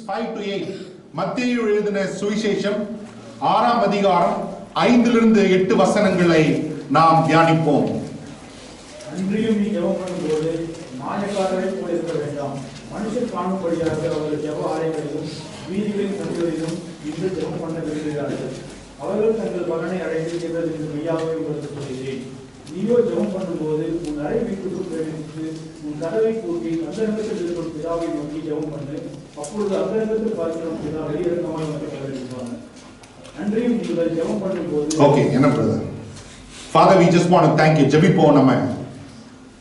5 to 8. மத்தேயு எழுதின சுவிசேஷம் 6ஆம் அதிகாரம் 5 to 8 வசனங்களை நாம் தியானிப்போம். அன்றியும் நீ ஜெபம் பண்ணும்போது மாயக்காரரை போல இருக்க வேண்டாம். மனுஷர் காணும்படியாக அவர்கள் ஜெப ஆலயங்களிலும் வீதிகளின் சந்திகளிலும் இன்று ஜெபம் பண்ண விரும்புகிறார்கள். அவர்கள் தங்கள் பலனை அடைந்திருக்கிறது என்று மெய்யாகவே உங்களுக்கு சொல்கிறேன். நீயோ ஜெபம் பண்ணும்போது உன் அறை வீட்டுக்குள் பிரவேசித்து உன் கதவை கூட்டி அந்தரங்கத்தில் இருக்கும் பிதாவை நோக்கி ஜெபம் பண்ணு. அப்பொழுது அந்தரங்கத்தில் பார்க்கிற பிதா வெளியிறக்கமாக இருப்பாங்க. அன்றியும் நீங்கள் ஜெபம் பண்ணும்போது Okay, என்ன brother? Father, we just want to thank you. ஜெபிப்போம் நம்ம.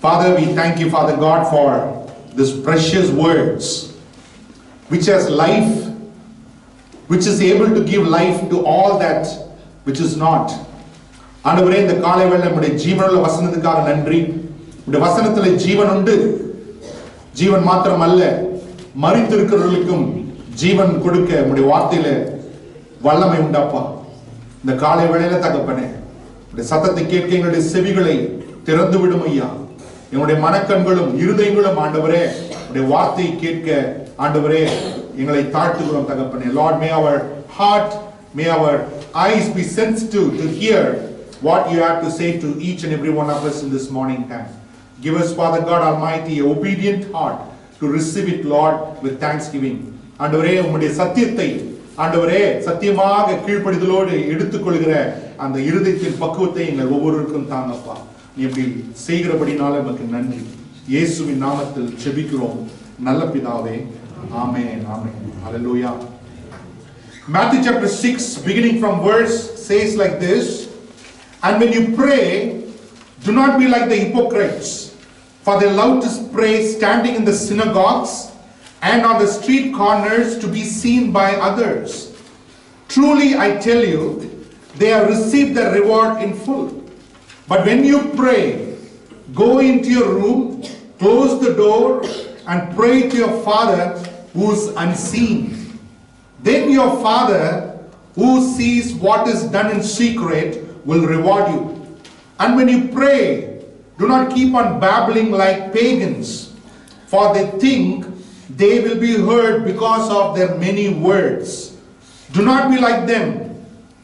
Father, we thank you, Father God, for this precious words which has life, which is able to give life to all that which is not. ஆண்டவரே, இந்த காலை வேளை நம்முடைய ஜீவனுள்ள வசனத்துக்காக நன்றி. இந்த வசனத்துல ஜீவன் உண்டு. ஜீவன் மாத்திரம் அல்ல, மரித்திருக்கிறவர்களுக்கும் ஜீவன் கொடுக்க நம்முடைய வார்த்தையில வல்லமை உண்டாப்பா. இந்த காலை வேளையில தகப்பனே, இந்த சத்தத்தை கேட்க எங்களுடைய செவிகளை திறந்து விடும் ஐயா. எங்களுடைய மனக்கண்களும் இருதயங்களும் ஆண்டவரே உடைய வார்த்தையை கேட்க ஆண்டவரே எங்களை தாழ்த்துகிறோம் தகப்பனே. Lord, may our heart, may our eyes be sensitive to hear what you have to say to each and every one of us in this morning time. Give us, Father God Almighty, an obedient heart to receive it, Lord, with thanksgiving. ஆண்டவரே, உம்முடைய சத்தியத்தை ஆண்டவரே சத்தியமாக கீழ்ப்படிதலோடு எடுத்துக்கொள்கிற அந்த இருதயத்தின் பக்குவத்தை எங்கள் ஒவ்வொருவருக்கும் தாங்கப்பா. நீ இப்படி செய்கிறபடினால நமக்கு நன்றி. இயேசுவின் நாமத்தில் ஜெபிக்கிறோம் நல்ல பிதாவே. ஆமென், ஆமென். Hallelujah. Matthew chapter 6 beginning from verse says like this: And when you pray, do not be like the hypocrites, for they love to pray standing in the synagogues and on the street corners to be seen by others. Truly I tell you, they have received their reward in full. But when you pray, go into your room, close the door, and pray to your Father who is unseen. Then your Father who sees what is done in secret will reward you. And when you pray, do not keep on babbling like pagans, for they think they will be heard because of their many words. Do not be like them,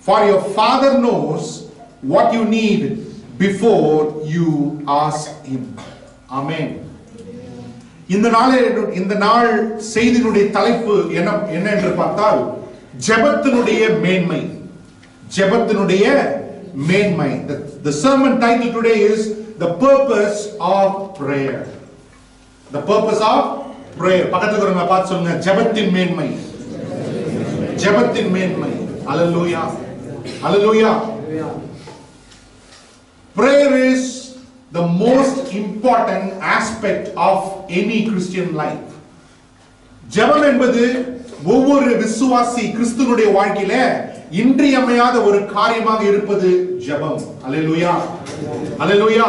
for your Father knows what you need before you ask Him. Amen. இந்த நாள் செய்தியினுடைய தலைப்பு என்ன என்று பார்த்தால், ஜெபத்தினுடைய மேன்மை. ஜெபத்தினுடைய மேன்மை. The sermon title today is the purpose of prayer. The purpose of prayer. பக்கத்துல இருக்கிறவங்க பார்த்து சொல்லுங்க, ஜெபத்தின் மேன்மை. ஜெபத்தின் மேன்மை. Hallelujah. Hallelujah. Prayer is the most important aspect of any Christian life. ஜெபம் என்பது ஒவ்வொரு விசுவாசி கிறிஸ்துவனுடைய வாழ்க்கையில இன்றியமையாத ஒரு காரியமாக இருப்பது ஜெபம். அல்லேலூயா, அல்லேலூயா.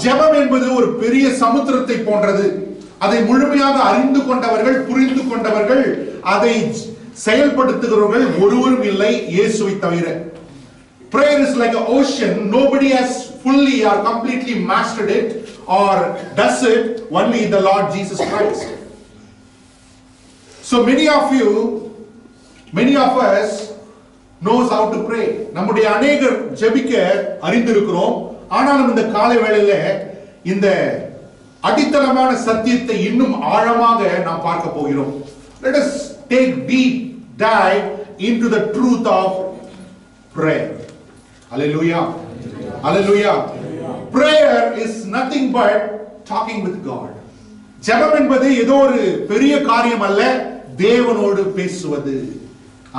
ஜெபம் என்பது ஒரு பெரிய சமுத்திரத்தை போன்றது. அதை முழுமையாக அறிந்து கொண்டவர்கள், புரிந்து கொண்டவர்கள், அதை செயல்படுத்துகிறவர்கள் ஒருவரும் இல்லை, இயேசுவை தவிர. Prayer is like an ocean. Nobody has fully or completely mastered it or does it, only the Lord Jesus Christ. So many of us knows how to pray. நம்முடைய அநேகர் ஜெபிக்க அறிந்திருக்கிறோம். ஆனாலும் இந்த காலை வேளையில இந்த அடித்தளமான சத்தியத்தை இன்னும் ஆழமாக நாம் பார்க்க போகிறோம். Let us take deep dive into the truth of prayer. Hallelujah. Hallelujah. Prayer is nothing but talking with God. ஜெபம் என்பது ஏதோ ஒரு பெரிய காரியம் அல்ல, தேவனோடு பேசுவது.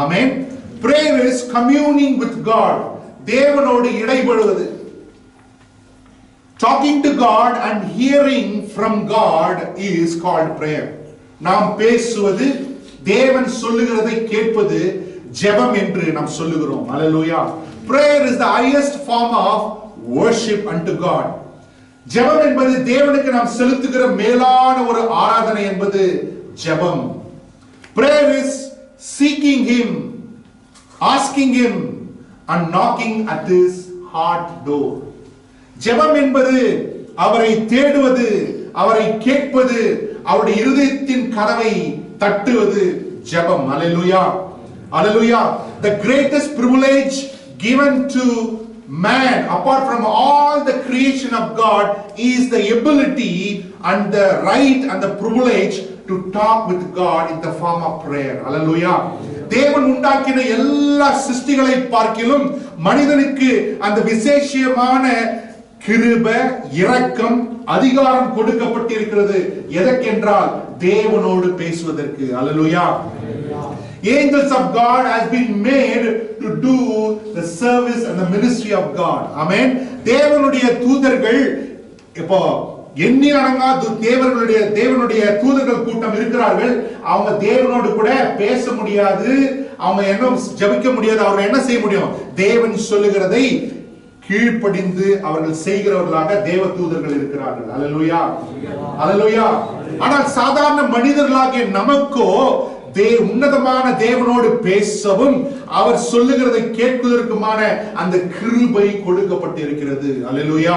ஆமென். Prayer is communing with God. தேவனோடு இடைபடுவது. Talking to God and hearing from God is called prayer. நாம் பேசுவது, தேவன் சொல்லுகிறதை கேட்பது ஜெபம் என்று நாம் சொல்லுகிறோம். Hallelujah. Prayer is the highest form of worship unto God. ஜெபம் என்பது தேவனுக்கு நாம் செலுத்துகிற மேலான ஒரு ஆராதனை என்பது ஜெபம். Prayer is seeking Him, asking Him and knocking at His heart door. ஜெபம் என்பது அவரை தேடுவது, அவரை கேட்பது, அவருடைய இருதயத்தின் கதவை தட்டுவது ஜெபம். Hallelujah. Hallelujah. The greatest privilege given to man apart from all the creation of God is the ability and the right and the privilege to talk with God in the form of prayer. Hallelujah. தேவன் உண்டாக்கின எல்லா சிருஷ்டிகளை பார்க்கிலும் மனிதனுக்கு அந்த விசேஷமான கிருபை, இரக்கம், அதிகாரம் கொடுக்கப்பட்டிருக்கிறது. எதற்கென்றால் தேவனோடு பேசுவதற்கு. Hallelujah. Angels of God has been made to do the service and the ministry of God. Amen. தேவனுடைய தூதர்கள் இப்போ எண்ணி அடங்காத தேவனுடைய தூதர்கள் கூட்டம் இருக்கிறார்கள். அவங்க தேவனோடு கூட பேச முடியாது, அவங்க என்ன ஜெபிக்க முடியாது. அவங்க என்ன செய்ய முடியும்? தேவன் சொல்லுகிறதை கீழ்ப்படிந்து அவர்கள் செய்கிறவர்களாக தேவ தூதர்கள் இருக்கிறார்கள். அல்லேலூயா, அல்லேலூயா. ஆனால் சாதாரண மனிதர்களாகிய நமக்கோ உன்னதமான தேவனோடு பேசவும் அவர் சொல்லுகிறதை கேட்பதற்குமான அந்த கிருபை கொடுக்கப்பட்டிருக்கிறது. அல்லேலூயா.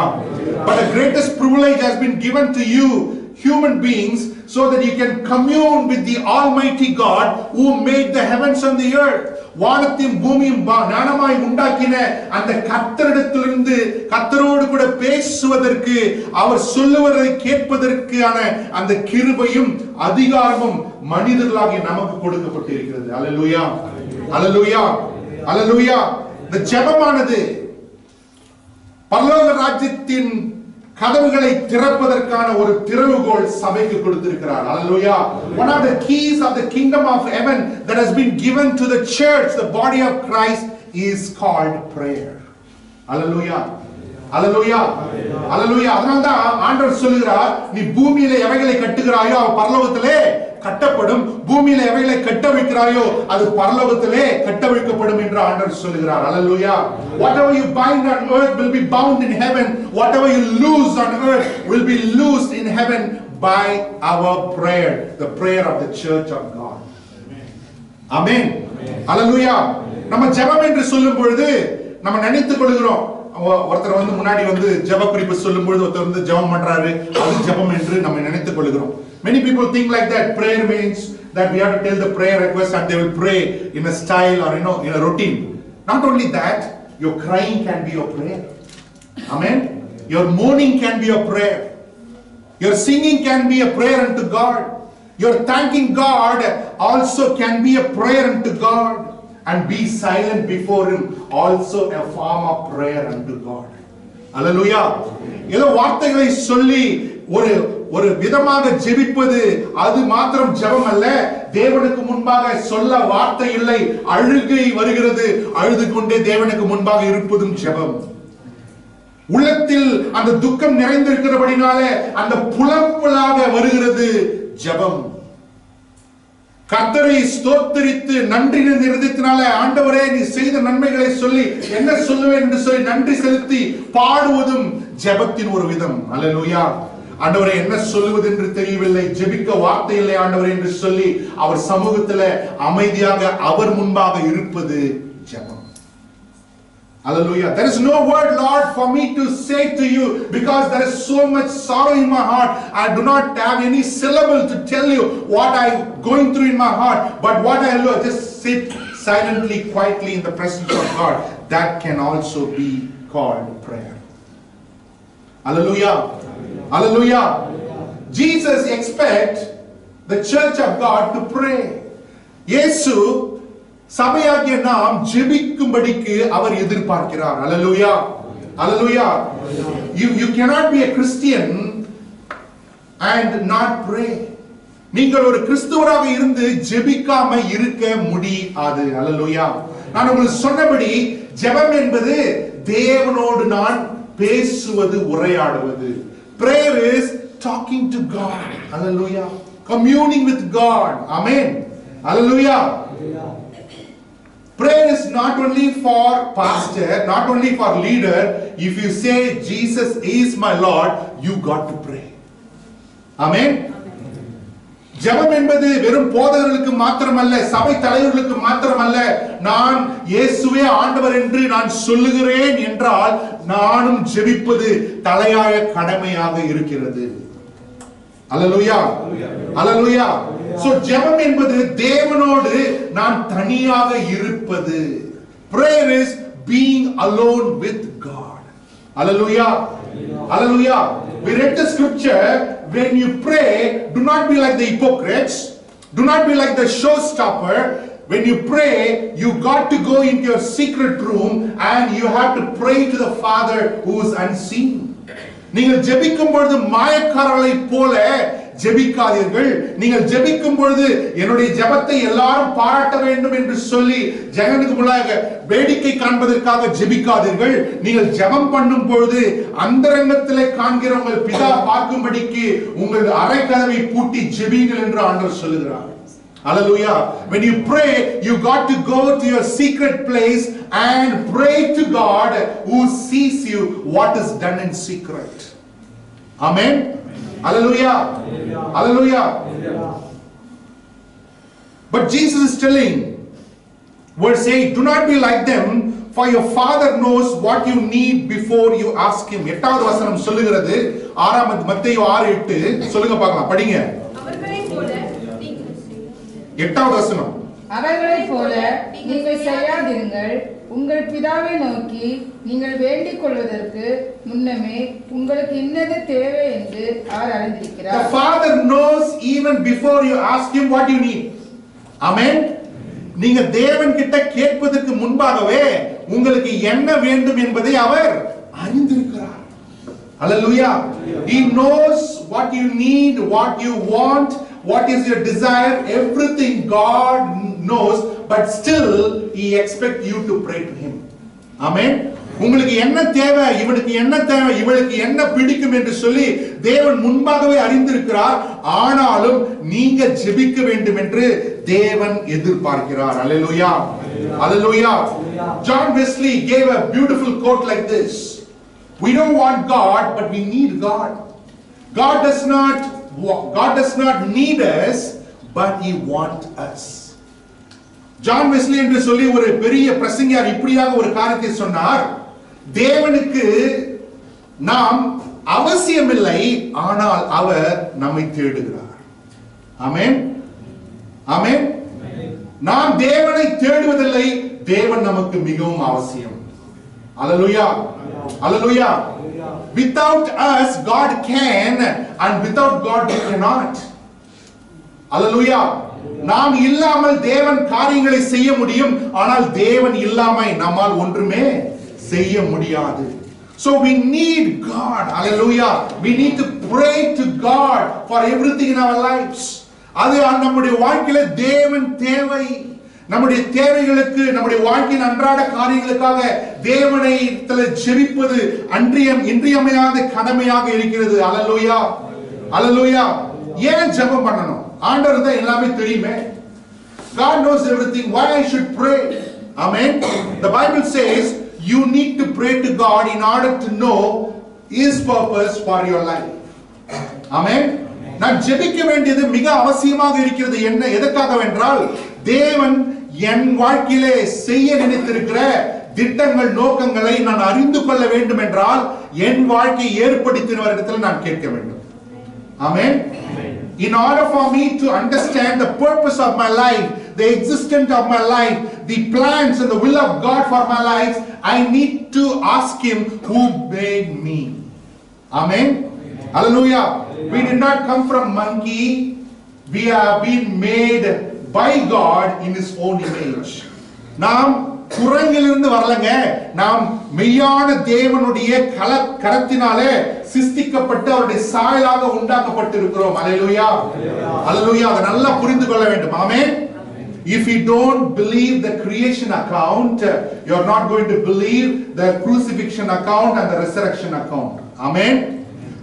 But the greatest privilege has been given to you human beings so that you can commune with the Almighty God who made the heavens and the earth. வானத்தையும் பூமியும் ஞானமாய் உண்டாக்கின அந்த கர்த்தரிடத்திலிருந்து கர்த்தரோடு கூட பேசுவதற்கு, அவர் சொல்லுவதை கேட்பதற்கான அந்த கிருபையும் அதிகாரமும் மனிதர்களாகிய நமக்கு கொடுக்கப்பட்டிருக்கிறது. அல்லேலூயா, அல்லேலூயா, அல்லேலூயா. இந்த ஜெபமானது பரலோக ராஜ்யத்தின் கதவுகளை திறப்பதற்கான ஒரு திறவுகோல் சபைக்கு கொடுத்திருக்கிறார். Hallelujah. One of the keys of the kingdom of heaven that has been given to the church, the body of Christ, is called prayer. Hallelujah. Hallelujah. Hallelujah. அதனால்தான் ஆண்டவர் சொல்லுகிறார், நீ பூமியில எவைகளை கட்டுகிறாயோ அவ பரலோகத்திலே கட்டப்படும், பூமியில எவைகளை கட்ட வைக்கிறாயோ அது பரலோகத்திலே கட்ட வைக்கப்படும் என்று ஆண்டவர் சொல்லுகிறார். Hallelujah. Whatever you bind on earth will be bound in heaven. Whatever you loose on earth will be loosed in heaven by our prayer, the prayer of the church of God. Amen. Hallelujah. நம்ம ஜெபம் என்று சொல்லும் பொழுது நம்ம நினைத்துக் கொள்கிறோம், ஒருத்தர் வந்து முன்னாடி வந்து ஜெப குறிப்பு சொல்லும் பொழுது ஒருத்தர் வந்து ஜெபம் பண்றாரு, அது ஜெபம் என்று நம்ம நினைத்துக் கொள்கிறோம். Many people think like that. Prayer means that we have to tell the prayer request and they will pray in a style or in a routine. Not only that, your crying can be your prayer. Amen. Your mourning can be a prayer. Your singing can be a prayer unto God. Your thanking God also can be a prayer unto God. And be silent before Him also a form of prayer unto God. Hallelujah. ஏதோ வார்த்தைகளை சொல்லி ஒரு விதமாக ஜெபிப்பது அது மாத்திரம் ஜெபம் அல்ல. தேவனுக்கு முன்பாக சொல்ல வார்த்தை இல்லை, அழுகை வருகிறது, அழுது கொண்டே தேவனுக்கு முன்பாக இருப்பதும் ஜெபம். உள்ளத்தில் அந்த துக்கம் நிறைந்திருக்கிறபடினாலே அந்த புலம்பலாக வருகிறது ஜெபம். கர்த்தரை ஸ்தோத்திரித்து நன்றி நிறுத்தினால, ஆண்டவரே நீ செய்த நன்மைகளை சொல்லி என்ன சொல்லுவேன் என்று சொல்லி நன்றி செலுத்தி பாடுவதும் ஜெபத்தின் ஒரு விதம். அல்லேலூயா. ஆண்டவரே என்ன சொல்லுவது என்று தெரியவில்லை, ஜெபிக்க வார்த்தை இல்லை ஆண்டவரே என்று சொல்லி அவர் சமூகத்தில் அமைதியாக அவர் முன்பாக இருப்பது ஜெபம். Hallelujah. There is no word, Lord, for me to say to you because there is so much sorrow in my heart. I do not have any syllable to tell you what I am going through in my heart. But what I do, just sit silently, quietly in the presence of God. That can also be called prayer. Hallelujah. Hallelujah. Jesus expects the church of God to pray. Yesu சபையாகிய நாம் ஜெபிக்கும்படிக்கு அவர் எதிர்பார்க்கிறார். அல்லேலூயா, அல்லேலூயா. You cannot be a Christian and not pray. நீங்கள் ஒரு கிறிஸ்தவராக இருந்து ஜெபிக்காம இருக்க முடியாது. அல்லேலூயா. நான் உங்களுக்கு சொன்னபடி ஜெபம் என்பது தேவனோடு நான் பேசுவது, உரையாடுவது. Prayer is talking to God. Hallelujah. Communing with God. Amen. Hallelujah. Prayer is not only for pastor, not only for leader. If you say Jesus is my Lord, you got to pray. Amen. ஜெபம் என்பது வெறும் போதகர்களுக்கு மாத்திரமல்ல, சபை தலைவர்களுக்கு மாத்திரமல்ல. நான் இயேசுவே ஆண்டவர் என்று நான் சொல்லுகிறேன் என்றால் நானும் ஜெபிப்பது தலையாய கடமையாக இருக்கிறது. அல்லேலூயா, அல்லேலூயா. So ஜெபம் என்பது தேவனோடு நான் தனியாக இருப்பது. Prayer is being alone with God. Hallelujah. Hallelujah. We read the scripture, when you pray, do not be like the hypocrites, do not be like the showstopper. When you pray, you got to go into your secret room and you have to pray to the Father who is unseen. நீங்கள் ஜெபிக்கும் பொழுது மாயக்காரர்களைப் போல ஜெபிக்காதீர்கள். நீங்கள் ஜெபிக்கும் பொழுது என்னுடைய ஜெபத்தை எல்லாரும் பாராட்ட வேண்டும் என்று சொல்லி ஜெகனுக்கு முன்னாக வேடிக்கை காண்பதற்காக ஜெபிக்காதீர்கள். நீங்கள் ஜெபம் பண்ணும் பொழுது அந்தரங்கத்திலே காண்கிற உங்கள் பிதா பார்க்கும்படிக்கு உங்கள் அறை கதவை பூட்டி ஜெபிங்கள் என்று ஆண்டவர் சொல்லுகிறார். Hallelujah. When you pray, you got to go to your secret place and pray to God who sees you what is done in secret. Amen. Hallelujah. Hallelujah. But Jesus is telling, verse 8, do not be like them, for your Father knows what you need before you ask him. 8வது வசனம் சொல்லுகிறது, மத்தேயு 6:8 சொல்லுங்க பார்க்கலாம், படிங்க. அவர்களைப் போல 8வது வசனம், அவர்களைப் போல நீங்கள் செய்யாதிருங்கள், உங்கள் பிதாவை நோக்கி நீங்கள் வேண்டிக் கொள்வதற்கு முன்னமே உங்களுக்கு இன்னது தேவை என்று அவர் அறிந்திருக்கிறார். The Father knows even before you ask him what you need. Amen. நீங்க தேவன் கிட்ட கேட்பதற்கு முன்பாகவே உங்களுக்கு என்ன வேண்டும் என்பதை அவர் அறிந்திருக்கிறார். Hallelujah. He knows what you need, what you want, what is your desire, everything God knows, but still he expects you to pray to him. Amen. உங்களுக்கு என்ன தேவை, இவனுக்கு என்ன தேவை, இவளுக்கு என்ன பிடிக்கும் என்று சொல்லி தேவன் முன்பாகவே அறிந்திருக்கிறார். ஆனாலும் நீங்க ஜெபிக்க வேண்டும் என்று தேவன் எதிர்பார்க்கிறார். Hallelujah. Hallelujah. John Wesley gave a beautiful quote like this: we don't want God, but we need God. God does not need us, but he wants us. John Wesley என்று சொல்லி ஒரு பெரிய பிரசங்கியார் இப்படியாக ஒரு காரியத்தை சொன்னார், தேவனுக்கு நாம் அவசியமில்லை, ஆனால் அவர் நம்மை தேடுகிறார். ஆமென். ஆமென். நாம் தேவனை தேடுவதில்லை, தேவன் நமக்கு மிகவும் அவசியம். Hallelujah. Hallelujah. Without us God can, and without God we cannot. Hallelujah. நாம் இல்லாமல் தேவன் காரியங்களை செய்ய முடியும், ஆனால் தேவன் இல்லாமல் நம்மால் ஒன்றுமே செய்ய முடியாது. So we need God. Hallelujah. We need to pray to God for everything in our lives. அது நம்முடைய வாழ்க்கையில தேவன் தேவை. நம்முடைய தேவைகளுக்கு, நம்முடைய வாழ்க்கையின் அன்றாட காரியங்களுக்காக தேவனை ஜெபிப்பது இன்றியமையாத கடமையாக இருக்கிறது. அல்லேலூயா. அல்லேலூயா. ஏன் ஜெபம் பண்ணணும்? ஆண்டவருக்கு தான் எல்லாமே தெரியுமே. God knows everything. Why I should pray? Amen. The Bible says you need to pray to God in order to know his purpose for your life. Amen. நான் ஜெபிக்க வேண்டியது மிக அவசியமாக இருக்கிறது. என்ன எதற்காக வென்றால், தேவன் என் வாழ்க்கையிலே செய்ய நினைத்திருக்கிற திட்டங்கள், நோக்கங்களை நான் அறிந்து கொள்ள வேண்டும் என்றால் என் வாழ்க்கையை ஏற்படுத்தினவரிடத்தில் நான் கேட்க வேண்டும். ஆமென். In order for me to understand the purpose of my life, the existence of my life, the plans and the will of God for my life, I need to ask him who made me. Amen. Hallelujah. We did not come from monkey. We have been made by God in his own image. நாம் குரங்கிலிருந்து வரலங்க, நாம் மெய்யான தேவனுடைய கரத்தினாலே சிருஷ்டிக்கப்பட்டு அவருடைய சாயலாக உண்டாக்கப்பட்டிருக்கிறோம். அல்லேலூயா. அல்லேலூயா. அதை நல்லா புரிந்து கொள்ள வேண்டும். ஆமென். If you don't believe the creation account, you are not going to believe the crucifixion account and the resurrection account. Amen.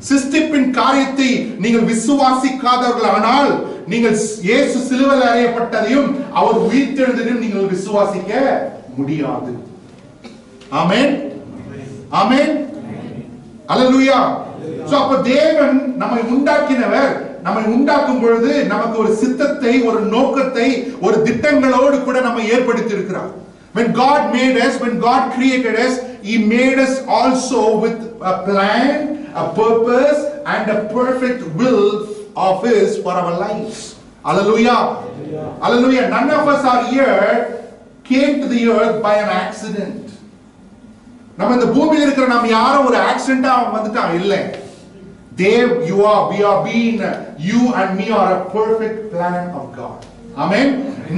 சிருஷ்டிப்பின் காரியத்தை நீங்கள் விசுவாசிக்காதவர்களானால் நீங்கள் இயேசு சிலுவையில் அறையப்பட்டதையும் அவர் உயிர்த்தெழுந்ததையும் நீங்கள் விசுவாசிக்க முடியாது. ஆமென். ஆமென். அல்லேலூயா. சோ அப்ப தேவன் நம்மை உண்டாக்கினவர், நம்மை உண்டாக்கும் பொழுது நமக்கு ஒரு சித்தத்தை, ஒரு நோக்கத்தை, ஒரு திட்டங்களோடு கூட நம்மை ஏற்படுத்தி இருக்கிறார். When God made us, when God created us, he made us also with a plan, a purpose and a perfect will of his for our lives. Hallelujah. Hallelujah. None of us are here came to the earth by an accident. நம்ம இந்த பூமியில இருக்கிற நம்ம யாரும் ஒரு ஆக்சிடென்ட்டா வந்துட்டான் இல்ல. we are being, you and me are a perfect plan of God. Amen.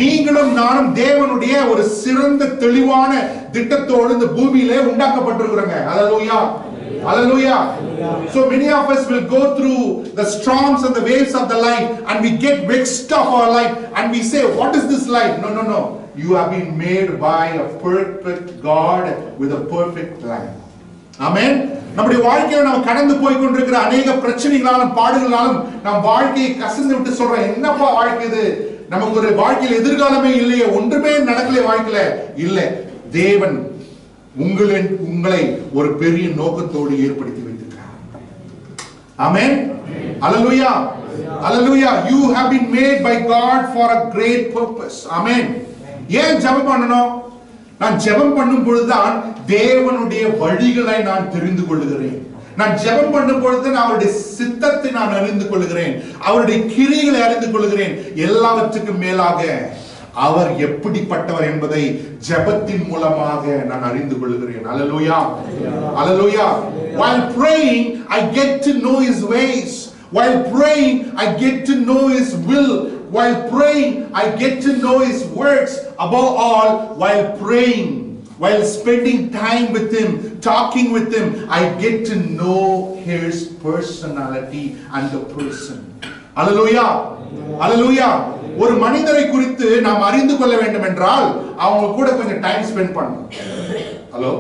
நீங்களும் நானும் தேவனுடைய ஒரு சிறந்த தெளிவான திட்டத்தோடு இந்த பூமியிலே உண்டாக்கப்பட்டிருக்கிறோங்க. Hallelujah. Hallelujah. So many of us will go through the storms and the waves of the life and we get vexed of our life and we say, what is this life? No. You have been made by a perfect God with a perfect plan. Amen. நம்முடைய வாழ்க்கையில நாம் கடந்து போய் கொண்டிருக்கிற अनेक பிரச்சனைகளாலும் பாடுகளாலும் நம் வாழ்க்கையை கசந்து விட்டு சொல்றோம், என்னப்பா வாழ்க்கை இது, நமக்கு ஒரு வாழ்க்கையில் எதிர்காலமே இல்லையே, ஒன்றுமே நடக்கல வாழ்க்கையில இல்ல. தேவன் உங்களை ஒரு பெரிய நோக்கத்தோடு ஏற்படுத்தி வைத்திருக்கிறார். ஆமென். Hallelujah. Hallelujah. You have been made by God for a great purpose. Amen. ஏன் ஜெபம் பண்ணணும்? நான் ஜெபம் பண்ணும் பொழுதுதான் தேவனுடைய வழிகளை நான் தெரிந்து கொள்கிறேன். நான் ஜெபம் பண்ணும் பொழுது அவருடைய சித்தத்தை நான் அறிந்து கொள்கிறேன், அவருடைய கிரியைகளை அறிந்து கொள்கிறேன். எல்லாவற்றுக்கும் மேலாக அவர் எப்படிப்பட்டவர் என்பதை ஜெபத்தின் மூலமாக நான் அறிந்து கொள்கிறேன். Hallelujah. Hallelujah. While praying I get to know his ways. While praying I get to know his will. While praying I get to know his works. Above all, while praying, while spending time with him, talking with him, I get to know his personality and the person. Hallelujah. Hallelujah. ஒரு மனிதரை குறித்து நாம் அறிந்து கொள்ள வேண்டும் என்றால் அவங்க கூட கொஞ்சம் டைம் ஸ்பெண்ட் பண்ணணும். Hello.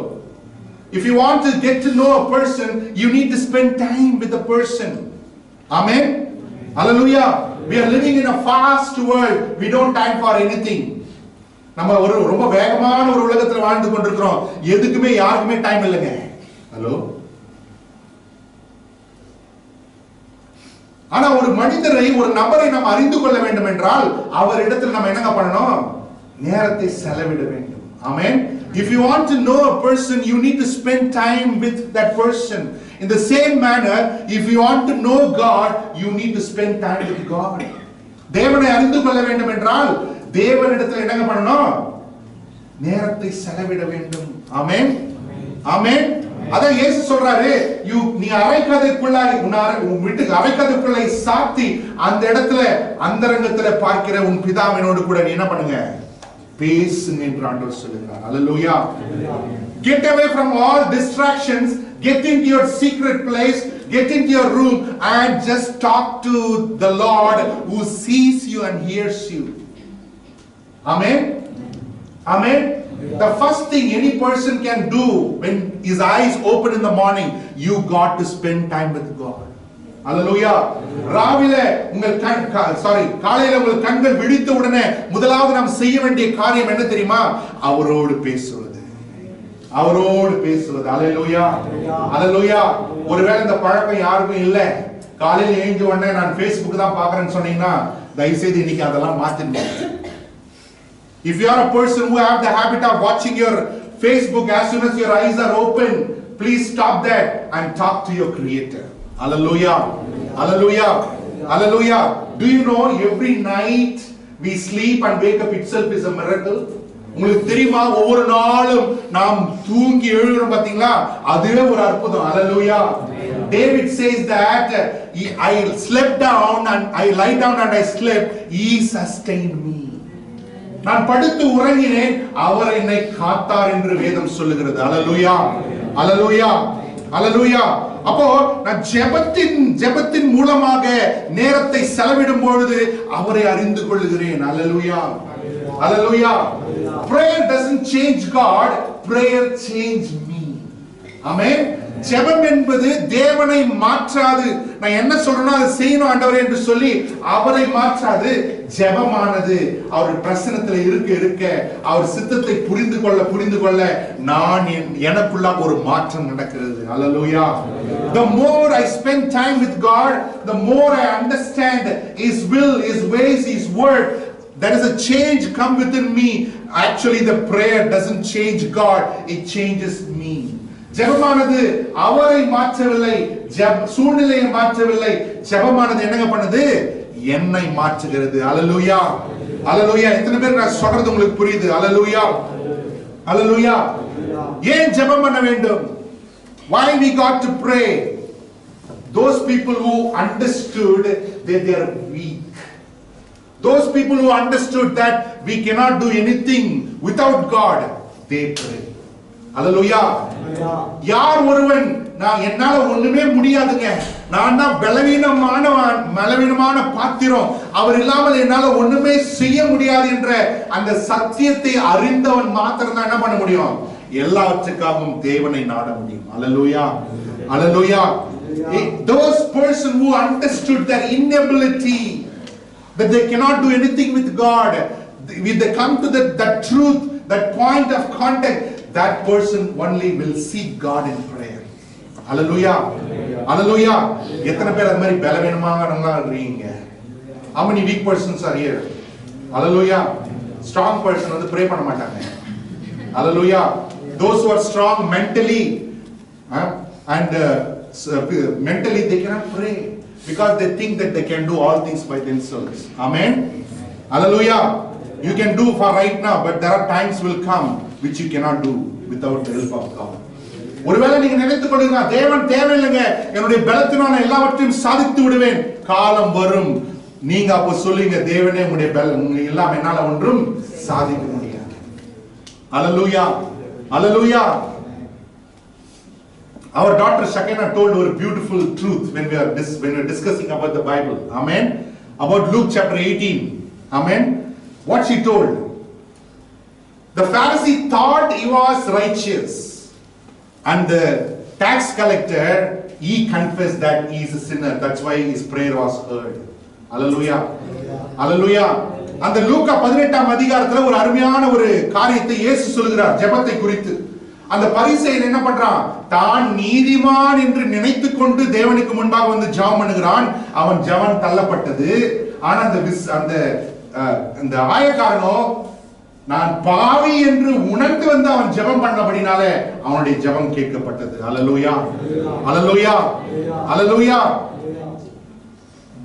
If you want to get to know a person, you need to spend time with the person. Amen. Hallelujah. We are living in a fast world. We don't time for anything. நம்ம ஒரு ரொம்ப வேகமான ஒரு உலகத்துல வாழ்ந்து கொண்டிருக்கிறோம். எதுக்குமே யாருக்குமே டைம் இல்லைங்க. ஹலோ. ஆனா ஒரு மனிதரை, ஒரு நபரை நாம் அறிந்து கொள்ள வேண்டும் என்றால் அவரிடத்தில் நம்ம என்னங்க பண்ணணும்? நேரத்தை செலவிட வேண்டும். ஆமென். If you want to know a person, you need to spend time with that person. In the same manner, if you want to know God, you need to spend time with God. தேவனை அறிந்து கொள்ள வேண்டும் என்றால் தேவனிடத்தில் என்னங்க பண்ணணும்? நேரத்தை செலவிட வேண்டும். ஆமென். ஆமென். அதான் இயேசு சொல்றாரு, நீ அறைக்கதைக்குள்ளாய் உன் வீட்டுக்கு அறைக்கதைக்குள்ளை சாத்தி அந்த இடத்துல அந்தரங்கத்துல பார்க்கிற உன் பிதாவினோடு கூட நீ என்ன பண்ணுங்க? பேசுங்க என்று ஆண்டவர் சொல்லுகிறார். Hallelujah. Get away from all distractions, get into your secret place, get into your room and just talk to the Lord who sees you and hears you. Amen. Amen. The first thing any person can do when his eyes open in the morning, you got to spend time with God. Hallelujah. ராவிலே காலையில உங்கள் கண்கள் விழித்த உடனே முதலாவது நாம் செய்ய வேண்டிய காரியம் என்ன தெரியுமா? அவரோடு பேசுவது. அவரோடு பேசுவது. Hallelujah. Hallelujah. ஒருவேளை இந்த பழக்கம் யாருக்கும் இல்ல, காலையில எழுந்த உடனே நான் Facebook தான் பார்க்கறேன்னு சொன்னீங்கன்னா தயவு செய்து இன்னைக்கு அதெல்லாம் மாத்திடுங்க. If you are a person who have the habit of watching your Facebook as soon as your eyes are open, please stop that and talk to your Creator. Hallelujah. Hallelujah. Hallelujah. Do you know every night we sleep and wake up itself is a miracle? உங்களுக்கு தெரியுமா ஒவ்வொரு நாளும் நாம் தூங்கி எழுகிறோம் பாத்தீங்களா, அதுவே ஒரு அற்புதம். Hallelujah. David says that I slept down and I lie down and I slept, he sustained me. நான் படுத்து உறங்கினேன், அவர் என்னை காத்தார் என்று வேதம் சொல்லுகிறது. Hallelujah. Hallelujah. Hallelujah. அப்போ நான் ஜெபத்தின் மூலமாக நேரத்தை செலவிடும் பொழுது அவரை அறிந்து கொள்கிறேன். Hallelujah. Hallelujah. Prayer doesn't change God, prayer change me. Amen. ஜெபம் என்பது தேவனை மாற்றாது. நான் என்ன சொல்றேனோ அதை செய்யணும் ஆண்டவரே என்று சொல்லி அவரை மாற்றாது. ஜெபமானது அவர் பிரசன்னத்துல இருக்க அவர் சித்தத்தை புரிந்து கொள்ள நான் எனக்குள்ள ஒரு மாற்றம் நடக்கிறது. Hallelujah. The more I spend time with God, the more I understand his will, his ways, his word, there is a change come within me. Actually the prayer doesn't change God, it changes me. ஜெபமானது அவரை மாற்றவில்லை, சூழ்நிலையை மாற்றவில்லை. ஜெபமானது என்னங்க பண்ணுது? என்னை மாற்றுகிறது. அல்லேலூயா, அல்லேலூயா. எத்தனை பேர் நான் சொல்றது உங்களுக்கு புரியுது? அல்லேலூயா, அல்லேலூயா. ஏன் ஜெபம் பண்ண வேண்டும்? Why we got to pray? Those people who understood that they are weak. Those people who understood that we cannot do anything without God, they pray. Hallelujah. யார் ஒருவன் நான் என்னால ஒண்ணுமே முடியாதுங்க, நான் தான் பலவீனமான பாத்திரம், அவர் இல்லாமல் என்னால ஒண்ணுமே செய்ய முடியாது என்ற அந்த சத்தியத்தை அறிந்தவன் மாத்திரம் தான் என்ன பண்ண முடியும்? எல்லாவற்றுக்காகவும் தேவனை நாட முடியும். Hallelujah, hallelujah. Those person who understood their inability, that they cannot do anything with God, if they come to that truth, that point of contact, that person only will seek God in prayer. Hallelujah, hallelujah. எத்தனை பேர் அந்த மாதிரி பலவீனமானவங்களா இருக்கீங்க? How many weak persons are here? Hallelujah. Strong person வந்து pray பண்ண மாட்டாங்க. Hallelujah. Those who are strong mentally and mentally they cannot pray because they think that they can do all things by themselves. Amen. Hallelujah. You can do for right now, but there are times will come which you cannot do without the help of God. ஒருவேளை நீங்க நினைத்துக் கொள்ளுங்க, தேவன் தேவையில்லைங்க, என்னுடைய பலத்தினால எல்லாவற்றையும் சாதித்து விடுவேன். காலம் வரும், நீங்க அப்ப சொல்லுங்க, தேவனே உங்களுடைய பலம் இல்லாம என்னால ஒன்றும் சாதிக்க முடியாது. Hallelujah, hallelujah. Our daughter Shakina told her beautiful truth when we are discussing about the Bible. Amen. About Luke chapter 18. Amen. What she told? The Pharisee thought he was righteous, and the tax collector, he confessed that he is a sinner. That's why his prayer was heard. Hallelujah, hallelujah. அந்த லூக்கா 18ஆம் அதிகாரத்துல ஒரு அருமையான ஒரு காரியத்தை இயேசு சொல்கிறார் ஜெபத்தை குறித்து. அந்த பரிசேயன் என்ன பண்றான்? தான் நீதிமான் என்று நினைத்துக் கொண்டு தேவனுக்கு முன்பாக வந்து ஜெபம் பண்ணுகிறான். அவன் ஜெபம் தள்ளப்பட்டது. ஆனா அந்த ஆயக்காரனோ நான் பாவி என்று உணர்ந்து வந்து அவன் ஜெபம் பண்ணபடினாலே அவனுடைய ஜெபம் கேட்கப்பட்டது. அல்லேலூயா, அல்லேலூயா, அல்லேலூயா.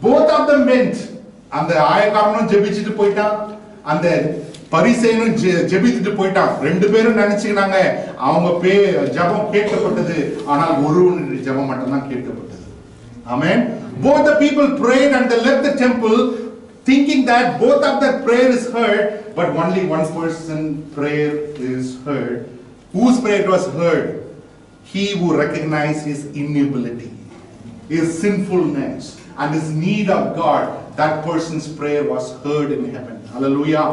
Both of them went. அந்த ஆயக்காரனும் ஜெபிச்சிட்டு போயிட்டான், அந்த பரிசேயனும் ஜெபிச்சிட்டு போயிட்டான். ரெண்டு பேரும் நினைச்சுக்கினாங்க அவங்க ஜெபம் கேட்கப்பட்டது, ஆனால் ஒருவனுடைய ஜெபம் மட்டும் தான் கேட்கப்பட்டது. Amen. Both the people prayed and they left the temple thinking that both of their prayer is heard, but only one person prayer is heard. Whose prayer was heard? He who recognized his inability, his sinfulness and his need of God. That person's prayer was heard in heaven. Hallelujah.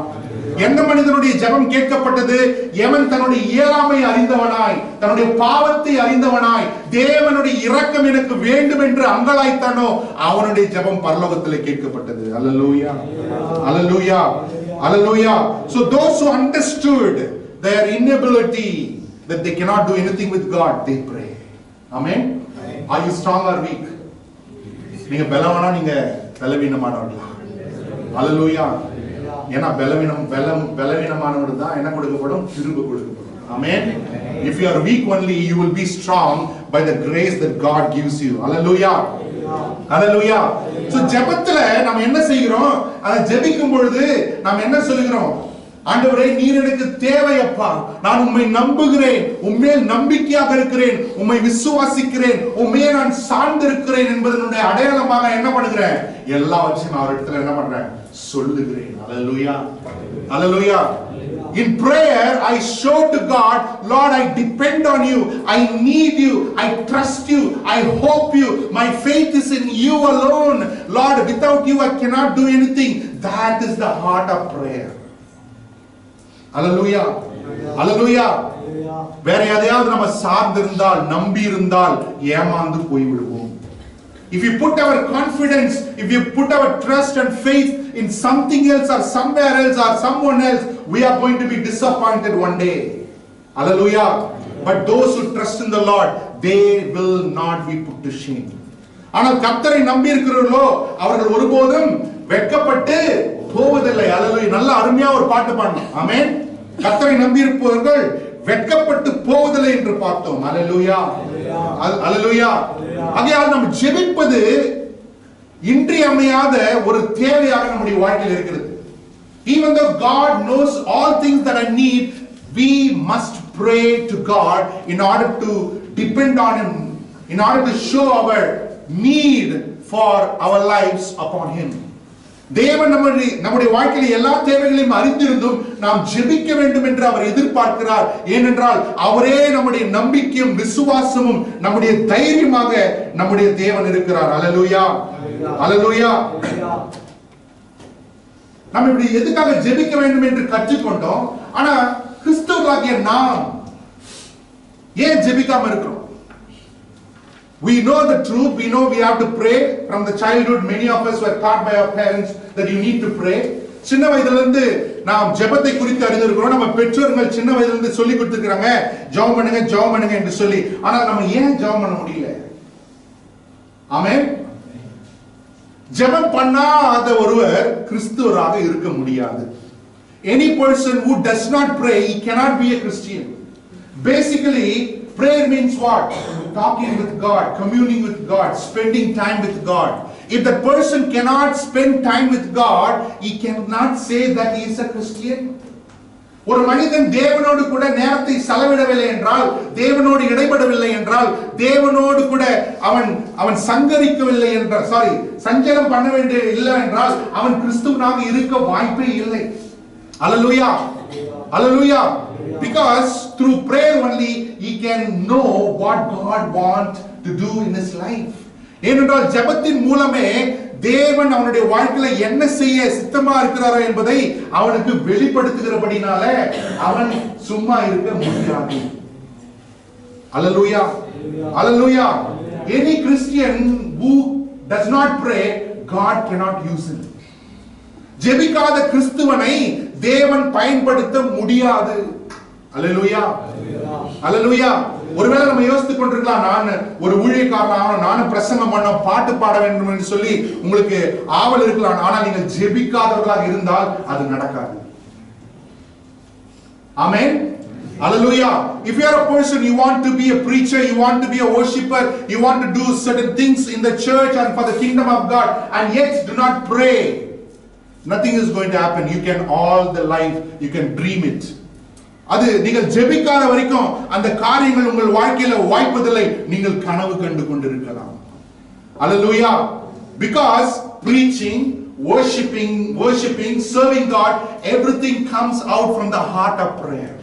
எந்த மனிதனுடைய ஜெபம் கேட்கப்பட்டது? எவன் தன்னுடைய இயலாமை அறிந்தவனாய், தன்னுடைய பாவத்தை அறிந்தவனாய், தேவனுடைய இரக்கம் எனக்கு வேண்டும் என்று அங்கலாய்த்தானோ அவனுடைய ஜெபம் பரலோகத்திலே கேட்கப்பட்டது. Hallelujah, hallelujah, hallelujah. So those who understood their inability, that they cannot do anything with God, they pray. Amen. Are you strong or weak? நீங்க பலவானா நீங்க பலவீனமானவர்களா? Hallelujah. ஏன்னா பலவீனமானவர்கள் தான் என்ன கொடுக்கப்படும்? கிருபை கொடுக்கப்படும். Amen. If you are weak only, you will be strong by the grace that God gives you. Hallelujah, hallelujah. So ஜெபத்துல நாம என்ன செய்கிறோம்? ஜெபிக்கும் பொழுது நாம் என்ன சொல்கிறோம்? ஆண்டவரே, நீர் எனக்கு தேவையப்பா, நான் உம்மை நம்புகிறேன், உம்மேல் நம்பிக்கையாக இருக்கிறேன், உம்மை விசுவாசிக்கிறேன், உம்மையே நான் சார்ந்திருக்கிறேன் என்பதனுடைய அடையாளமாக என்ன பண்ணுகிறேன்? எல்லாவற்றையும் அவரிடத்துல என்ன பண்றேன்? சொல்லுகிறேன். Hallelujah, hallelujah. In prayer I show to God, Lord, I depend on you, I need you, I trust you, I hope you, my faith is in you alone. Lord, without you I cannot do anything. That is the heart of prayer. Hallelujah, hallelujah. வேற எதையாவது நம்ம சார்ந்திருந்தால், நம்பி இருந்தால் ஏமாந்து போய்விடுவோம். If you put our confidence, if you put our trust and faith in something else or somewhere else or someone else, we are going to be disappointed one day. Hallelujah. But those who trust in the Lord, they will not be put to shame. ஆனால் கர்த்தரை நம்பி இருக்கிறவர்களோ அவர்கள் ஒருபோதும் வெட்கப்பட்டு போவதில்லை. Hallelujah. நல்ல அருமையா ஒரு பாட்டு பாடணும். ஆமென். கர்த்தரை நம்பி இருப்பவர்கள் வெட்கப்பட்டு போவதில்லை என்று பார்த்தோம். Hallelujah, hallelujah. ஆகையால் நாம் ஜெபிப்பது இன்றியமையாத ஒரு தேவையாக நம்முடைய வாழ்க்கையில் இருக்கிறது. Even though God knows all things that I need, we must pray to God in order to depend on Him, in order to show our need for our lives upon Him. தேவன் நம்முடைய வாழ்க்கையில் எல்லா தேவைகளையும் அறிந்திருந்தும் நாம் ஜெபிக்க வேண்டும் என்று அவர் எதிர்பார்க்கிறார். ஏனென்றால் அவரே நம்முடைய நம்பிக்கையும் விசுவாசமும் நம்முடைய தைரியமாக நம்முடைய தேவன் இருக்கிறார். அல்லேலூயா, அல்லேலூயா. நம்ம இப்படி எதுக்காக ஜெபிக்க வேண்டும் என்று கற்றுக்கொண்டோம். ஆனா கிறிஸ்தவர்களாகிய நாம் ஏன் ஜெபிக்காம இருக்கிறோம்? We know the truth. We know we have to pray. From the childhood, many of us were taught by our parents that you need to pray. சின்ன வயதுல இருந்து நாம் ஜெபத்தை குறித்து அறிந்திருக்கிறோம். நம்ம பெற்றோர்கள் சின்ன வயதுல இருந்து சொல்லி கொடுத்திருக்காங்க, ஜெபம் பண்ணுங்க ஜெபம் பண்ணுங்க என்று சொல்லி. ஆனா நம்ம ஏன் ஜெபம் பண்ண முடியல? ஆமென். ஜெபம் பண்ணாத ஒருவர் கிறிஸ்தவராக இருக்க முடியாது. Any person who does not pray, he cannot be a Christian. Basically, prayer means what? Talking with God, communing with God, spending time with God. If that person cannot spend time with God, he cannot say that he is a Christian. ஒரு மனிதன் தேவனோடு கூட நேரத்தை செலவிடவில்லை என்றால், தேவனோடு இடைபடவில்லை என்றால், தேவனோடு கூட அவன் சங்கரிக்கவில்லை என்றால், சஞ்சலம் பண்ண வேண்டிய இல்லை என்றால் அவன் கிறிஸ்துவனாக இருக்க வாய்ப்பே இல்லை. Hallelujah, hallelujah. Because through prayer only he can know what God wants to do in his life. ஏனென்றால் ஜெபத்தின் மூலமே தேவன் அவனுடைய வாழ்க்கையில என்ன செய்ய சித்தமா இருக்கிறாரோ என்பதை அவனுக்கு வெளிப்படுத்துகிறபடினால அவன் சும்மா இருக்க முடியாது. Hallelujah, hallelujah. Any Christian who does not pray, God cannot use him. ஜெபிக்காத கிறிஸ்துவனை தேவன் பயன்படுத்த முடியாது. அல்லேலூயா, அல்லேலூயா. ஒருவேளை நம்ம யோசித்துக் கொண்டிருக்கலாம், நான் ஒரு ஊழியக்காரனாக நானும் பிரசங்கம் பண்ண பாட்டு பாட வேண்டும் என்று சொல்லி உங்களுக்கு ஆவல் இருக்கலாம். ஆனால் நீங்கள் ஜெபிக்காதவர்களாக இருந்தால் அது நடக்காது. ஆமென், hallelujah. If you are a person, you want to be a preacher, you want to be a worshipper, you want to do certain things in the church and for the kingdom of God, and yet do not pray, nothing is going to happen. You can all the life, you can dream it. அது நீங்கள் ஜெபிக்காத வரைக்கும் அந்த காரியங்கள் உங்கள் வாழ்க்கையில வாய்ப்பதில்லை. நீங்கள் கனவு கண்டு கொண்டிருக்கலாம். Hallelujah. Because preaching, worshiping, serving God, everything comes out from the heart of prayer.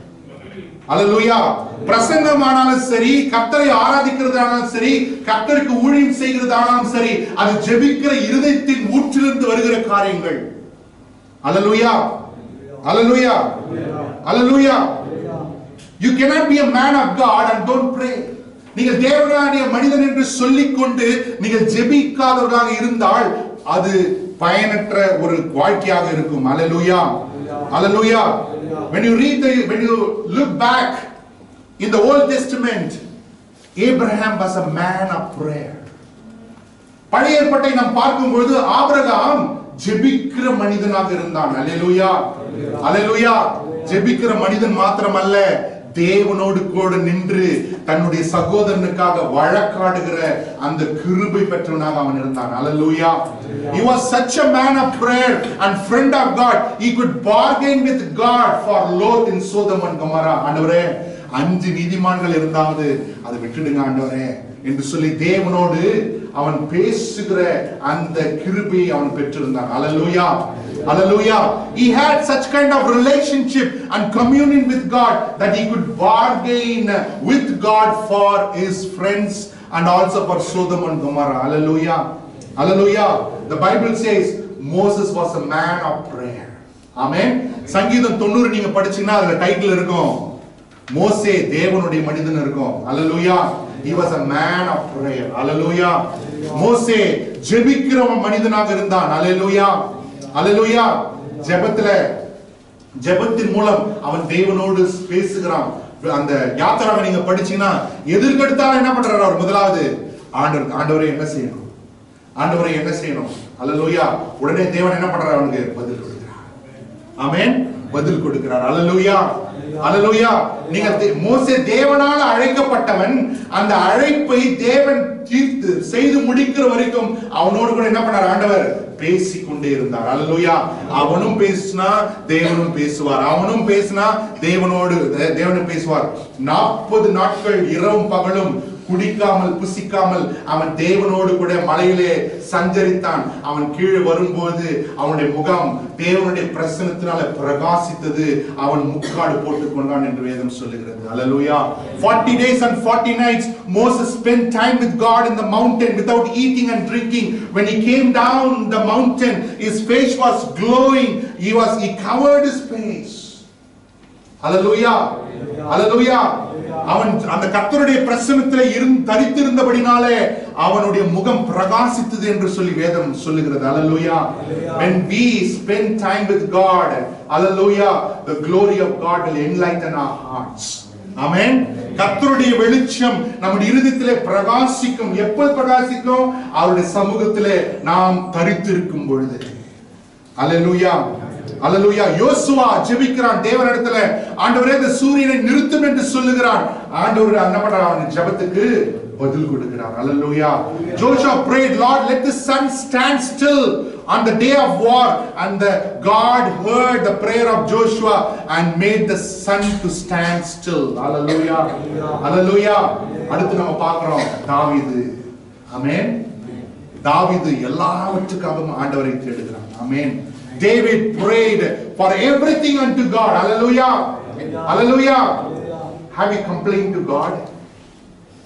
Hallelujah. பிரசங்கமானாலும் சரி, கர்த்தரை ஆராதிக்கிறதானாலும் சரி, கர்த்தருக்கு ஊழியம் செய்கிறதானாலும் சரி, அது ஜெபிக்கிற இருதயத்தின் ஊற்றிலிருந்து வருகிற காரியங்கள். Hallelujah, hallelujah, hallelujah. You cannot be a man of God and don't pray. நீங்கள் தேவனுடைய மனிதன் என்று சொல்லிக்கொண்டு நீங்கள் ஜெபிக்காதவர்களாக இருந்தால் அது பயனற்ற ஒரு வாழ்க்கையாக இருக்கும். Hallelujah, hallelujah. When you look back in the Old Testament, Abraham was a man of prayer. பழைய ஏற்பாட்டை நாம் பார்க்கும்போது ஆபிரகாம் ஜெபிக்கிற மனிதனாக இருந்தான். அல்லேலூயா, அல்லேலூயா. ஜெபிக்கிற மனிதன் மாத்திரமல்ல, தேவனோடு கூட நின்று தன்னுடைய சகோதரனுக்காக வழக்காடுகிற அந்த கிருபை பெற்றவனாக அவன் இருந்தான். அல்லேலூயா. He was such a man of prayer and friend of God. He could bargain with God for Lot in Sodom and Gomorrah. ஆண்டவரே, 5 நீதிமான்கள் இருந்தாவது அதை விட்டுடுங்க ஆண்டவரே என்று சொல்லி தேவனோடு அவன் பேசுகிற அந்த கிருபையை அவன் பெற்றிருந்தான். Hallelujah, hallelujah. He had such kind of relationship and communion with God that he could bargain with God for his friends and also for Sodom and Gomorrah. Hallelujah, hallelujah. The Bible says Moses was a man of prayer. Amen. சங்கீதம் 90 நீங்க படிச்சீங்கன்னா அதுல title இருக்கும், மோசே தேவனுடைய மனிதன் இருக்கும். Hallelujah. He was a man of prayer. Hallelujah. மோசே ஜெபிக்கிற மனிதனாக இருந்தான். Hallelujah, hallelujah. ஜெபத்தின் மூலம் அவன் தேவனோடு பேசுகிறான். அந்த யாத்திராவை நீங்க படிச்சீங்கன்னா எதிர்கெடுத்தாலும் என்ன பண்றாரு அவர்? முதலாவது ஆண்டவரே என்ன செய்யணும், ஆண்டவரே என்ன செய்யணும். Hallelujah. உடனே தேவன் என்ன பண்றாரு? அவனுக்கு பதில் கொடுக்கிறார். ஆமென், பதில் கொடுக்கிறார். Hallelujah. அல்லேலூயா. நீங்க மோசே தேவனால அழைக்கப்பட்டவன். அந்த அழைப்பை தேவன் தீர்த்து செய்து முடிக்கிற வரைக்கும் அவனோடு கூட என்ன பண்ணார்? ஆண்டவர் பேசிக்கொண்டே இருந்தார். அல்லேலூயா. அவனும் பேசினா தேவனும் பேசுவார், அவனும் பேசினா தேவனும் பேசுவார். 40 நாட்கள் இரவும் பகலும் குடிக்காமல் புசிக்காமல் அவன் தேவனோடு கூட மலையிலே சஞ்சரித்தான். அவன் கீழே வரும்போது அவனுடைய முகம் தேவனுடைய பிரசன்னத்தினால பிரகாசித்தது. அவன் முக்காடு போட்டுக் கொண்டான் என்று வேதம் சொல்லுகிறது. அல்லேலூயா. 40 days and 40 nights Moses spent time with God in the mountain without eating and drinking. When he came down the mountain, his face was glowing. He covered his face. Hallelujah. Hallelujah. அவன் அந்த கர்த்தருடைய பிரசன்னத்திலே தரித்திருந்தபடினாலே அவனுடைய முகம் பிரகாசித்தது என்று சொல்லி வேதம் சொல்லுகிறது. Hallelujah. When we spend time with God, hallelujah, the glory of God will enlighten our hearts. Amen. கர்த்தருடைய வெளிச்சம் நம்முடைய இருதயத்திலே பிரகாசிக்கும். எப்ப பிரகாசிக்கும்? அவருடைய சமூகத்திலே நாம் தரித்திருக்கும் பொழுது. Hallelujah. அல்லேலூயா. யோசுவா ஜெபிக்கிறான் தேவனிடத்துல, ஆண்டவரே இந்த சூரியனை நிறுத்தும் என்று சொல்லுகிறான். ஆண்டவர் என்ன பண்றார்? அவன் ஜெபத்துக்கு பதில் கொடுக்கிறார். அல்லேலூயா. Joshua prayed, Lord, let the sun stand still on the day of war, and God heard the prayer of Joshua and made the sun to stand still. Hallelujah. Hallelujah. அடுத்து நம்ம பார்க்கிறோம் தாவீது. ஆமென். தாவீது எல்லாவற்றுக்காகவும் ஆண்டவரை தேடுகிறான். ஆமென். David prayed for everything unto God. Hallelujah. Hallelujah. Have you complained to God?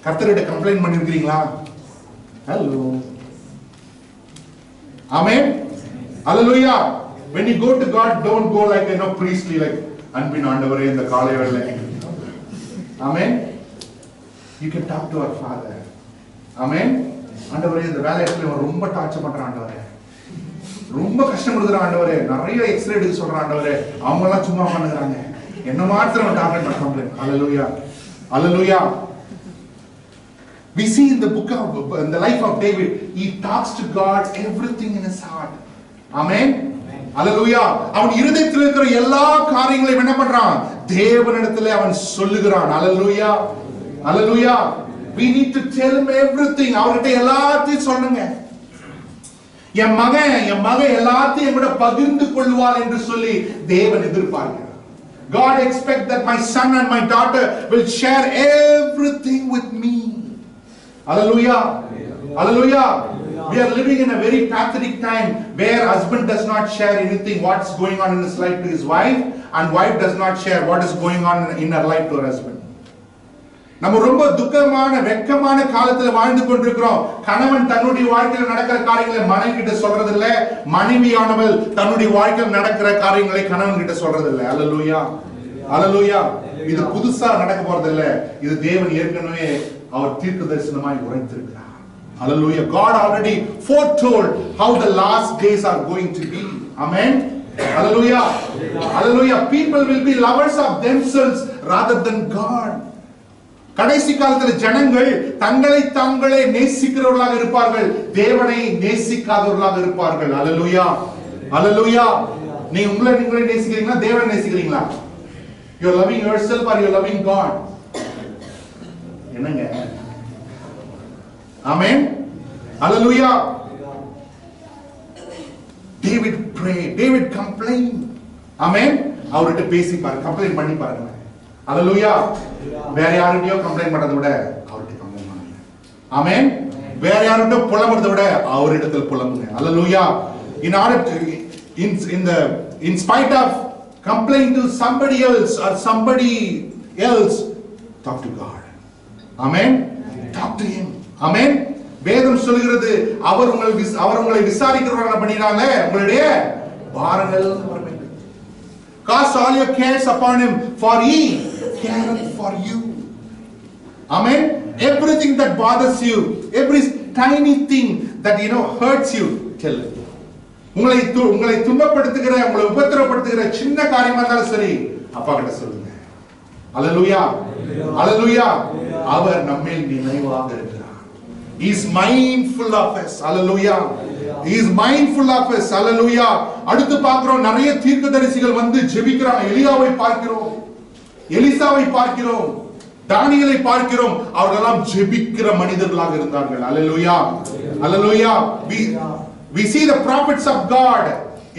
கர்த்தரிடம் complaint பண்ணிருக்கீங்களா? Hello. Amen. Hallelujah. When you go to God, don't go like priestly, like அன்பின் ஆண்டவரே இந்த காலை வேளை. Amen. You can talk to our Father. Amen. ஆண்டவரே இந்த வேலையில ரொம்ப டார்ச்சர் பண்ற ஆண்டவரே, ரொம்ப கஷ்டம் கொடுக்குற ஆண்டவரே, நிறைய எக்ஸ்ரே எடுக்க சொல்ற ஆண்டவரே, அவங்க எல்லாம் சும்மா பண்ணுறாங்க, என்ன மாத்திரம் target complaint. Hallelujah. Hallelujah. We see in the book of in the life of David, he talks to God everything in his heart. Amen. Hallelujah. அவன் இருதயத்தில் இருக்கிற எல்லா காரியங்களையும் என்ன பண்றான்? தேவனிடத்திலே அவன் சொல்லுகிறான். Hallelujah. Hallelujah. We need to tell him everything. அவர்கிட்ட எல்லாத்தையும் சொல்லுங்க. என் மகன் எல்லாத்தையும் கூட பகிர்ந்து கொள்வார் என்று சொல்லி தேவன் எதிர்பார்க்கிறார். God expects that my son and my daughter will share everything with me. Hallelujah. Hallelujah. We are living in a very pathetic time where husband does not share anything what's going on in his life to his wife, and wife does not share what is going on in her life to her husband. நம்ம ரொம்ப துக்கமான வெட்கமான காலத்துல வாழ்ந்து கொண்டிருக்கிறோம். கணவன் தன்னுடைய வாழ்க்கையில் நடக்கிற காரியங்களை மனைவி கிட்ட சொல்றது இல்ல, மனைவியானவள் தன்னுடைய வாழ்க்கையில் நடக்கிற காரியங்களை கணவன் கிட்ட சொல்றது இல்ல. அல்லேலூயா. அல்லேலூயா. இது புதுசா நடக்க போறது இல்ல, இது தேவன் ஏற்கனவே அவர் தீர்க்கதரிசனமாய் உரைத்திருக்கிறார். Hallelujah. God already foretold how the last days are going to be. Amen. Hallelujah. Hallelujah. People will be lovers of themselves rather than God. கடைசி காலத்தில் ஜனங்கள் தங்களை தாங்களே நேசிக்கிறவர்களாக இருப்பார்கள், தேவனை நேசிக்காதவர்களாக இருப்பார்கள். அல்லேலூயா. அல்லேலூயா. நீ உங்களை நீங்களே நேசிக்கிறீங்களா, தேவனை நேசிக்கிறீங்களா? You are loving yourself or you are loving God? என்னங்க? ஆமென். அல்லேலூயா. David prayed. David complained. ஆமென். அவர்கிட்ட பேசி பாருங்க, கம்ப்ளைண்ட் பண்ணி பாருங்க. அல்லேலூயா. வேற யாருடையோ கம்ப்ளைண்ட் பண்றதை விட அவர்கிட்ட கம்ப்ளைண்ட் பண்ணுங்க. ஆமென். வேற யாருடையோ புலம்புறதை விட அவரிடத்தில் புலம்புங்க. அல்லேலூயா. In order to in spite of complaining to somebody else or somebody else, talk to God. Amen. Talk to him. Amen. வேதம் சொல்கிறது அவர் உங்களை விசாரிக்கிறவர்கள் பண்ணினால உங்களுடைய பாரங்கள் வரவேண்டும். Cast all your cares upon him, for he careth for you. Amen. Everything that bothers you, every tiny thing that hurts you, tell him. உங்களை துன்பப்படுத்துகிற, உங்களை உபத்திரப்படுத்துகிற சின்ன காரியமா இருந்தாலும் சரி, அப்பா கிட்ட சொல்லுங்க. அல்லேலூயா. அல்லேலூயா. அவர் நம்மேல் நினைவாக இருக்கிறார். He is mindful of us. Hallelujah. He is mindful of us. Hallelujah. அடுத்து பார்க்கிறோம், நிறைய தீர்க்கதரிசிகள் வந்து ஜெபிக்கிறாங்க. எலியாவை பார்க்கிறோம். எலிசாவை பார்க்கிறோம், தானியேலை பார்க்கிறோம். அவர்களெல்லாம் ஜெபிக்கிற மனிதர்களாக இருந்தார்கள். அல்லேலூயா, அல்லேலூயா. We see the prophets of God,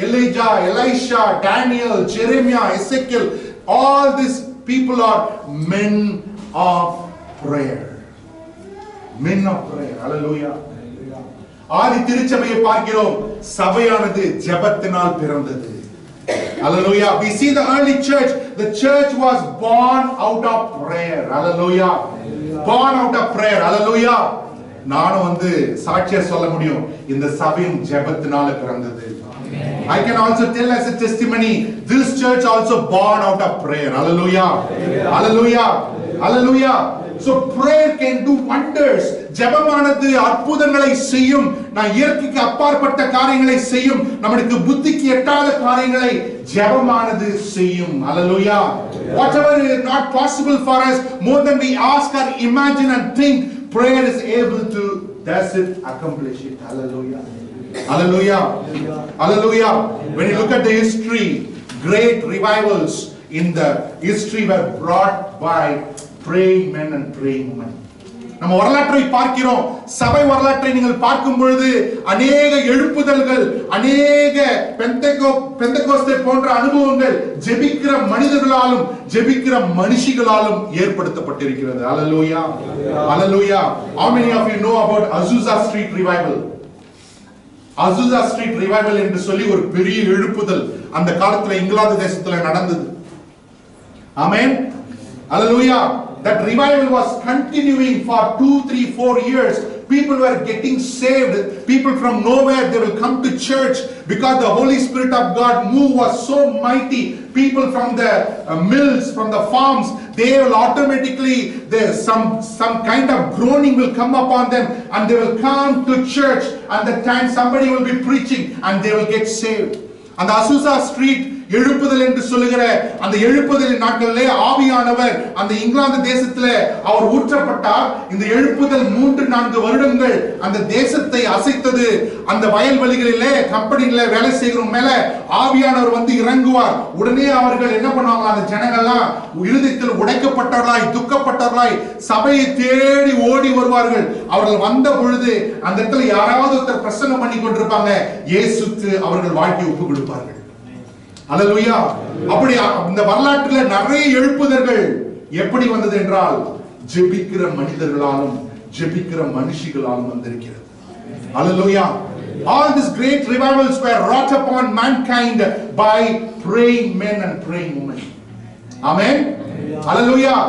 Elijah, Elisha, Daniel, Jeremiah, Ezekiel. All these people are men of prayer. Men of prayer. Hallelujah. ஆதி திருச்சபையை பார்க்கிறோம். சபையானது ஜெபத்தினால் பிறந்தது. Hallelujah. We see the early church. The church was born out of prayer. Hallelujah. Born out of prayer. Hallelujah. நானும் சாட்சியா சொல்ல முடியும், இந்த சபையும் ஜெபத்தினால பிறந்தது. I can also tell as a testimony, this church also born out of prayer. Hallelujah. Hallelujah. Hallelujah. So prayer can do wonders. ஜெபமானது அற்புதங்களை செய்யும். நான் இயற்கைக்கு அப்பாற்பட்ட காரியங்களை செய்யும். நமக்கு புத்திக்கு எட்டாத காரியங்களை ஜெபமானது செய்யும். Hallelujah. Whatever is not possible for us, more than we ask or imagine and think, prayer is able to does it, accomplish it. Hallelujah. Hallelujah. Hallelujah. When you look at the history, great revivals in the history were brought by praying men and praying women. நம்ம வரலாற்றை பார்க்கிறோம். சபை வரலாற்றை நீங்கள் பார்க்கும் பொழுது அநேக எழுப்புதல்கள், அநேக பெந்தெகோஸ்தே போன்ற அனுபவங்கள் ஜெபிக்கிற மனிதர்களாலும் ஜெபிக்கிற மனுஷிகளாலும் ஏற்படுத்தப்பட்டிருக்கிறது. Hallelujah. Hallelujah. How many of you know about Azusa Street Revival? Azusa Street Revival என்று சொல்லி ஒரு பெரிய எழுப்புதல் அந்த காலத்துல இங்கிலாந்து தேசத்துல நடந்தது. Amen. Hallelujah. That revival was continuing for 2, 3, 4 years. People were getting saved. People from nowhere, they will come to church because the Holy Spirit of God move was so mighty. People from the mills, from the farms, they will automatically, some kind of groaning will come upon them and they will come to church, and that time somebody will be preaching and they will get saved. And the Azusa Street எழுப்புதல் என்று சொல்லுகிற அந்த எழுப்புதலின் நாட்களிலே ஆவியானவர் அந்த இங்கிலாந்து தேசத்திலே அவர் ஊற்றப்பட்டார். இந்த எழுப்புதல் 3-4 வருடங்கள் அந்த தேசத்தை அசைத்தது. அந்த வயல்வெளிகளிலே கம்பெனிகளிலே வேலை செய்கிறவங்க மேல ஆவியானவர் இறங்குவார். உடனே அவர்கள் என்ன பண்ணுவாங்க, அந்த ஜனங்கள்லாம் இருதயத்தில் உடைக்கப்பட்டவர்களாய், துக்கப்பட்டவர்களாய் சபையை தேடி ஓடி வருவார்கள். அவர்கள் வந்த பொழுது அந்த இடத்துல யாராவது ஒருத்தர் பிரசங்கம் பண்ணி கொண்டிருப்பாங்க. இயேசுக்கு அவர்கள் வாழ்க்கை ஒப்பு கொடுப்பார்கள். அல்லேலூயா. அப்படி இந்த வரலாற்றில் நிறைய எழுப்புதல்கள் எப்படி வந்தது என்றால் ஜெபிக்கிற மனிதர்களாலும் ஜெபிக்கிற மனுஷிகளாலும் வந்திருக்கிறது. அல்லேலூயா. All these great revivals were wrought upon mankind by praying men and praying women. Amen. Hallelujah.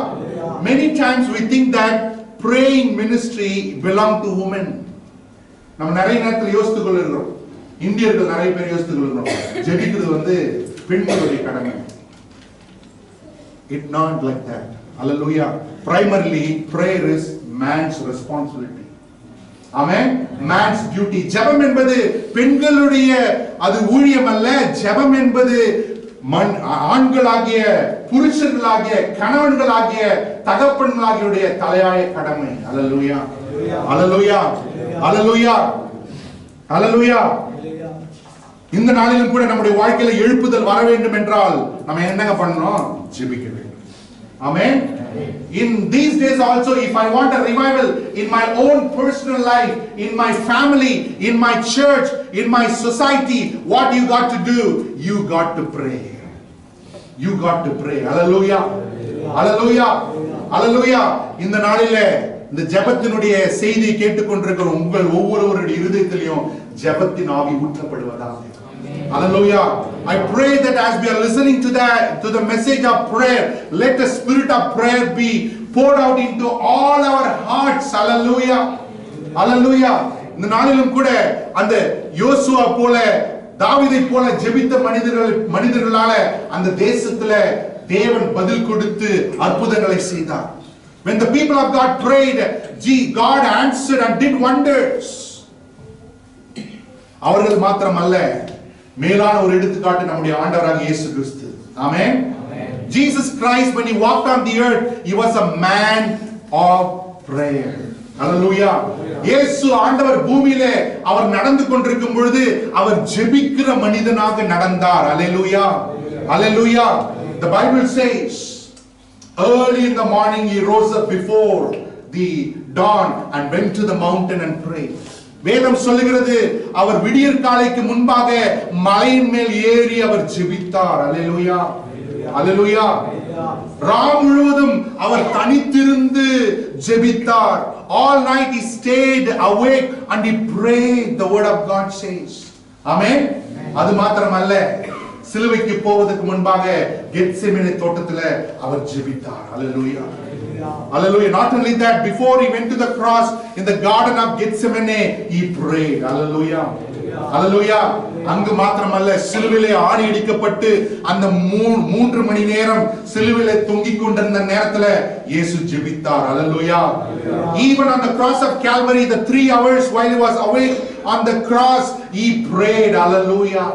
Many times we think that praying ministry belong to women. நம்ம நிறைய நேரத்தில் யோசித்துக் கொள்கிறோம், இந்தியர்கள் நிறைய பேர் யோசித்துக் கொள்கிறோம், ஜெபிக்கிறது பெண்களுடைய கடமை. It not like that. Hallelujah. Primarily prayer is man's responsibility. Amen. Man's duty. ஜெபம் என்பது பெண்களுடைய அது ஊழியம் அல்ல. ஜெபம் என்பது ஆண்களாகிய புருஷர்களாகிய கணவன்களாகிய தகப்பன்களாகிய தலையாய கடமை. Hallelujah. Hallelujah. Hallelujah. Hallelujah. இந்த நாளிலும் கூட நம்முடைய வாழ்க்கையில எழுப்புதல் வர வேண்டும் என்றால் நம்ம என்னங்க பண்ணணும்? ஜெபிக்க வேண்டும். Amen. In these days also, if I want a revival in my own personal life, in my family, in my church, in my society, what you got to do? You got to pray. You got to pray. Hallelujah. Hallelujah. Hallelujah. இந்த நாளிலே இந்த ஜெபத்தினுடைய செய்தியை கேட்டுக்கொண்டிருக்கிற உங்கள் ஒவ்வொருவருடைய இருதயத்திலும் ஜெபத்தின் ஆவி ஊற்றப்படுவதாக. Hallelujah. I pray that as we are listening to the message of prayer, let the spirit of prayer be poured out into all our hearts. Hallelujah. Hallelujah. இந்த நாளிலும் கூட அந்த யோசுவா போல தாவீதை போல ஜெபித்த மனிதர்களால அந்த தேசத்துல தேவன் பதில் கொடுத்து அற்புதங்களை செய்தார். When the people of God prayed, God answered and did wonders. அவர்கள் மாத்திரமல்ல, மேலான ஒரு எடுத்துக்காட்டு நம்முடைய ஆண்டவராகிய இயேசு கிறிஸ்து. Amen. Jesus Christ, when he walked on the earth, he was a man of prayer. Hallelujah. இயேசு ஆண்டவர் பூமியிலே அவர் நடந்து கொண்டிருக்கும் பொழுது அவர் ஜெபிக்கிற மனிதனாக நடந்தார். Hallelujah. Hallelujah. The Bible says Early in the morning he rose up before the dawn and went to the mountain and prayed. வேதம் சொல்லுகிறது அவர் விடியற் காலைக்கு முன்பாக மலையின் மேல் ஏறி அவர் ஜெபித்தார். அல்லேலூயா, அல்லேலூயா. ராம் முழுவதும் அவர் தனித்திருந்து ஜெபித்தார். All night he stayed awake and he prayed, the word of God says. ஆமென். அது மாத்திரமல்ல, சிலுவைக்கு போவதற்கு முன்பாக கெத்செமனே தோட்டத்திலே அவர் ஜெபித்தார். அல்லேலூயா, hallelujah. Not only that, before he went to the cross in the garden of Gethsemane he prayed. Hallelujah, hallelujah. அங்கு மாத்திரமல்ல, சிலுவையிலே ஆணி அடிக்கப்பட்டு அந்த 3 மணி நேரம் சிலுவையிலே தொங்கிக் கொண்டிருந்த நேரத்திலே இயேசு ஜெபித்தார். Hallelujah. Even on the cross of Calvary, the 3 hours while he was awake on the cross, he prayed. Hallelujah.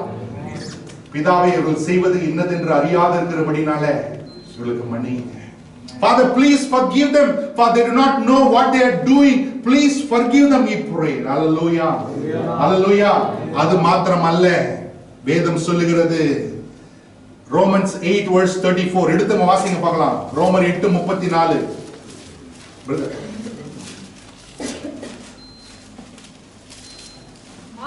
பிதாவே, இவர்கள் செய்வது இன்னதென்று அறியாது இருக்கிறபடினாலே இவர்களுக்கு மன்னியுங்க. Father, please forgive them, for they do not know what they are doing. Please forgive them, he prayed. Hallelujah, hallelujah. அது மாத்திரம் அல்ல, வேதம் சொல்லுகிறது Romans 8 verse 34. எடுத்து வாசிங்க பார்க்கலாம். ரோமர் 8:34.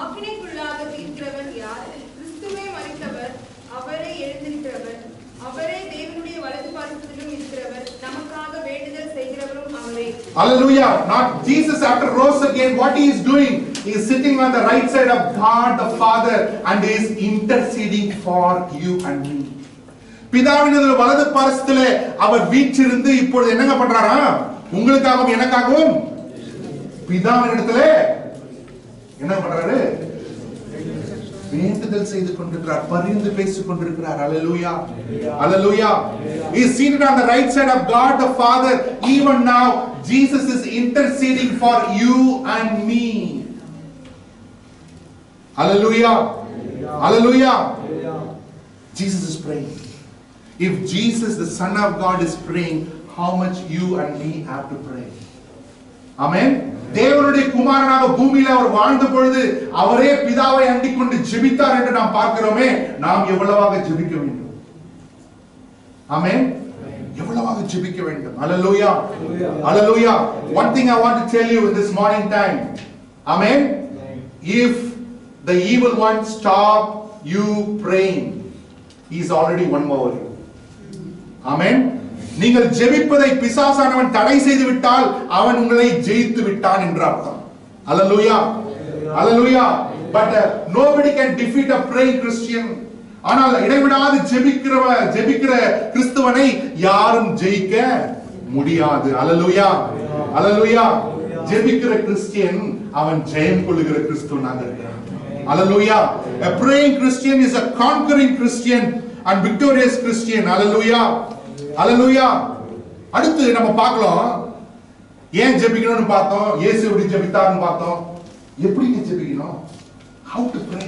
ஆக்கினைக்குள்ளாக இருக்கிறவர் யார்? கிறிஸ்துவே மரித்தவர், அவரே எழுந்திருக்கிறவர், அவரே தேவனுடைய வலது பாரிசத்திலும் இருக்கிறவர், நமக்காக வேண்டுதல் செய்கிறவரும் அவரே. Hallelujah. Not Jesus after rose again, what he is doing? He is sitting on the right side of God the Father and he is interceding for you and me. பிதாவினுடைய வலது பாரிசத்திலே அவர் வீற்றிருந்து இப்பொழுது என்னங்க பண்றாரா? உங்களுக்காகவும் எனக்காகவும் பிதாவினிடத்திலே என்ன பண்றாரு? வேண்டுதல் செய்து கொண்டிருக்கிறார், பரிந்து பேசிக் கொண்டிருக்கிறார். Hallelujah, hallelujah. He is seated on the right side of God the Father. Even now Jesus is interceding for you and me. Hallelujah, hallelujah. Jesus is praying. If Jesus the Son of God is praying, how much you and me have to pray? Amen. தேவனுடைய குமாரனாக பூமியில அவர் வாழ்ந்த பொழுது அவரே பிதாவை அண்டிக் கொண்டு ஜெபித்தார் என்று நாம் பார்க்கிறோமே, நாம் எவ்வளவாக ஜெபிக்க வேண்டும்? ஆமென். எவ்வளவாக ஜெபிக்க வேண்டும்? Hallelujah, hallelujah. One thing I want to tell you in this morning time, amen. If the evil one stop you praying, he is already won over you. Amen. நீங்கள் ஜெபிப்பதை பிசாசானவன் தடை செய்து விட்டால் அவன் உங்களை ஜெயித்து விட்டான் என்று அர்த்தம். Hallelujah, hallelujah. But nobody can defeat a praying Christian. ஆனால் இடைவிடாது ஜெபிக்கிற கிறிஸ்துவனை யாரும் ஜெயிக்க முடியாது. Hallelujah, hallelujah. ஜெபிக்கிற கிறிஸ்டியன் அவன் ஜெயம் கொள்ளுகிற கிறிஸ்துவனாக இருக்கிறான். Hallelujah. A praying Christian is a conquering Christian and victorious Christian. Hallelujah, hallelujah. அடுத்து நம்ம பார்க்கலாம், ஏன் ஜெபிக்கணும்னு பார்த்தோம், இயேசு எப்படி ஜெபித்தார்னு பார்த்தோம். எப்படி ஜெபிக்கணும்? how to pray.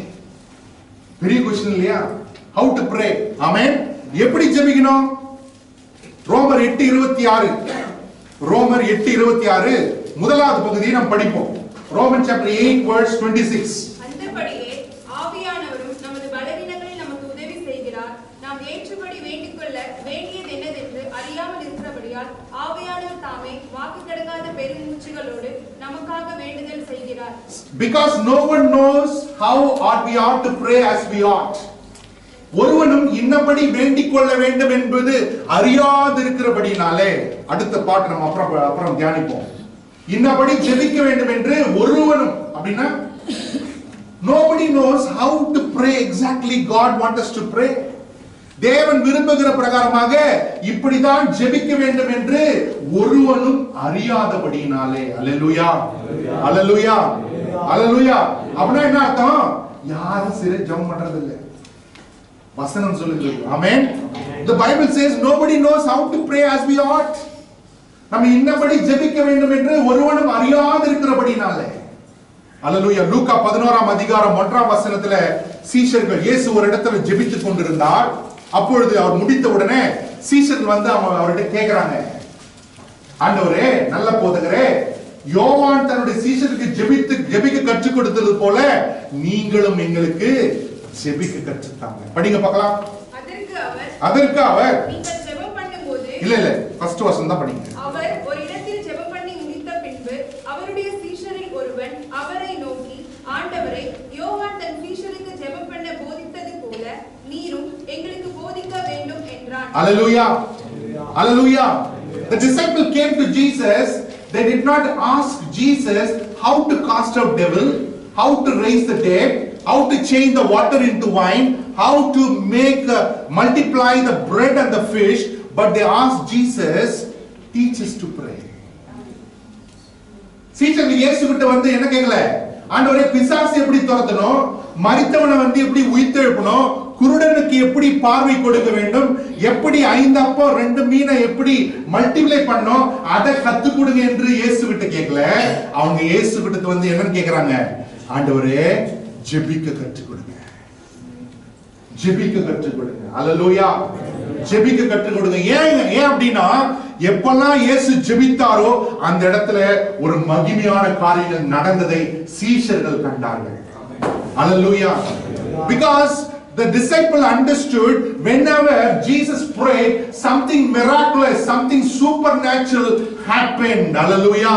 பெரிய क्वेश्चन இல்லையா? how to pray. ஆமென். எப்படி ஜெபிக்கணும்? ரோமர் 8:26. ரோமர் 8:26 முதலாவது பகுதியை நாம் படிப்போம். Roman chapter 8 verse 26. அந்தபடியே ஆவியானவரும் நமது பலவீனங்களில் நமக்கு உதவி செய்கிறார். நாம் ஏற்றபடி வேண்டிக்கொள்ள வேண்டியது என்னதென்று அறியாமல் இருக்கிறபடியால் ஆவியானவர் தாமே வாக்கு கடங்காத பெருமூச்சுகளோடு நமக்காக வேண்டுதல் செய்கிறார். Because no one knows how we ought to pray as we ought. ஒருவனும் இன்னபடி வேண்டிக் கொள்ள வேண்டும் என்பது அறியாதிருக்கிறபடினாலே, அடுத்த பாட்டு நம்ம அப்புறம் தியானிப்போம். இன்னபடி ஜெபிக்க வேண்டும் என்று ஒருவனும், அப்படின்னா nobody knows how to pray exactly God wants us to pray. தேவன் விரும்புகிற பிரகாரமாக இப்படிதான் ஜெபிக்க வேண்டும் என்று ஒருவனும் அறியாதபடினாலே. அல்லேலூயா, அல்லேலூயா, அல்லேலூயா. அப்படின்னா என்ன அர்த்தம்? யாரும் சரி ஜெபம் பண்றது இல்ல, வசனம் சொல்லுகிறது. ஆமென். The Bible says nobody knows how to pray as we ought. நம்ம இன்னபடி ஜெபிக்க வேண்டும் என்று ஒருவனும் அறியாதிருக்கிறபடினாலே. அல்லேலூயா. லூக்கா 11ஆம் அதிகாரம் 1ஆம் வசனத்துல சீஷர்கள், இயேசு ஒரு இடத்துல ஜெபித்துக் கொண்டிருந்தார். அப்பொழுது அவர் முடித்த உடனே சீஷர்கள் வந்து அவர்கிட்ட கேக்குறாங்க, ஆண்டவரே, நல்ல போதகரே, யோவான் தன்னுடைய சீஷருக்கு ஜெபிக்க கற்றுக் கொடுத்தது போல நீங்களும் எங்களுக்கு ஜெபிக்க கற்றுத்தாங்க. படிங்க பார்க்கலாம். அதற்கு அவர் நீங்கள் ஜெபம் பண்ணும்போது இல்ல இல்ல ஃபர்ஸ்ட் வசனம் தான் படிங்க. அவர் ஒரு இடத்தில் ஜெபம் பண்ணி முடித்த பின்பு அவருடைய சீஷரில் ஒருவன் அவரை நோக்கி, ஆண்டவரே, யோவான் தன் சீஷருக்கு ஜெபம் பண்ண போதித்தது போல நீரும் எங்களுக்கு போதிக்க வேண்டும் என்றான். Hallelujah. Hallelujah. The disciple came to Jesus. They did not ask Jesus how to cast out devil, how to raise the dead, how to change the water into wine, how to make multiply the bread and the fish, but they asked Jesus, teach us to pray. சீஷர்கள் இயேசு கிட்ட வந்து என்ன கேட்கல, ஆண்டவரே பிசாசு எப்படி துரத்தணும், மரித்தவனை வந்து எப்படி உயிர்த்தெழுப்பணும், குருடனுக்கு எப்படி பார்வை கொடுக்க வேண்டும், எப்படி 5 அப்பம் 2 மீனை எப்படி மல்டிப்ளை பண்ணோம், அதை கத்து கொடுங்க என்று இயேசு கிட்ட கேட்கல. அவங்க இயேசு கிட்ட வந்து என்னன்னு கேக்குறாங்க, ஆண்டவரே ஜெபிக்க கற்றுக் கொடுங்க, ஜெபிக்க கற்றுக் கொடுங்க. அல்லேலூயா. ஜெபிக்க கற்றுக் கொடுங்க. ஏன் அப்படின்னா எப்பெல்லாம் இயேசு ஜெபித்தாரோ அந்த இடத்துல ஒரு மகிமையான காரியங்கள் நடந்ததை சீஷர்கள் கண்டார்கள். Hallelujah. Because the disciple understood whenever Jesus prayed, something miraculous, something supernatural happened. Hallelujah.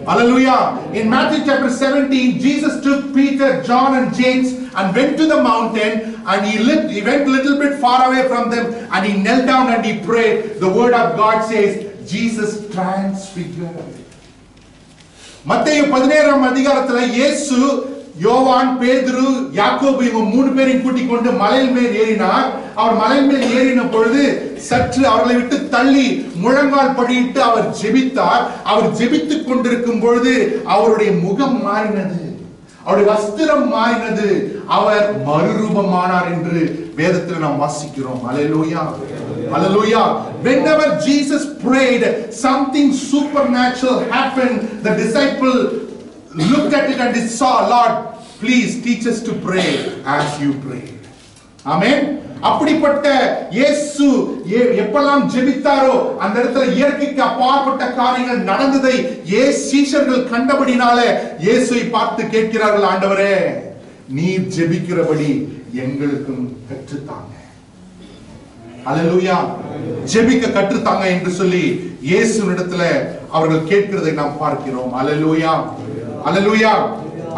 Hallelujah. In Matthew chapter 17, Jesus took Peter, John and James and went to the mountain, and he went a little bit far away from them, and he knelt down and he prayed. The word of God says Jesus transfigured. மத்தேயு 17ஆம் அதிகாரத்துல இயேசு யோவான், பேதுரு, யாக்கோபு இவங்க 3 பேரையும் கூட்டிக் கொண்டு மலையின் மேல் ஏறினார். அவர் மலையின் மேல் ஏறின பொழுது சற்று அவர்களை விட்டு தள்ளி முழங்கால் படியிட்டு அவர் ஜெபித்தார். அவர் ஜெபித்துக் கொண்டிருக்கும் பொழுது அவருடைய முகம் மாறினது, அவருடைய வஸ்திரம் மாறினது, அவர் மறுரூபமானார் என்று வேதத்தில் நாம் வாசிக்கிறோம். அல்லேலூயா. Hallelujah. Whenever Jesus prayed, something supernatural happened. The disciple looked at it and he saw, Lord, please teach us to pray as you pray. Amen. அப்படிப்பட்ட இயேசு எப்பெல்லாம் ஜெபித்தாரோ அந்த இடத்துல இயற்கைக்கு அப்பாற்பட்ட காரியங்கள் நடந்ததை சீஷர்கள் கண்டபடினால இயேசுவை பார்த்து கேட்கிறார்கள், ஆண்டவரே நீர் ஜெபிக்கிறபடி எங்களுக்கும் கற்றுத்தாங்க. அல்லேலூயா. ஜெபிக்க கற்றுத்தாங்க என்று சொல்லி இயேசுவினிடத்துல அவர்கள் கேட்கிறதை நாம் பார்க்கிறோம். அல்லேலூயா. அல்லேலூயா.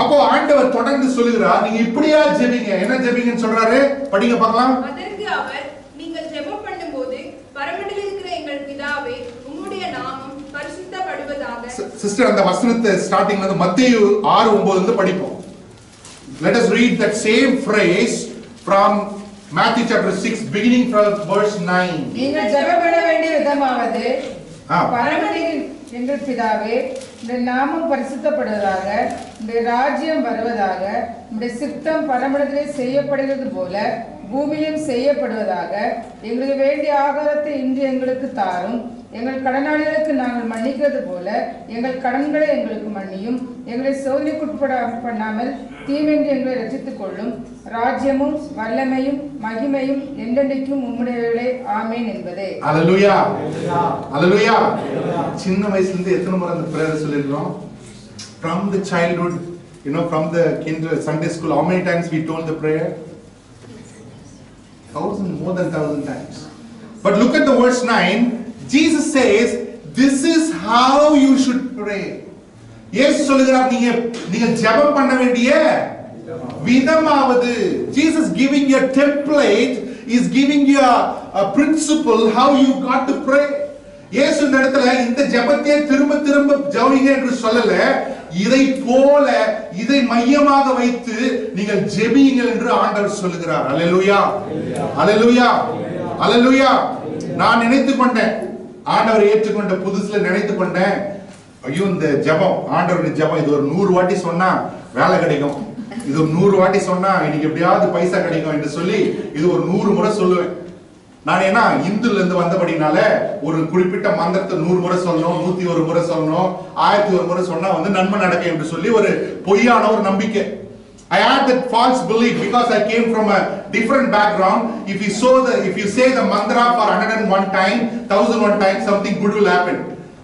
அப்போ ஆண்டவர் தொடர்ந்து சொல்லுகிறார், நீங்க இப்படியா ஜெபிங்க. என்ன ஜெபிங்கன்னு சொல்றாரு, படிங்க பார்க்கலாம். அதற்கு அவர், நீங்கள் ஜெபம் பண்ணும்போது பரமண்டலில் இருக்கிற எங்கள் பிதாவே, உம்முடைய நாமம் பரிசுத்தப்படுவதாக. சிஸ்டர் அந்த வசனத்தை ஸ்டார்டிங்ல இருந்து மத்தேயு 6:9 இருந்து படிப்போம். Let us read that same phrase from Matthew chapter 6 beginning from verse 9. நீங்கள் ஜெபம் பண்ண வேண்டிய விதமாவது, பரமண்டலில் எங்கள் பிதாவே, உம்முடைய நாமம் பரிசுத்தப்படுவதாக, உம்முடைய ராஜ்யம் வருவதாக, உம்முடைய சித்தம் பரமண்டலத்திலே செய்யப்படுகிறது போல பூமியிலும் செய்யப்படுவதாக. எங்களுக்கு வேண்டிய ஆகாரத்தை இன்று எங்களுக்கு தாரும். எங்கள் கடனாளிகளுக்கு நாங்கள் மன்னிக்கிறது போல எங்கள் கடன்களை எங்களுக்கு மன்னியும். எங்களை சோதனைக்குட்பட பண்ணாமல் தீமைக்கு எங்களை ரட்சித்துக் கொள்ளும். ராஜ்யமும் வல்லமையும் மகிமையும் என்றென்றைக்கும் உம்முடையவர்களே, ஆமென் என்பதே. அல்லேலூயா. அல்லேலூயா. சின்ன வயசுல இருந்து எத்தனை முறை அந்த prayer சொல்லிருக்கோம்? From the childhood, from the Sunday school, how many times we told the prayer? More than 1,000 times. But look at the verse 9. Jesus says, this is how you should pray. இயேசு சொல்லுகிறார், நீங்க ஜெபம் பண்ண வேண்டிய விதமாவது. Jesus giving you a template, is giving you a principle how you got to pray. இயேசு இந்த இடத்துல இந்த ஜெபத்தை திரும்ப திரும்ப ஜெபிங்க என்று சொல்லல, இதை போல இதை மையமாக வைத்து நீங்கள் ஜெபியுங்கள் என்று ஆண்டவர் சொல்லுகிறார். அல்லேலூயா. அல்லேலூயா. அல்லேலூயா. நான் நினைத்துக் கொண்டேன், ஆண்டவரை ஏற்றுக்கொண்ட புதுசுல நினைத்துக் கொண்டேன், ஐயோ இந்த ஜெபம், ஆண்டவருடைய ஜெபம் இது ஒரு 100 வாட்டி சொன்னா வேலை கிடைக்கும், இது ஒரு 100 வாட்டி சொன்னா இன்னைக்கு எப்படியாவது பைசா கிடைக்கும் என்று சொல்லி இது ஒரு 100 முறை சொல்லுவேன். நான் ஏன்னா இந்துல இருந்து வந்தபடினால ஒரு குறிப்பிட்ட மந்திரத்தை 100 முறை சொல்லணும், 101 முறை சொல்லணும், 1001 முறை சொன்னா நன்மை நடக்கும் என்று சொல்லி ஒரு பொய்யான ஒரு நம்பிக்கை. I had that false belief because I came from a different background. If you say the mantra for 101 times, 1001 times, something good will happen.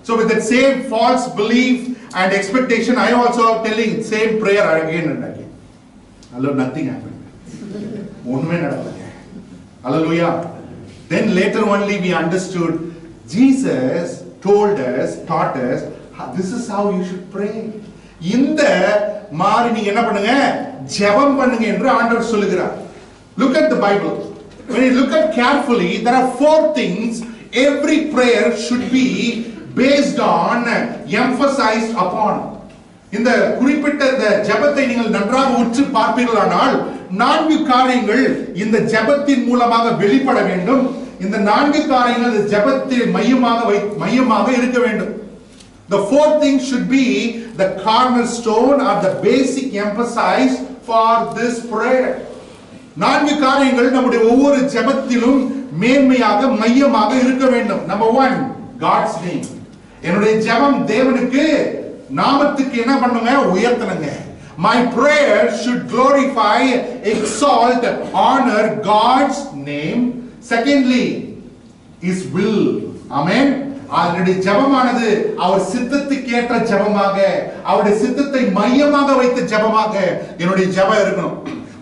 So with that same false belief and expectation, I also telling same prayer again and again. Hello, nothing happened. ஒண்ணுமே நடக்கல. Hallelujah. Then later only we understood Jesus told us, taught us, this is how you should pray. இந்த மாதிரி நீங்க என்ன பண்ணுங்க, ஜெபம் பண்ணுங்க என்று ஆண்டவர் சொல்லுகிறார். Look at the Bible. When you look at carefully, there are 4 things every prayer should be based on, emphasized upon. இந்த குறிப்பிட்ட இந்த ஜெபத்தை நீங்கள் நன்றாக உற்று பார்ப்பீர்களானால் 4 காரியங்கள் இந்த ஜெபத்தின் மூலமாக வெளிப்பட வேண்டும். இந்த 4 காரியங்கள் இந்த ஜெபத்தில் மையமாக இருக்க வேண்டும். The 4 things should be the cornerstone or the basic emphasis for this prayer. 4 காரியங்கள் நம்முடைய ஒவ்வொரு ஜெபத்திலும் மேன்மையாக மையமாக இருக்க வேண்டும். Number 1, God's name. என்னுடைய ஜெபம் தேவனுக்கு நாமத்துக்கு என்ன பண்ணுங்க, உயர்த்தணுங்க. My prayer should glorify, exalt, honor God's name. Secondly, His will. Amen. அவருடைய ஜெபமானது அவர் சித்தத்துக்கு ஏற்ற ஜெபமாக, அவருடைய சித்தத்தை மையமாக வைத்த ஜெபமாக என்னுடைய ஜெபம் இருக்கணும்.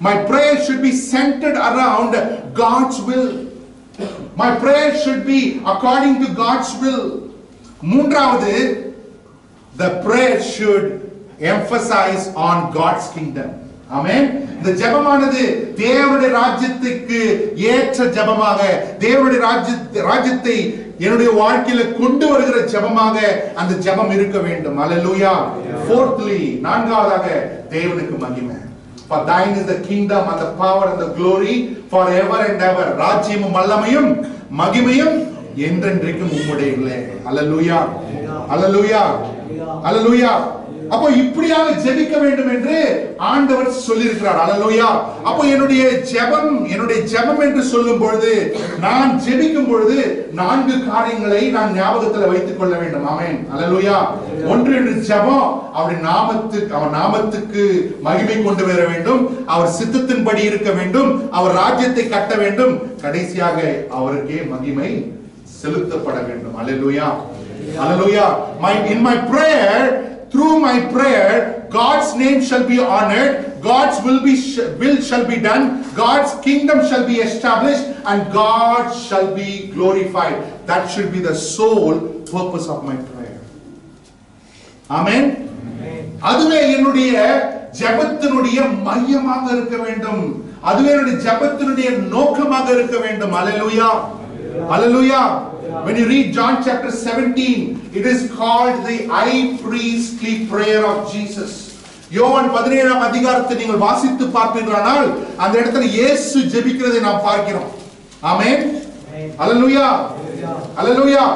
My prayer should be centered around God's will. My prayer should be according to God's will. மூன்றாவது, the prayer should emphasize on God's kingdom. Amen. இந்த ஜெபமானது தேவனுடைய ராஜ்யத்துக்கு ஏற்ற ஜெபமாக, தேவனுடைய ராஜ்யத்தை என்னுடைய வாழ்க்கையில கொண்டு வருகிற ஜெபமாக அந்த ஜெபம் இருக்க வேண்டும். Hallelujah. Fourthly, நான்காவதாக தேவனுக்கு மகிமை. For thine is the kingdom and the power and the glory forever and ever. ராஜ்யமும் வல்லமையும் மகிமையும் என்றென்றைக்கும் உம்முடையதே. Hallelujah. Hallelujah. Hallelujah. அப்போ இப்படியாக ஜெபிக்க வேண்டும் என்று ஆண்டவர் சொல்லியிருக்கிறார். ஹல்லேலூயா. அப்போ என்னுடைய ஜெபம் என்று சொல்லும் பொழுது, நான் ஜெபிக்கும் பொழுது 4 காரியங்களை நான் ஞாபகத்தில் வைத்துக் கொள்ள வேண்டும். ஆமென். ஹல்லேலூயா. ஒன்று, என்று ஜெபம் அவர் நாமத்துக்கு மகிமை கொண்டு வர வேண்டும், அவர் சித்தத்தின்படி இருக்க வேண்டும், அவர் ராஜ்யத்தை கட்ட வேண்டும், கடைசியாக அவருக்கே மகிமை செலுத்தப்பட வேண்டும். ஹல்லேலூயா. ஹல்லேலூயா. In my prayer, through my prayer, God's name shall be honored, God's will shall be done, God's kingdom shall be established, and God shall be glorified. That should be the sole purpose of my prayer. Amen. அதுவே என்னுடைய ஜெபத்தினுடைய மையமாக இருக்க வேண்டும், அதுவே என்னுடைய ஜெபத்தினுடைய நோக்கமாக இருக்க வேண்டும். Hallelujah. Hallelujah. When you read John chapter 17, it is called the high priestly prayer of Jesus. யோவான் 17ஆம் அதிகாரத்தை நீங்கள் வாசித்து பார்ப்பீர்களானால் அந்த இடத்துல இயேசு ஜெபிக்கிறதை நாம் பார்க்கிறோம். ஆமென். Hallelujah. Hallelujah.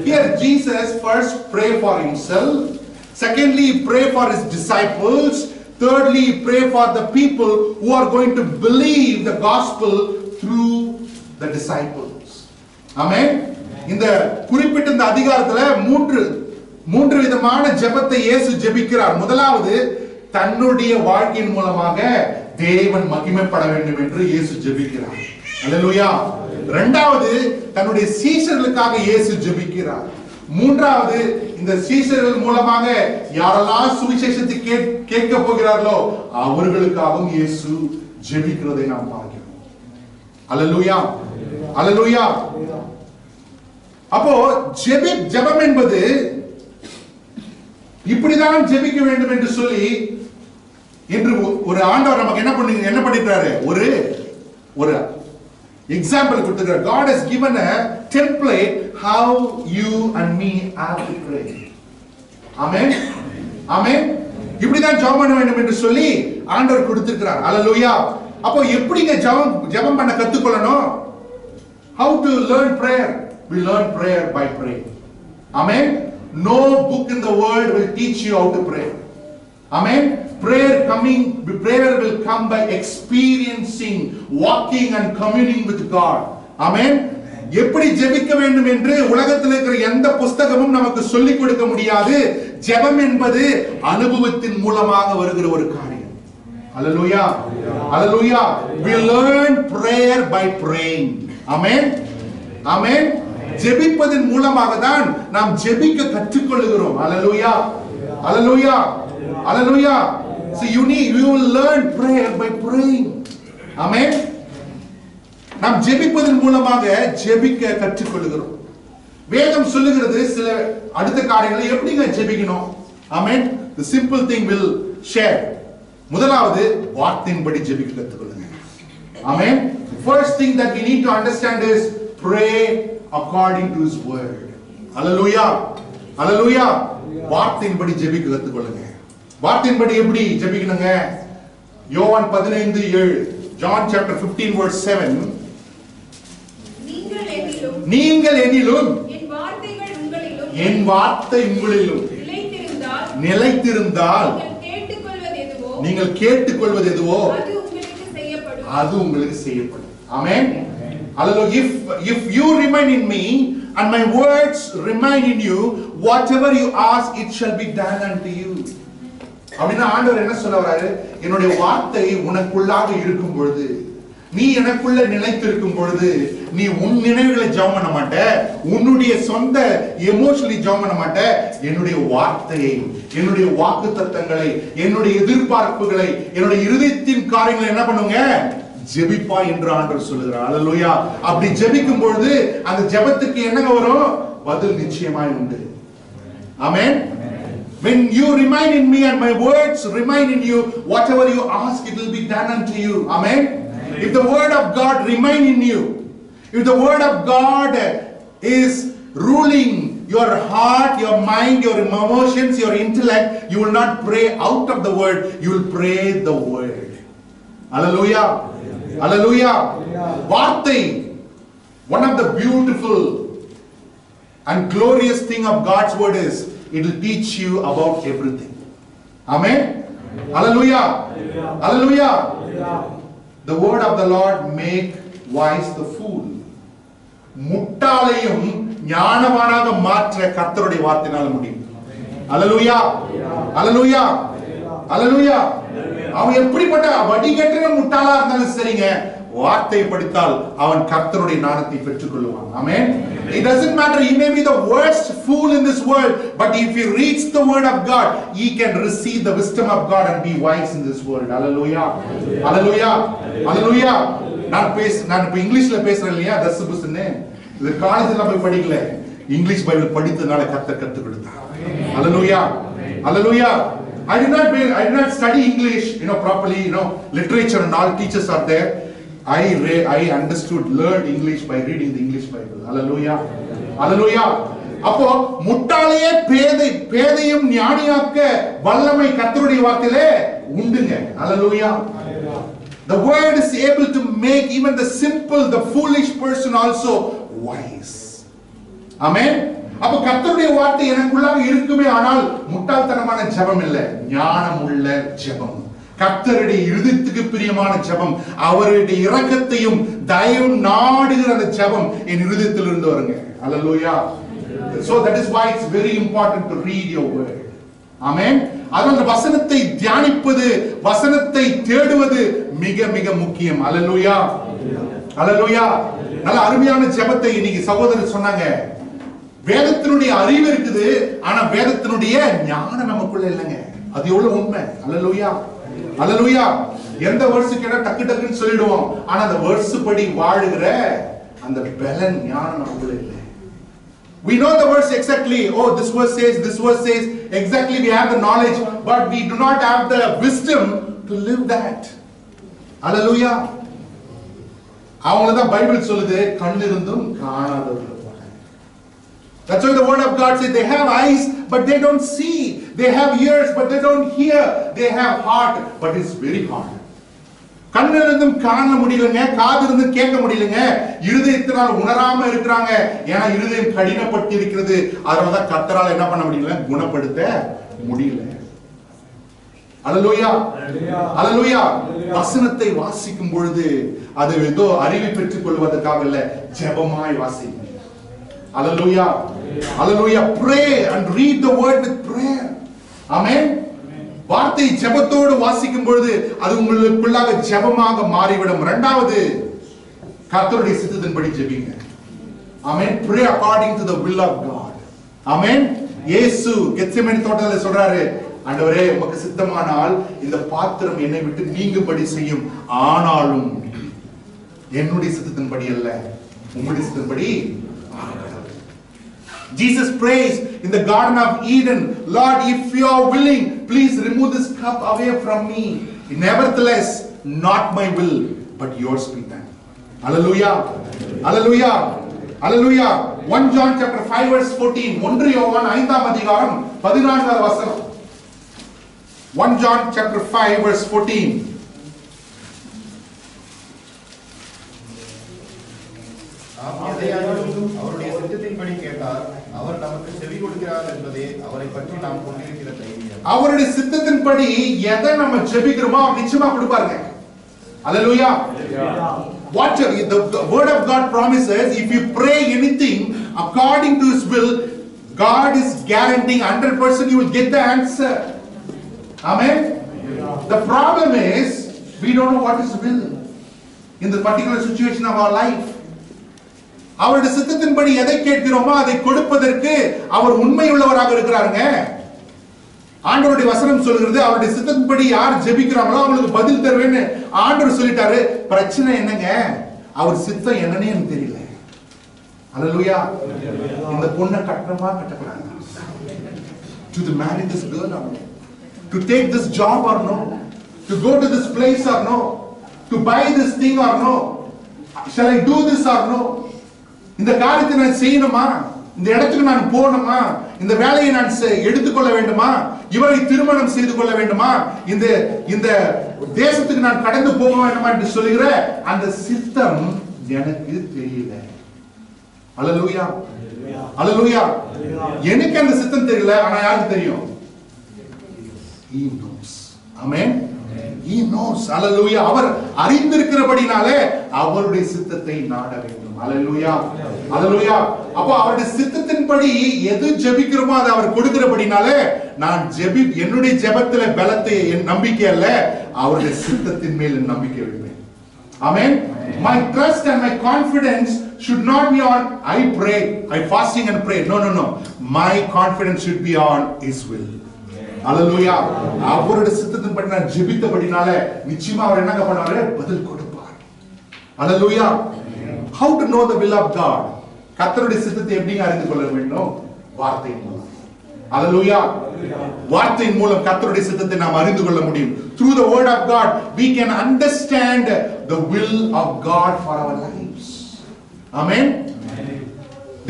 Here Jesus first pray for himself, secondly pray for his disciples, thirdly pray for the people who are going to believe the gospel through the disciples. Amen. இந்த குறிப்பிட்ட இந்த அதிகாரத்துல மூன்று விதமான ஜெபத்தை இயேசு ஜெபிக்கிறார். முதலாவது, தன்னுடைய வாழ்க்கையின் மூலமாக தேவன் மகிமைப்பட வேண்டும் என்று இயேசு ஜெபிக்கிறார். அல்லேலூயா. இரண்டாவது, தன்னுடைய சீஷர்களுக்காக இயேசு ஜெபிக்கிறார். மூன்றாவது, இந்த சீஷர்கள் மூலமாக யாரெல்லாம் சுவிசேஷத்தை கேட்க போகிறார்களோ அவர்களுக்காகவும் இயேசு ஜெபிக்கிறதை நாம் பார்க்கிறோம். அல்லேலூயா. அல்லேலூயா. அப்போ ஜெபம் என்பது இப்படிதான் ஜெபிக்க வேண்டும் என்று சொல்லி என்று ஒரு ஆண்டவர் நமக்கு என்ன பண்ணிட்டாரு, ஒரு எக்ஸாம்பிள் கொடுத்திருக்கிறார். God has given a template how you and me have to pray. Amen. Amen. இப்படிதான் ஜெபம் பண்ண வேண்டும் என்று சொல்லி ஆண்டவர் கொடுத்திருக்கிறார். ஹல்லேலூயா. அப்போ எப்படிங்க ஜெபம் பண்ண கத்துக்கொள்ளணும்? How to learn prayer? We learn prayer by praying. Amen. No book in the world will teach you how to pray. Amen. Prayer will come by experiencing, walking and communing with God. Amen. எப்படி ஜெபிக்க வேண்டும் என்று உலகத்தில் இருக்கிற எந்த புத்தகமும் நமக்கு சொல்லிக் கொடுக்க முடியாது. ஜெபம் என்பது அனுபவத்தின் மூலமாக வருகிற ஒரு காரியம். Hallelujah. Hallelujah. We learn prayer by praying. Amen. Amen. ஜெபிப்பதன் மூலமாக தான் நாம் ஜெபிக்க கற்றுக்கொள்கிறோம். Hallelujah. Hallelujah. Hallelujah. So you will learn prayer by praying. Amen. நாம் ஜெபிப்பதன் மூலமாக ஜெபிக்க கற்றுக்கொள்கிறோம். வேதம் சொல்லுகிறது சில அடுத்த காரியங்களை எப்படிங்க ஜெபிக்கணும். ஆமென். the simple thing will share. முதலாவது வார்த்தையின்படி ஜெபிக்க கற்றுக்கொள்ளுங்க. ஆமென். first thing that we need to understand is pray according to his word. hallelujah, hallelujah. வார்த்தையின்படி ஜெபிக்க கற்றுக்கொள்ளுங்க. வார்த்தையின்படி எப்படி ஜெபிக்கணுங்க? யோவான் 15:7, John chapter 15 verse 7. நீங்கள் என்னிலும் என் வார்த்தை உங்களிலும் நிலைத்திருந்தால் நீங்கள் கேட்டுக்கொள்வது எதுவோ அது உங்களுக்கு செய்யப்படும். ஆமென். Hallelujah. If you remain in me and my words remain in you, whatever you ask it shall be done unto you. அப்படின்னா ஆண்டவர் என்ன சொல்ல வராரு? என்னுடைய வார்த்தை உனக்குள்ளாக இருக்கும் பொழுது, நீ எனக்குள்ள நிலைத்திருக்கும் பொழுது, நீ உன் நினைவுகளை ஜெபம் பண்ண மாட்ட, உன்னுடைய சொந்த எமோஷனலி ஜெபம் பண்ண மாட்ட. என்னுடைய வார்த்தையை, என்னுடைய வாக்குத்தத்தங்களை, என்னுடைய எதிர்பார்ப்புகளை, என்னுடைய இருதயத்தின் காரியங்களை என்ன பண்ணுங்க? ஜெபிப்பா என்று ஆண்டவர் சொல்லுகிறார். ஹalleluya. அப்படி ஜெபிக்கும் பொழுது அந்த ஜெபத்துக்கு என்னங்க வரும்? பதில் நிச்சயமாய் உண்டு. ஆமென். When you remain in me and my words remain in you, whatever you ask it will be done unto you. Amen. If the word of God remain in you, if the word of God is ruling your heart, your mind, your emotions, your intellect, you will not pray out of the word, you will pray the word. Hallelujah. Hallelujah. வார்த்தை, one of the beautiful and glorious thing of God's word is it will teach you about everything. Amen. Hallelujah. Hallelujah. The word of the Lord make wise the fool. முட்டாளையும் ஞானவானாக மாற்ற கர்த்தருடைய வார்த்தையினால முடியும். Hallelujah. Hallelujah. Hallelujah. அவன் எப்படிப்பட்ட வடிகட்டின முட்டாளா இருந்தாலும் சரிங்க, வார்த்தை படித்தால் அவன் கர்த்தருடைய ஞானத்தை பெற்றுக் கொள்வான். ஆமென். It doesn't matter, he may be the worst fool in this world, but if he reads the word of God, he can receive the wisdom of God and be wise in this world. Hallelujah. Hallelujah. Hallelujah. நான் இப்ப இங்கிலீஷ்ல பேசுறேன் இல்லையா, தஸ்புஸ்னு. இது காலேஜ்ல போய் படிக்கல, English Bible படித்தனால கர்த்தர் கற்றுக் கொடுத்தார். Hallelujah. Hallelujah. I did not study English, properly, literature and all teachers are there. I understood, learned English by reading the English Bible. Hallelujah. Hallelujah. அப்போ முட்டாளையே பேதையும் ஞானியாக்க வல்லமை கர்த்தருடைய வார்த்தையிலே உண்டுங்க. Hallelujah. The word is able to make even the simple, the foolish person also wise. Amen. அப்ப கர்த்தருடைய வார்த்தை எனக்குள்ளாக இருக்குமே, ஆனால் முட்டாள்தனமான ஜெபம் இல்லை, ஞானம் உள்ள ஜெபம், கர்த்தருடைய இருதயத்துக்கு பிரியமான ஜெபம், அவருடைய இரக்கத்தையும் தயவும் நாடுகிற அந்த ஜெபம் என் இருதயத்தில் இருந்து வருங்க. Hallelujah. So that is why it's very important to read your word. Amen. அதனால வசனத்தை தியானிப்பது, வசனத்தை தேடுவது மிக மிக முக்கியம். Hallelujah. Hallelujah. நல்ல அருமையான ஜெபத்தை இன்னைக்கு சகோதரர் சொன்னாங்க. வேதத்தினுடைய அறிவு இருக்குது, ஆனா வேதத்தினுடைய ஞானம் நமக்குள்ள இல்லைங்க. அது எவ்வளவு உண்மை. Hallelujah. Hallelujah. எந்த வேர்ஸ் கேட்டா டக்கு டக்குன்னு சொல்லிடுவோம், ஆனா அந்த வேர்ஸ் படி வாழுகிற அந்த பலன் ஞானம் நமக்குள்ள இல்லை. We know the verse exactly. Oh, this verse says exactly. We have the knowledge, but we do not have the wisdom to live that. Hallelujah. அவங்களதான் பைபிள் சொல்லுது, கண்ணிருந்தும் காணாதவர்கள். That's why the word of God says they have eyes but they don't see, they have ears but they don't hear, they have heart but it's very hard. கண்ணிருந்தும் காண முடியலங்க, காது இருந்து கேட்க முடியலங்க, இருதயத்தினால் உணராம இருக்கிறாங்க. ஏன்னா இருதயம் கடினப்பட்டு இருக்கிறது. அதனாலதான் கர்த்தரால் என்ன பண்ண முடியல, குணப்படுத்த முடியல. Hallelujah. Hallelujah. வசனத்தை வாசிக்கும் பொழுது அது ஏதோ அறிவை பெற்றுக் கொள்வதற்காக இல்ல, ஜெபமாய் வாசிங்க. Hallelujah. Hallelujah. Pray and read the word with prayer. Amen. வார்த்தை ஜெபத்தோடு வாசிக்கும் பொழுது அது உங்களுக்குள்ளாக ஜெபமாக மாறிவிடும். இரண்டாவது, கர்த்தருடைய சித்தத்தின்படி ஜெபிங்க. Amen. Pray according to the will of God. Amen. இயேசு கெத்செமனே தோட்டத்தில் சொல்றாரு, ஆண்டவரே உமக்கு சித்தமானால் இந்த பாத்திரம் என்னை விட்டு நீங்கும்படி செய்யும், ஆனாலும் என்னுடைய சித்தத்தின்படி அல்ல உம்முடைய சித்தத்தின்படி. Jesus prays in the Garden of Eden, Lord, if you are willing, please remove this cup away from me. Nevertheless, not my will, but yours be done. Hallelujah. Hallelujah. Hallelujah. 1 John chapter 5 verse 14. 1 யோவான் 5ஆம் அதிகாரம் 14வது வசனம். 1 John chapter 5 verse 14. அவருடைய சித்தத்தின்படி கேட்டார், அவர் நமக்கு செவி கொடுக்கிறார் என்பதே அவரை பற்றி நாம் கொண்டிருக்கிற தைரியம். அவருடைய சித்தத்தின்படி எதை நம்ம ஜெபிக்கிறோமோ நிச்சயமா கொடுப்பாருங்க. Hallelujah. What the word of God promises, if you pray anything according to his will, God is guaranteeing 100% you will get the answer. Amen. The problem is we don't know what is will in the particular situation of our life. அவருடைய சித்தத்தின்படி எதை கேட்கிறோமோ அதை கொடுப்பதற்கு அவர் உண்மையுள்ளவராக இருக்கிறாருங்க. ஆண்டவருடைய வசனம் சொல்கிறது, அவருடைய சித்தத்தின்படி யார் ஜெபிக்கிறாங்களோ அவங்களுக்கு பதில் தருவேன்னு ஆண்டவர் சொல்லிட்டாரு. பிரச்சனை என்னங்க, அவர் சித்தம் என்னன்னே எனக்கு தெரியல. ஹல்லேலூயா. இந்த பொண்ணை கட்டணுமா கட்டக்கூடாது? To marry this girl or no? To take this job or no? To go to this place or no? To buy this thing or no? Shall I do this or no? இந்த காரியத்தை நான் செய்யணுமா? இந்த இடத்துக்கு நான் போகணுமா? இந்த வேலையை நான் எடுத்துக்கொள்ள வேண்டுமா? இவரை திருமணம் செய்து கொள்ள வேண்டுமா? இந்த தேசத்துக்கு நான் கடந்து போக வேண்டுமா என்று சொல்லுகிற அந்த சித்தம் எனக்கு தெரியல. ஹல்லேலூயா. ஹல்லேலூயா. எனக்கு அந்த சித்தம் தெரியல, ஆனா யாருக்கு தெரியும்? He knows. Amen. He knows. Hallelujah. அவர் அறிந்திருக்கிறபடினாலே அவருடைய சித்தத்தை நாட வேண்டும். Hallelujah. Hallelujah. அப்போ அவருடைய சித்தத்தின்படி எது ஜெபிக்கிறோமோ அதை அவர் கொடுக்கிறபடினாலே நான் என்னுடைய ஜெபத்தில பலத்தை என் நம்பிக்கை அல்ல, அவருடைய சித்தத்தின் மேல் என் நம்பிக்கை வைப்பேன். Amen. My trust and my confidence should not be on I pray, I fasting and pray. No. My confidence should be on his will. Hallelujah. அவருடைய சித்தத்தின்படி நான் ஜெபித்தபடினால நிச்சயமா அவர் என்ன பண்ணுவாரு? பதில் கொடுப்பார். Hallelujah. How to know the will of God? கர்த்தருடைய சித்தத்தை எப்படி அறிந்து கொள்ள வேண்டும்? வார்த்தையின் மூலம். Hallelujah. வார்த்தையின் மூலம் கர்த்தருடைய சித்தத்தை நாம் அறிந்து கொள்ள முடியும். Through the word of God we can understand the will of God for our lives. Amen.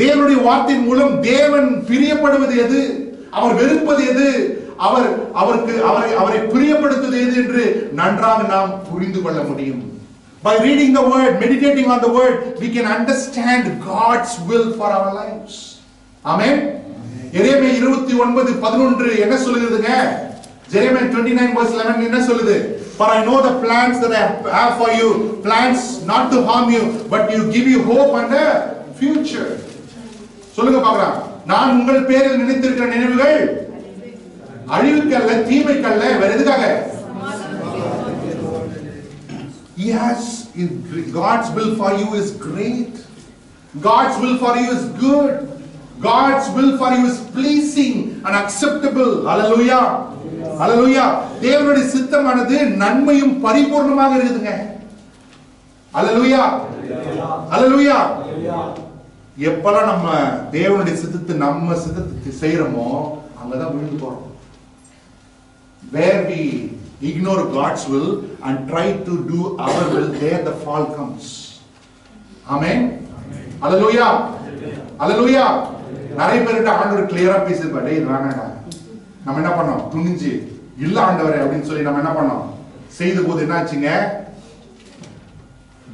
தேவனுடைய வார்த்தையின் மூலம் தேவன் பிரியப்படுவது எது, அவர் வெறுப்பது எது, அவரை பிரியப்படுத்துவது எது என்று நன்றாக நாம் புரிந்து கொள்ள முடியும். By reading the word, meditating on the word, we can understand God's will for our lives. Amen. எரேமியா 29:11 என்ன சொல்லுதுங்க? Jeremiah 29 verse 11 என்ன சொல்லுது? For I know the plans that I have for you, plans not to harm you, but to give you hope and a future. சொல்லுங்க பார்க்கலாம். நான் உங்கள் பேரில் நினைத்திருக்கிற நினைவுகள் அழிவுக்கல்ல, தீமைக்கல்ல, வேற எதுக்காக? Yes, God's will for you is great. God's will for you is good. God's will for you is pleasing and acceptable. Hallelujah. Hallelujah. தேவனுடைய சித்தமானது நன்மையும் பரிபூர்ணமாக இருக்குதுங்க. Hallelujah. Hallelujah. எப்பலாம் நம்ம தேவனுடைய சித்தத்தை நம்ம சித்தத்தை செய்யறோமோ அங்கதான் விழுந்து போறோம். Where we ignore God's will and try to do our will, there the fall comes. Amen. Hallelujah. Hallelujah. நிறைய பேர்கிட்ட ஆண்டவர் கிளியரா பேசிருப்பாரு, இது வேணாடா, நம்ம என்ன பண்ணோம்? துணிஞ்சு இல்ல ஆண்டவரே அப்படின்னு சொல்லி நம்ம என்ன பண்ணோம்? செய்த போது என்ன ஆச்சுங்க?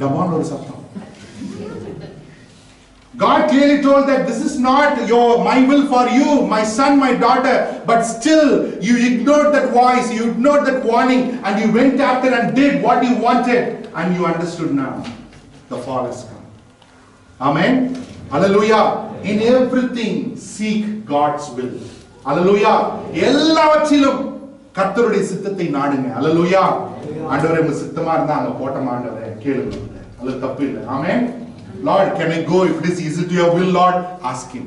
டமான் ஒரு சத்தம். God clearly told that this is not my will for you, my son, my daughter, but still you ignored that voice, you ignored that warning, and you went after and did what you wanted, and you understood now. The fall has come. Amen. Hallelujah. In everything seek God's will. Hallelujah. எல்லாவற்றிலும் கர்த்தருடைய சித்தத்தை நாடுங்க. Hallelujah. ஆண்டவரே உங்க சித்தமா இருந்தா அங்க போட்டமா ஆண்டவரே கேளுங்க. அது தப்பு இல்லை. Amen. Lord, can I go? If it is easy to your will, Lord, ask him.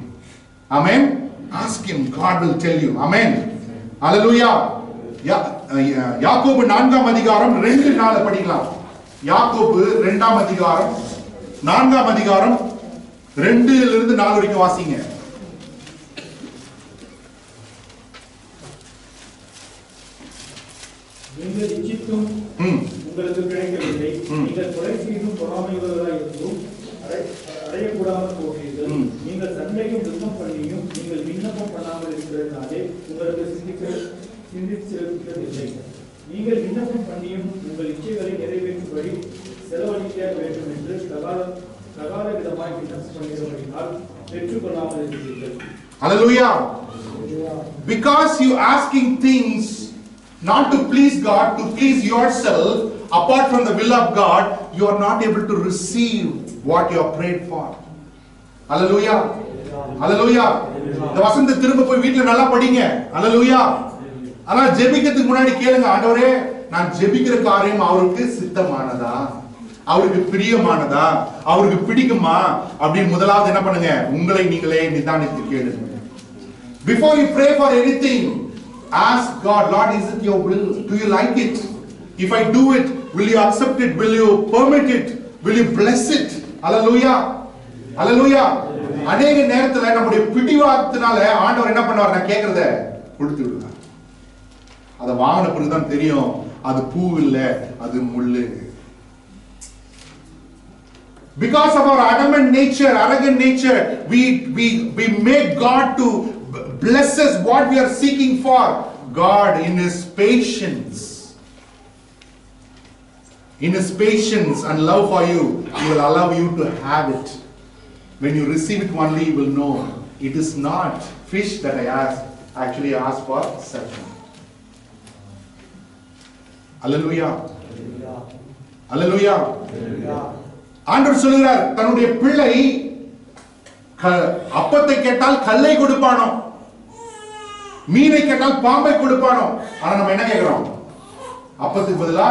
Amen. Ask him. God will tell you. Amen. Hallelujah. யாக்கோபு 4ஆம் அதிகாரம் 2:4 படிக்கலாம். யாக்கோபு 2ஆம் அதிகாரம் 4ஆம் அதிகாரம் 2 இலிருந்து 4 வரைக்கும் வாசிங்க. நீங்கள் இச்சித்தும் உங்களுக்கு கிடைக்கவில்லை. நீங்கள் கொலை செய்தும் பொறாமையுள்ளவர்களாய் இருந்தும் அடையக்கூடாமல் போகிறீர்கள். நீங்கள் சண்டையும் யுத்தம் பண்ணியும் நீங்கள் விண்ணப்பம் பண்ணாமல் இருக்கிறதுனாலே உங்களுக்கு சிந்தித்திருக்கிறதில்லை. நீங்கள் விண்ணப்பம் பண்ணியும் உங்கள் இச்சைகளை நிறைவேற்றும்படி செலவழிக்க வேண்டும் என்று தகாத விதமாய் விண்ணப்பம் பண்ணுகிறபடியால் பெற்றுக்கொள்ளாமல் இருக்கிறீர்கள். Hallelujah. Because you asking things not to please God, to please yourself, apart from the will of God, you are not able to receive what you have prayed for. Hallelujah. Hallelujah. இந்த வசனத்தை திரும்ப போய் வீட்ல நல்லா படிங்க. Hallelujah. ஆனா ஜெபிக்கிறதுக்கு முன்னாடி கேளுங்க, ஆண்டவரே நான் ஜெபிக்கிற காரியம் அவருக்கு சித்தமானதா, அவருக்கு பிரியமானதா, அவருக்கு பிடிக்குமா அப்படின்னு முதலாவது என்ன பண்ணுங்க, உங்களை நீங்களே நிதானித்து கேளுங்க. Before you pray for anything, ask God, Lord, is it your will? Do you like it? If I do it, will you accept it? Will you permit it? Will you bless it? Hallelujah. Hallelujah. அநேக நேரத்துல நம்முடைய பிடிவாதத்தினால ஆண்டவர் என்ன பண்ணுவார், நான் கேட்கிறத கொடுத்து விடுவார். அதை வாங்கின பிறகுதான் தெரியும் அது பூ இல்ல, அது முள்ளு. Because of our adamant nature, arrogant nature, we make God to bless us what we are seeking for. God in His patience, and love for you, He will allow you to have it. When you receive it only, you will know it is not fish that I asked. Actually, I asked for serpent. Hallelujah. Hallelujah. ஆண்டவர் சொல்கிறார், தன்னுடைய பிள்ளை அப்பத்தை கேட்டால் கல்லை கொடுப்பானோ, மீனை கேட்டால் பாம்பை கொடுப்பானோ. ஆனா நம்ம என்ன கேட்கிறோம், அப்பத்துக்கு பதிலா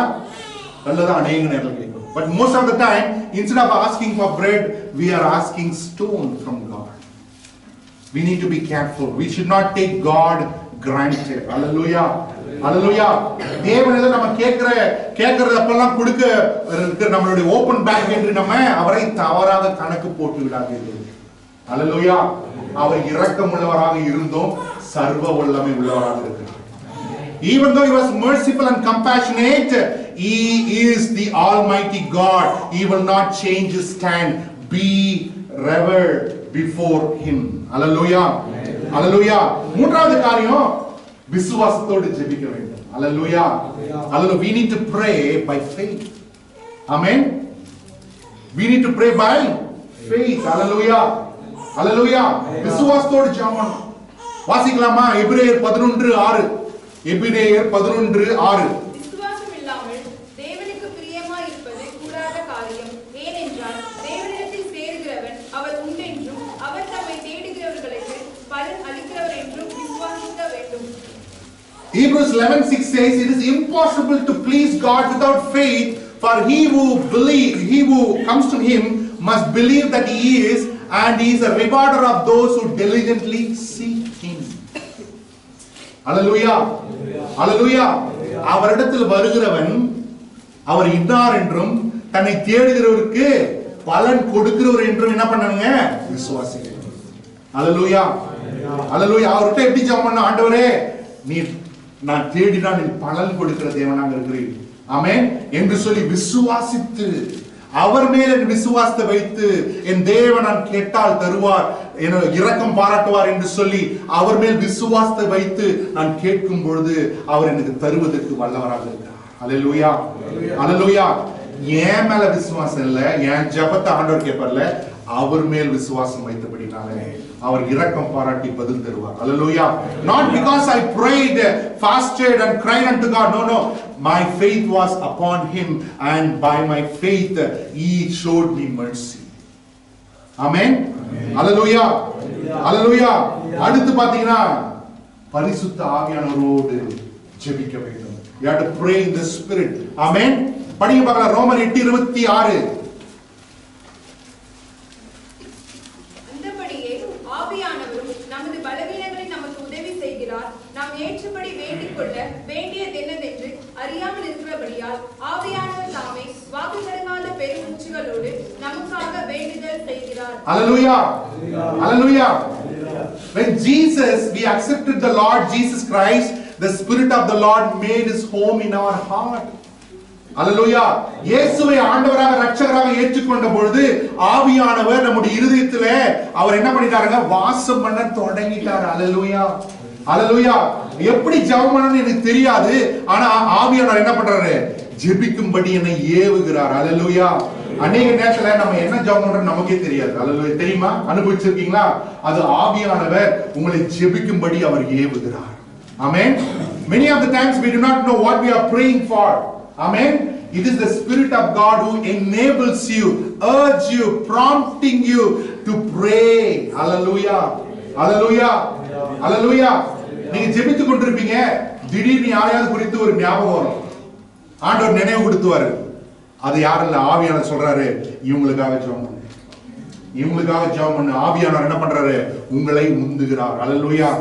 கல்லுதான் அநேக நேரத்தில் கேட்கிறோம். But most of the time, instead of asking for bread, we are asking stone from God. We need to be careful. We should not take God granted. Hallelujah. Hallelujah. தேவன் ஏதோ நம்ம கேட்கறதெல்லாம் கொடுக்க இருக்கிற நம்மளுடைய ஓபன் பேக் என்று நம்ம அவரை தவறாக கணக்கு போட்டு விடாதீர்கள். Hallelujah. அவர் இரக்கமுள்ளவராக இருந்தும் சர்வ வல்லமை உள்ளவராக இருக்கிறார். Even though He was merciful and compassionate, He is the Almighty God. He will not change His stand. Be revered before Him. Hallelujah. Hallelujah. மூன்றாவது காரியம், விசுவாசத்தோடு ஜெபிக்க வேண்டும். Hallelujah. Hallelujah. We need to pray by faith. Amen. We need to pray by faith. Hallelujah. Hallelujah. விசுவாசத்தோடு ஜெபம் வாசிக்கலாமா? எபிரேயர் 11:6. எபிரேயர் 11:6. விசுவாசம் இல்லாமல் தேவனுக்கு பிரியமாய் இருப்பது கூடாத காரியம். ஏனென்றால் தேவனிடத்தில் சேருகிறவன் அவர் உண்டென்றும் அவர் தம்மை தேடுகிறவர்களுக்கு பலன் அளிக்கிறவர் என்றும் விசுவாசிக்க வேண்டும். Hebrews 11:6 says, it is impossible to please God without faith, for he who comes to Him must believe that He is, and He is a rewarder of those who diligently seek Him. Hallelujah. Hallelujah. அவரிடத்தில் வருகிறவன் அவர் இன்னார் என்றும் தன்னை தேடுகிறவருக்கு பலன் கொடுக்கிறவர் என்றும் என்ன பண்ணணுங்க, விசுவாசிக்கணும். Hallelujah. Hallelujah. அவர்கிட்ட எப்படி ஜெபம் பண்ண, ஆண்டவரே நான் தேடினா நீ பலன் கொடுக்கிற தேவனாக இருக்கிறீர், ஆமென் என்று சொல்லி விசுவாசித்து அவர் மேல் என் விசுவாசத்தை வைத்து என் தேவன் நான் கேட்டால் தருவார், இரக்கம் பாராட்டுவார் என்று சொல்லி அவர் மேல் விசுவாசத்தை வைத்து நான் கேட்கும் பொழுது அவர் எனக்கு தருவதற்கு வல்லவராக இருக்கிறார். ஹல்லேலூயா. ஹல்லேலூயா. என் மேல விசுவாசம் இல்ல, என் ஜெபத்தை ஆண்டவர் கேட்பார்ல, அவர் மேல் விசுவாசம் வைத்தபடினாலே அவர் இரக்கம் பாராட்டி பதில் தருவார். Hallelujah. Not because I prayed, fasted and cried unto God. No. My faith was upon Him, and by my faith He showed me mercy. Amen. Hallelujah. Hallelujah. அடுத்து பாத்தீங்கன்னா பரிசுத்த ஆவியானவரோடு ஜெபிக்க வேண்டும். You have to pray in the Spirit. Amen. படிங்க பார்க்கலாம், ரோமர் 8:26. நமது பலவீனங்களை நமக்கு உதவி செய்கிறார். நாம் ஏற்றபடி வேண்டிக் கொள்ள வேண்டியது என்னதென்று அறியாமல் இருக்கிறபடியால் ஆவியானவர் தாமே வாக்குத்தத்தகாத பெருமூச்சுகளோடு நமக்காக வேண்டுதல் செய்கிறார். Hallelujah. Hallelujah. When we accepted the Lord Jesus Christ, the Spirit of the Lord made his home in our heart. அல்லேலூயா. இயேசுவை ஆண்டவராக இரட்சகராக ஏற்றுக்கொண்ட பொழுது ஆவியானவர் நம்முடைய இருதயத்திலே அவர் என்ன பண்ணிட்டாருங்க, வாசம் பண்ண தொடங்கிட்டார். அல்லேலூயா. அல்லேலூயா. எப்படி ஜெபம் பண்ணணும்னு எனக்கு தெரியாது, ஆனா ஆவியானவர் என்ன பண்றாரு, ஜெபிக்கும்படி என்னை ஏவுகிறார். அல்லேலூயா. அநேக நேரத்துல நம்ம என்ன ஜெபம் பண்றோம் நமக்கே தெரியாது. அல்லேலூயா. தெரியுமா? அனுபவிச்சிருக்கீங்களா? அது ஆவியானவர் உங்களை ஜெபிக்கும்படி அவர் ஏவுகிறார். ஆமென். Many of the times we do not know what we are praying for. Amen. It is the Spirit of God who enables you, urge you, prompting you to pray. Hallelujah. Hallelujah. Hallelujah. நீங்க ஜெபித்துக் கொண்டிருப்பீங்க, திடீர்னு யாரையாவது குறித்து ஒரு ஞாபகம் வரும், ஆண்டவர் நினைவு கொடுத்துவாரு. அது யாரும் இல்ல, ஆவியானவர் சொல்றாரு, இவங்களுக்காக ஜெபம் பண்ணு, இவங்களுக்காக ஜெபம் பண்ணு. ஆவியானவர் என்ன பண்றாரு, உங்களை உந்துகிறார். Hallelujah.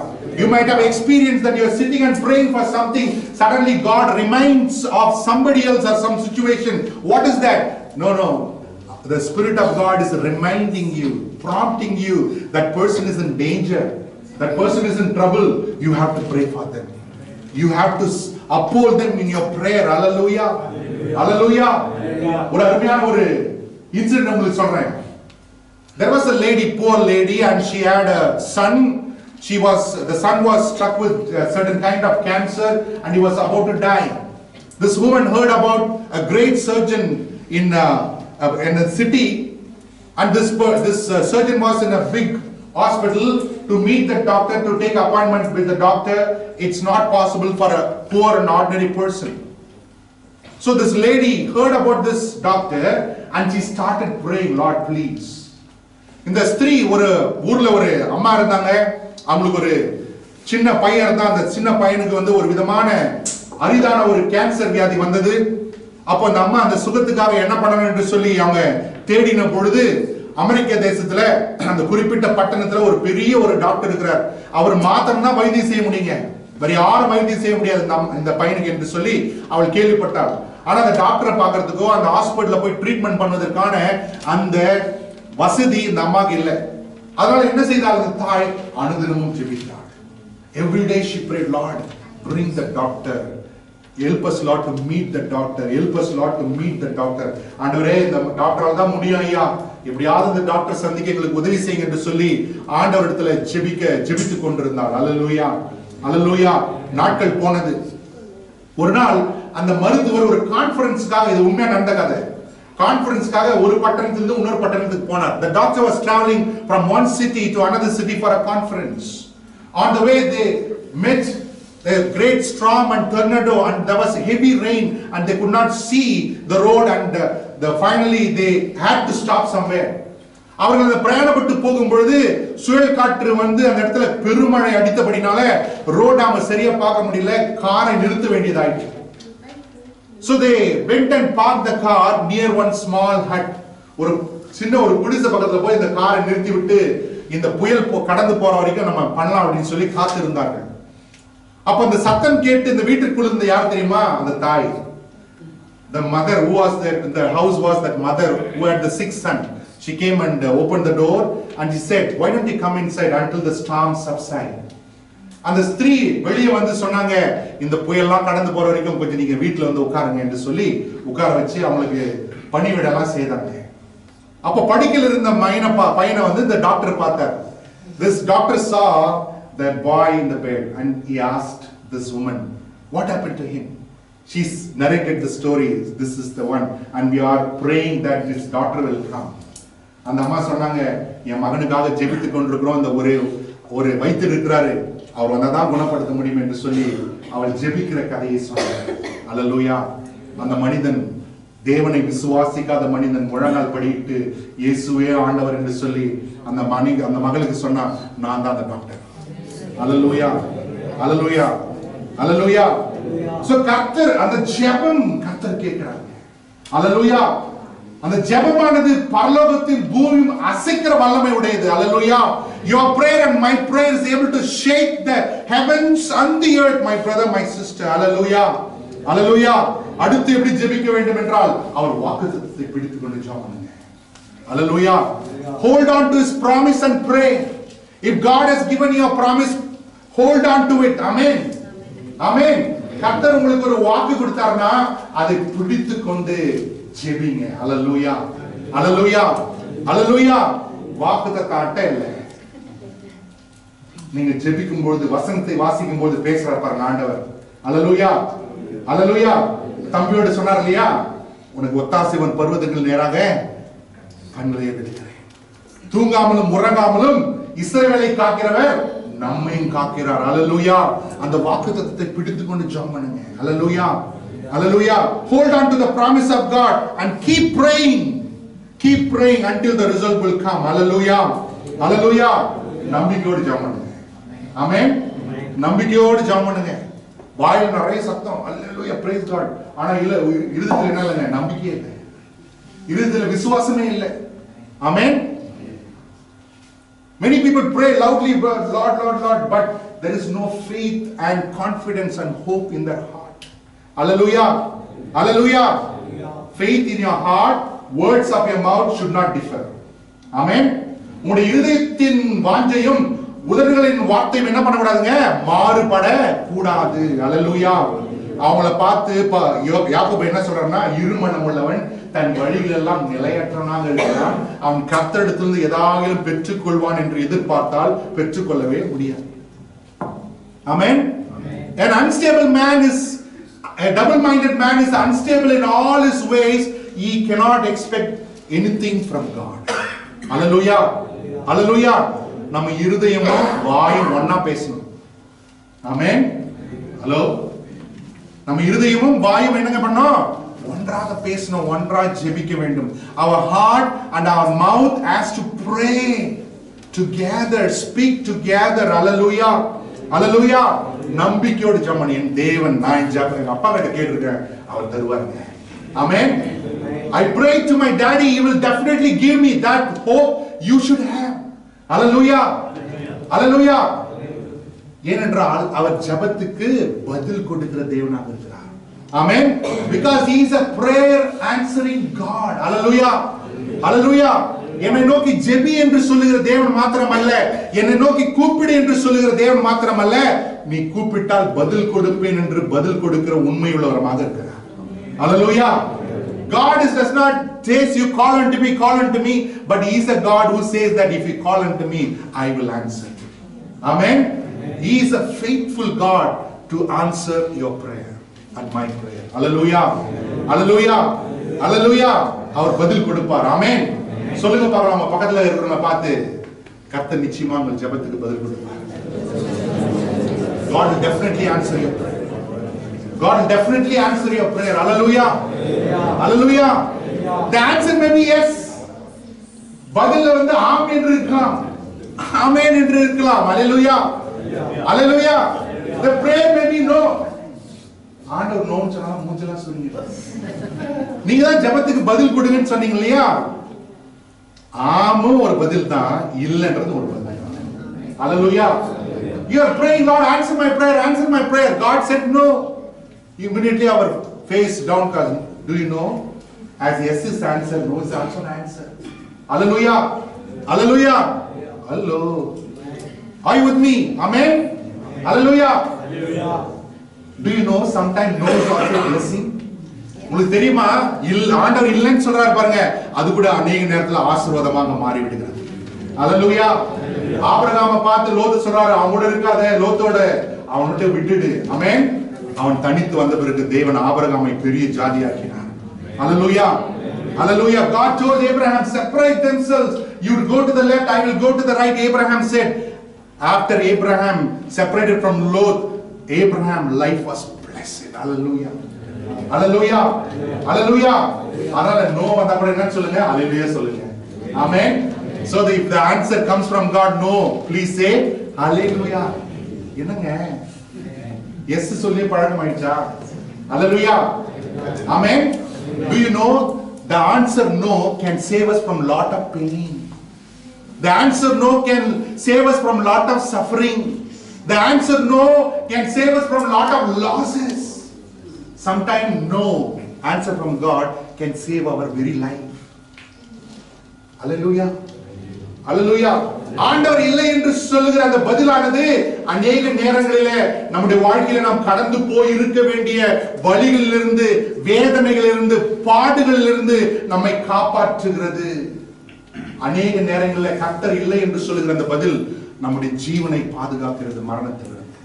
You might have experienced that you are sitting and praying for something, suddenly God reminds of somebody else or some situation. What is that? No. The Spirit of God is reminding you, prompting you, that person is in danger, that person is in trouble. You have to pray for them. You have to uphold them in your prayer. Hallelujah. Hallelujah. ஒரு அருமையான ஒரு incident உங்களுக்கு சொல்றேன். There was a lady, poor lady, and she had a son. The son was struck with a certain kind of cancer and he was about to die. This woman heard about a great surgeon in a city, and this surgeon was in a big hospital. To meet the doctor, to take appointment with the doctor, it's not possible for a poor and ordinary person. So this lady heard about this doctor and she started praying, Lord please. இந்த ஸ்திரீ, ஒரு ஊர்ல ஒரு அம்மா இருந்தாங்க, அவங்களுக்கு ஒரு சின்ன பையன் இருந்தா. அந்த சின்ன பையனுக்கு வந்து ஒரு விதமான அரிதான ஒரு கேன்சர் வியாதி வந்தது. அப்போ அந்த அம்மா அந்த சுகத்துக்காக என்ன பண்ணணும் என்று சொல்லி அவங்க தேடின பொழுது, அமெரிக்க தேசத்துல அந்த குறிப்பிட்ட பட்டணத்துல ஒரு பெரிய ஒரு டாக்டர் இருக்கிறார். அவர் மாத்திரம் தான் வைத்தியம் செய்ய முடியுங்க, வேற யாரும் வைத்தியம் செய்ய முடியாது இந்த பையனுக்கு என்று சொல்லி அவள் கேள்விப்பட்டாள். ஆனா அந்த டாக்டரை பார்க்கறதுக்கோ அந்த ஹாஸ்பிட்டல்ல போய் ட்ரீட்மெண்ட் பண்ணுவதற்கான அந்த வசதி இந்த அம்மாக்கு இல்லை. அதனால என்ன செய்தால், அந்த தாய் அனுதினமும் ஜெபித்தாள். Every day she prayed, Lord, bring the doctor. Help us Lord to meet the doctor. Help us Lord to meet the doctor. ஆண்டவரே, இந்த டாக்டரால தான் முடியும் ஐயா, எப்படியாவது இந்த டாக்டர் சந்திக்க எங்களுக்கு உதவி செய்யுங்க என்று சொல்லி ஆண்டவரிடத்துல ஜெபித்துக் கொண்டிருந்தாள். அல்லேலூயா. அல்லேலூயா. நாட்கள் போனது. ஒரு நாள் அந்த மருத்துவர் ஒரு கான்ஃபரன்ஸ்க்காக, இது உண்மையா நடந்த கதை, கான்ஃபரன்ஸ்க்காக ஒரு பட்டணத்திலிருந்து இன்னொரு பட்டணத்துக்கு போனார். The doctor was traveling from one city to another city for a conference. On the way they met a great storm and tornado, and there was heavy rain and they could not see the road, and finally they had to stop somewhere. அவர்கள் அந்த பிரயாணப்பட்டு போகும்பொழுது சுழல் காற்று வந்து அந்த இடத்துல பெருமழை அடித்தபடினால ரோட் அவங்க சரியா பார்க்க முடியல, காரை நிறுத்த வேண்டியதாயிற்று. So they went and parked the car near one small hut. ஒரு சின்ன ஒரு குடிசை பக்கத்துல போய் இந்த காரை நிறுத்தி விட்டு இந்த புயல் கடந்து போற வரைக்கும் நம்ம பண்ணலாம் அப்படின்னு சொல்லி காத்திருந்தார்கள். அப்ப அந்த சத்தம் கேட்டு இந்த வீட்டுக்குள்ள இருந்த யார் தெரியுமா, அந்த தாய். The mother who was there in the house was that mother who had the sixth son. She came and opened the door and she said, why don't you come inside until the storm subside. அந்த ஸ்திரீ வெளியே வந்து சொன்னாங்க, இந்த புயல்லாம் கடந்து போற வரைக்கும் கொஞ்சம் நீங்க வீட்டுல வந்து உட்காருங்க என்று சொல்லி உட்கார வச்சு அவங்களுக்கு பணிவிடலாம் செய்தாங்க. அப்ப படிக்கல இருந்த பையனை வந்து இந்த டாக்டர் பார்த்தார். This doctor saw that boy in the bed and he asked this woman, what happened to him? She's narrated the story. This is the one, and we are praying that this daughter will come. அந்த அம்மா சொன்னாங்க, என் மகனுக்காக ஜெபித்துக் கொண்டிருக்கிறோம், இந்த ஒரு வைத்தியர் இருக்கிறாரு, அவர் வந்தாதான் குணப்படுத்த முடியும் என்று சொல்லி அவள் ஜெபிக்கிற கதையை சொன்னார். அல்லேலூயா. அந்த மனிதன், தேவனை விசுவாசிக்காத மனிதன் முழங்கால் படியிட்டு இயேசுவே ஆண்டவர் என்று சொல்லி அந்த மகளுக்கு சொன்னா, நான் தான் அந்த டாக்டர். அல்லேலூயா. அல்லேலூயா. அல்லேலூயா. சோ கர்த்தர் அந்த ஜெபம் கர்த்தர் கேட்கிறார். அல்லேலூயா. அந்த ஜெபமானது பரலோகத்தின் பூமியும் அசைக்கிற வல்லமை உடையது. அல்லேலூயா. Your prayer and my prayer is able to shake the heavens and the earth, my brother, my sister. Hallelujah. Hallelujah. அடுத்து எப்படி ஜெபிக்க வேண்டும் என்றால் அவர் வாக்குத்தத்தத்தை பிடித்துக் கொண்டு ஜெபம் பண்ணுங்க. Hallelujah. Hold on to his promise and pray. If God has given you a promise, hold on to it. Amen. ஆமென். கர்த்தர் உங்களுக்கு ஒரு வாக்கு கொடுத்தாருன்னா அதை பிடித்து கொண்டு ஜெபிங்க. ஹல்லேலூயா, ஹல்லேலூயா, ஹல்லேலூயா. வாக்குத்தத்த அட்டை இல்லை. நீங்க ஜெபிக்கும் பொழுது, வசனத்தை வாசிக்கும் போது பேசுற பாருங்க ஆண்டவர். ஹல்லேலூயா, ஹல்லேலூயா. தம்பியோட சொன்னார் இல்லையா, உனக்கு ஒத்தாசைவன் பர்வதங்கள் நேராக கண்களை எதிர்க்கிறேன். தூங்காமலும் உறங்காமலும் இஸ்ரவேலை காக்கிறவர் நம்மையும் காக்கிறார். ஹல்லேலூயா. அந்த வாக்குத்தத்தத்தை பிடித்துக் கொண்டு ஜெபம் பண்ணுங்க. ஹல்லேலூயா, ஹல்லேலூயா. Hold on to the promise of God and keep praying. Keep praying until the result will come. Hallelujah, hallelujah. நம்பிக்கையோடு ஜெபம் பண்ணுங்க. ஆமென். நம்பிக்கையோடு ஜெபம் பண்ணுங்க. வாயில நிறைய சத்தம், ஹல்லேலூயா, praise God. ஆனா இல்ல, இருதயத்துல என்ன இல்லைங்க, நம்பிக்கையே இல்லை. இருதயத்துல விசுவாசமே இல்லை. ஆமென். Many people pray loudly, Lord, Lord, Lord, but there is no faith and confidence and hope in their heart. Hallelujah, hallelujah. Faith in your heart, words of your mouth should not differ. Amen. உங்களுடைய இருதயத்தின் வாஞ்சையும் உதடுகளின் வார்த்தையும் என்ன பண்ணக்கூடாதுங்க, மாறுபட கூடாது. ஹல்லேலூயா. அவங்கள பார்த்து யாக்கோபு என்ன சொல்றாருன்னா, இருமனம் உள்ளவன் தன் வழிகள் எல்லாம் நிலையற்றவனாக இருக்கிறான், அவன் கர்த்தரிடத்திலிருந்து ஏதாவது பெற்றுக்கொள்வான் என்று எதிர்பார்த்தால் பெற்றுக்கொள்ளவே முடியாது. ஆமென். An unstable man is a double-minded man is unstable in all his ways. He cannot expect anything from God. Hallelujah, hallelujah. நம்ம இருதயமும் வாயும் ஒண்ணா பேசணும். ஆமென். ஹலோ. நம்ம இருதயமும் வாயும் என்னங்க பண்ணோம், ஒன்றாக பேசணும், ஒன்றாக ஜெபிக்க வேண்டும். Our heart and our mouth has to pray together, speak together. Hallelujah, hallelujah. நம்பிக்கையோடு ஜெபம். என் தேவன், நான் ஜெபம் அப்பா கிட்ட கேட்டிருக்கேன், அவர் தருவாருங்க. Amen. I pray to my daddy, he will definitely give me that hope you should have. Hallelujah, hallelujah. ஏனென்றால் அவர் ஜெபத்துக்கு பதில் கொடுக்கிற தேவனாக இருக்கிறார். ஆமென். Because he is a prayer answering God. Hallelujah, hallelujah. என்னை நோக்கி ஜெபி என்று சொல்லுகிற தேவன் மாத்திரமல்ல, என்னை நோக்கி கூப்பிடு என்று சொல்லுகிற தேவன் மாத்திரமல்ல, நீ கூப்பிட்டால் பதில் கொடுப்பேன் என்று பதில் கொடுக்கிற உண்மையுள்ளவராக இருக்கிறார். Hallelujah. God does not say you call unto me, call unto me, but he is a God who says that if you call unto me, I will answer. Amen. He is a faithful God to answer your prayer and my prayer. Hallelujah, hallelujah, hallelujah. அவர் பதில் கொடுப்பார். ஆமென். சொல்லுங்க பாருங்க, நம்ம பக்கத்துல இருக்கிறவங்க பார்த்து, கர்த்தர் நிச்சயமா உங்கள் ஜெபத்துக்கு பதில் கொடுப்பார். God will definitely answer your prayer. God will definitely answer your prayer. Hallelujah, hallelujah. The answer may be yes. பதில்ல வந்து ஆம் என்று இருக்கலாம், ஆமென் என்று இருக்கலாம். Hallelujah, hallelujah. The prayer may be no. ஆண்டவர் நோ சொன்னா மூஞ்சலாம் சொல்லுங்க. நீங்க தான் ஜெபத்துக்கு பதில் கொடுங்கன்னு சொன்னீங்க இல்லையா, ஆமும் ஒரு பதில் தான், இல்லன்றது ஒரு பதில் தான். Hallelujah. You are praying, Lord, answer my prayer, answer my prayer. God said no. Immediately our face downcast. Do you know? As yes is answer, no is also an answer. Hallelujah, hallelujah. Hello. Are you with me? Amen. Hallelujah. Do you know sometimes no is also a blessing? உங்களுக்கு தெரியுமா, ஆண்டவர் இல்லைன்னு சொல்றாரு பாருங்க, அது கூட அநேக நேரத்துல ஆசீர்வாதமாக மாறி விடுகிறது. ஹல்லேலூயா. ஆபிரகாமை பார்த்து லோத்து சொல்றாரு, அவனோட இருக்காத, லோத்தோட அவன்கிட்ட விட்டுடு. ஆமென். அவன் தனித்து வந்த பிறகு தேவன் ஆபிரகாமை பெரிய ஜாதியாக்கினார். Hallelujah, hallelujah. God told Abraham, separate themselves. You will go to the left, I will go to the right. Abraham said. After Abraham separated from Lot, Abraham's life was blessed. Hallelujah, hallelujah, hallelujah. அதனால no வந்தா கூட என்ன சொல்லுங்க, ஹalleluya சொல்லுங்க. Amen. So if the answer comes from God, no, please say hallelujah. என்னங்க S சொல்லி பழக்கமாயிடுச்சா? Hallelujah, amen. Do you know the answer no can save us from lot of pain. The answer no can save us from lot of suffering. The answer no can save us from lot of losses. Sometimes no answer from God can save our very life. Hallelujah. அல்லேலூயா. ஆண்டவர் இல்லை என்று சொல்லுகிற அந்த பதிலானது அநேக நேரங்களிலே நம்முடைய வாழ்க்கையில நாம் கடந்து போய் இருக்க வேண்டிய வழிகளிலிருந்து, வேதனைகளிலிருந்து, பாடுகளிலிருந்து நம்மை காப்பாற்றுகிறது. அநேக நேரங்களில் கர்த்தர் இல்லை என்று சொல்லுகிற அந்த பதில் நம்முடைய ஜீவனை பாதுகாக்கிறது மரணத்திலிருந்து.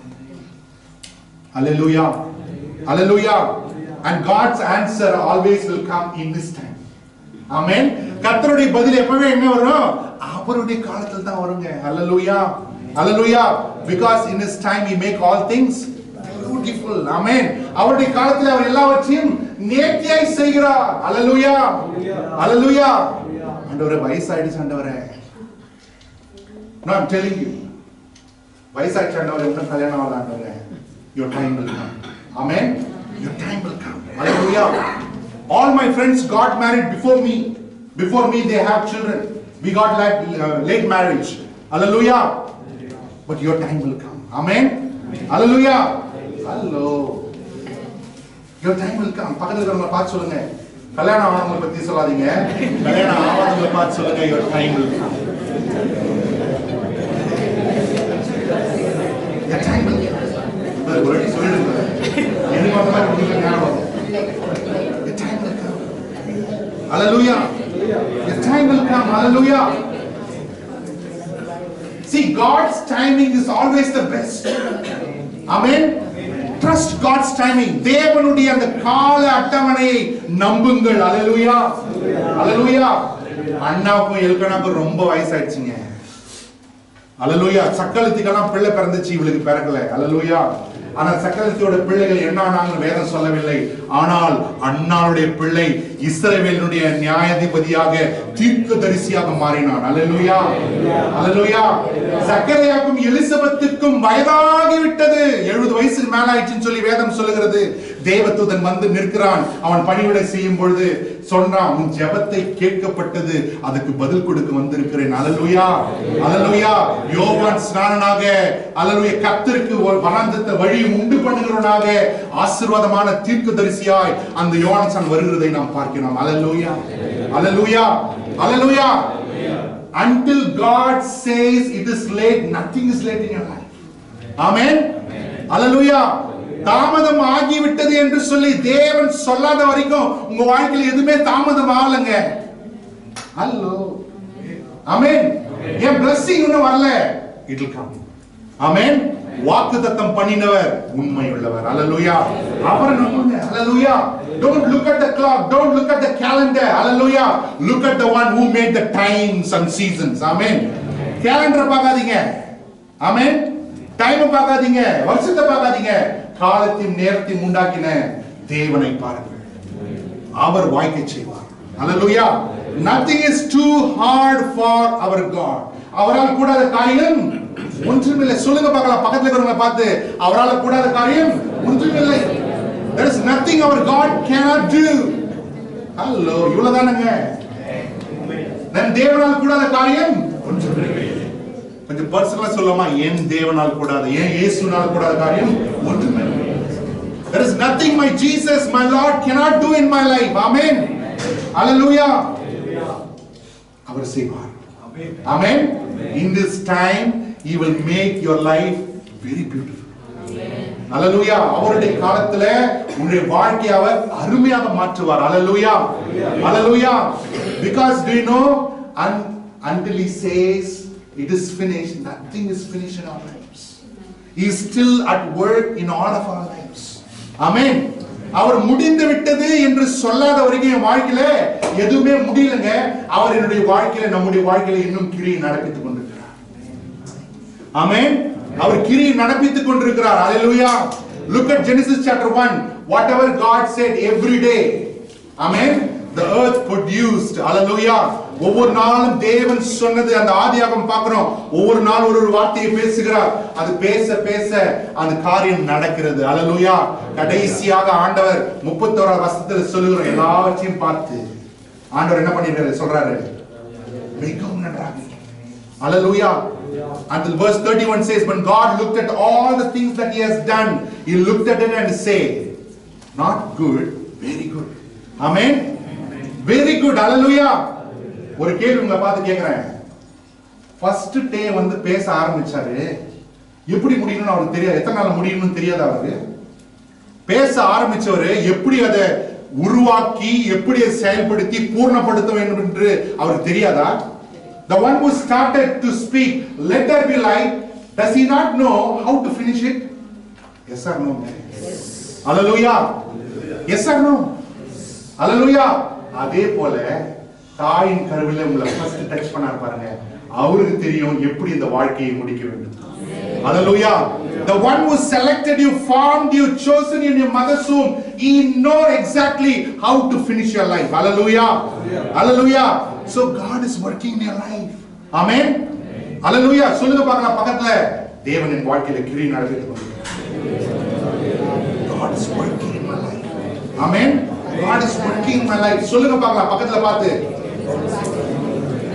அல்லேலூயா, அல்லேலூயா. And God's answer always will come in His time. Amen. கர்த்தருடைய பதில் எப்பவே என்ன வரும்? அவருடைய காலத்தில் தான் வருங்க. அல்லேலூயா, அல்லேலூயா. Because in His time He make all things beautiful. Amen. அவருடைய காலத்தில் அவர் எல்லாவற்றையும் நேர்த்தியாய் செய்கிறார். அல்லேலூயா, அல்லேலூயா. ஆண்டவரே வயசாயிடுச்சு ஆண்டவரே. No, I'm telling you. வயசாயிடுச்சு ஆண்டவரே, இன்னும் கல்யாணம் ஆகல ஆண்டவரே. Your time will come. Amen. Your time will come. Hallelujah. All my friends got married before me. Before me they have children. We got late marriage. Hallelujah. But your time will come. Amen. Hallelujah. Hello. Your time will come. பக்கத்துல இருக்கவங்க பார்த்து சொல்லுங்க. கல்யாணம் ஆனவங்களை பத்தி சொல்லாதீங்க. கல்யாணம் ஆகாதவங்களை பார்த்து சொல்லுங்க. Your time will come. Your time will come. ஒரு சொல்லிடுங்க. என்ன மாதிரி உங்களுக்கு ஞாபகம்? Your time will come. Hallelujah. Your time will come. Hallelujah. See, God's timing is always the best. Amen. Trust God's timing. தேவனுடைய அந்த கால அட்டவணையை நம்புங்கள். Hallelujah. Hallelujah. அண்ணாவுக்கும் எல்கனாவுக்கும் ரொம்ப வயசாயிடுச்சுங்க. Hallelujah. சக்கலத்துக்கெல்லாம் பிள்ளை பிறந்துச்சு, இவளுக்கு பிறக்கல. Hallelujah. ஆனால் சக்கரவர்த்தியோட பிள்ளைகள் என்ன ஆனாங்கன்னு வேதம் சொல்லவில்லை. ஆனால் அன்னாளுடைய பிள்ளை இஸ்ரவேலுடைய நியாயாதிபதியாக தீர்க்கதரிசியாக மாறினான். அல்லேலூயா, அல்லேலூயா. சக்கரையாக்கும் எலிசபெத்துக்கும் வயதாகிவிட்டது, 70 வயசுக்கு மேல ஆயிடுச்சுன்னு சொல்லி வேதம் சொல்லுகிறது. தேவதூதன் வந்து நிற்கிறான். அவன் பணிவிடை செய்யும் பொழுது சொன்னான், உன் ஜெபத்தை கேட்கப்பட்டது, அதுக்கு பதில் கொடுக்க வந்திருக்கிறேன். அல்லேலூயா, அல்லேலூயா. யோவான் ஸ்நானனாக, அல்லேலூயா, கர்த்தருக்கு வனாந்தரத்தை வழி உண்டு பண்ணுகிறவனாக, ஆசீர்வாதமான தீர்க்கதரிசியாய் அந்த யோவான் வருகிறதை நாம் பார்க்கிறோம். அல்லேலூயா, அல்லேலூயா, அல்லேலூயா. Until God says it is late, nothing is late in your life. Amen. Hallelujah. தாமதம் ஆகிவிட்டது என்று சொல்லி தேவன் சொல்லாத வரைக்கும் உங்க வாழ்க்கையில் எதுவுமே தாமதம் ஆகலங்க. ஹலோ, ஆமென். என் blessing இன்னும் வரல, it will come. ஆமென். வாக்குத்தத்தம் பண்ணினவர் உண்மை உள்ளவர். ஹalleluya. அவரை நம்புங்க. ஹalleluya. Don't look at the clock, don't look at the calendar. Hallelujah. Look at the one who made the times and seasons. Amen. Calendar பார்க்காதீங்க. ஆமென். டைம் பார்க்காதீங்க, வருஷத்தை பார்க்காதீங்க, காலத்தையும் நேரத்தையும் உண்டாக்கின தேவனை பாருங்கள். அவர் வாய்க்க செய்வார். Hallelujah. Nothing is too hard for our God. அவரால் கூடாத காரியம் ஒன்றுமில்லை. சொல்லுங்க பார்க்கலாம், பக்கத்துல இருக்கிறவங்களை பார்த்து, அவரால் கூடாத காரியம் ஒன்றுமில்லை. There is nothing our God cannot do. Hello, இவ்வளவுதானங்க. நம் தேவனால் கூடாத காரியம் ஒன்றுமில்லை. கொஞ்சம் பர்சனலா சொல்லலாமா? என் தேவனால் கூடாத, என் இயேசுனால் கூடாத காரியம் ஒன்றுமில்லை. There is nothing my Jesus, my Lord cannot do in my life. Amen. Hallelujah. அவர் செய்வார். Amen. In this time he will make your life very beautiful. Hallelujah. அவருடைய காலத்துல உங்களுடைய வாழ்க்கையை அவர் அருமையாக மாற்றுவார். Hallelujah. Hallelujah. Because do you know, until he says it is finished, nothing is finished in our lives. He is still at work in all of our lives. Amen. அவர் முடிந்து விட்டது என்று சொல்லாத வரைக்கும் என் வாழ்க்கையில எதுவுமே முடியலங்க. அவர் என்னுடைய வாழ்க்கையில, நம்முடைய வாழ்க்கையில இன்னும் கிரியை நடப்பித்துக் கொண்டிருக்கிறார். ஆமென். அவர் கிரியை நடப்பித்துக் கொண்டிருக்கிறார். Hallelujah. Look at Genesis chapter 1. Whatever God said every day, amen, the earth produced. Hallelujah. ஒவ்வொரு நாளும் தேவன் சொன்னது, அந்த ஆதியாகமம் பார்க்கிறோம், ஒவ்வொரு நாள் ஒரு வார்த்தையை பேசுகிறார். அது பேச பேச அந்த காரியம் நடக்கிறது. Hallelujah. கடைசியாக ஆண்டவர் 31வது வசனத்தில் சொல்லுகிற எல்லாவற்றையும் பார்த்து ஆண்டவர் என்ன பண்ணிருக்காரு சொல்றாரு, மிகவும் நன்றாக. Hallelujah. Until verse 31 says, when God looked at all the things that he has done, he looked at it and said, not good, very good. Amen. Very good. Hallelujah. ஒரு கேள்வி உங்களை பார்த்து கேட்கிறேன், ஃபர்ஸ்ட் டே வந்து பேச ஆரம்பிச்சாரு. எப்படி முடியணும்னு அவருக்கு தெரியாது. எத்தனை நாள் முடியணும்னு தெரியாது அவருக்கு. பேச ஆரம்பிச்சவரு எப்படி அதை உருவாக்கி எப்படி அதை செயல்படுத்தி பூர்ணப்படுத்த வேண்டும் என்று அவருக்கு தெரியாதா? The one who started to speak, let there be light, does he not know how to finish it? Yes or no? Yes. Hallelujah. Yes or no? Hallelujah. அதே போல தாயின் கருவில உங்களை ஃபர்ஸ்ட் டச் பண்ணார் பாருங்க, அவருக்கு தெரியும் எப்படி இந்த வாழ்க்கையை முடிக்க வேண்டும். Hallelujah. The one who selected you, formed you, chosen you in your mother's womb, he knows exactly how to finish your life. Hallelujah. Hallelujah. So God is working in your life. Amen. Hallelujah. சொல்லுங்க பார்க்கலாம் பக்கத்துல, தேவனின் வாழ்க்கையில கிரியை நடக்குது. God is working in my life. Amen. God is working in my life. சொல்லுங்க பார்க்கலாம் பக்கத்துல பார்த்து,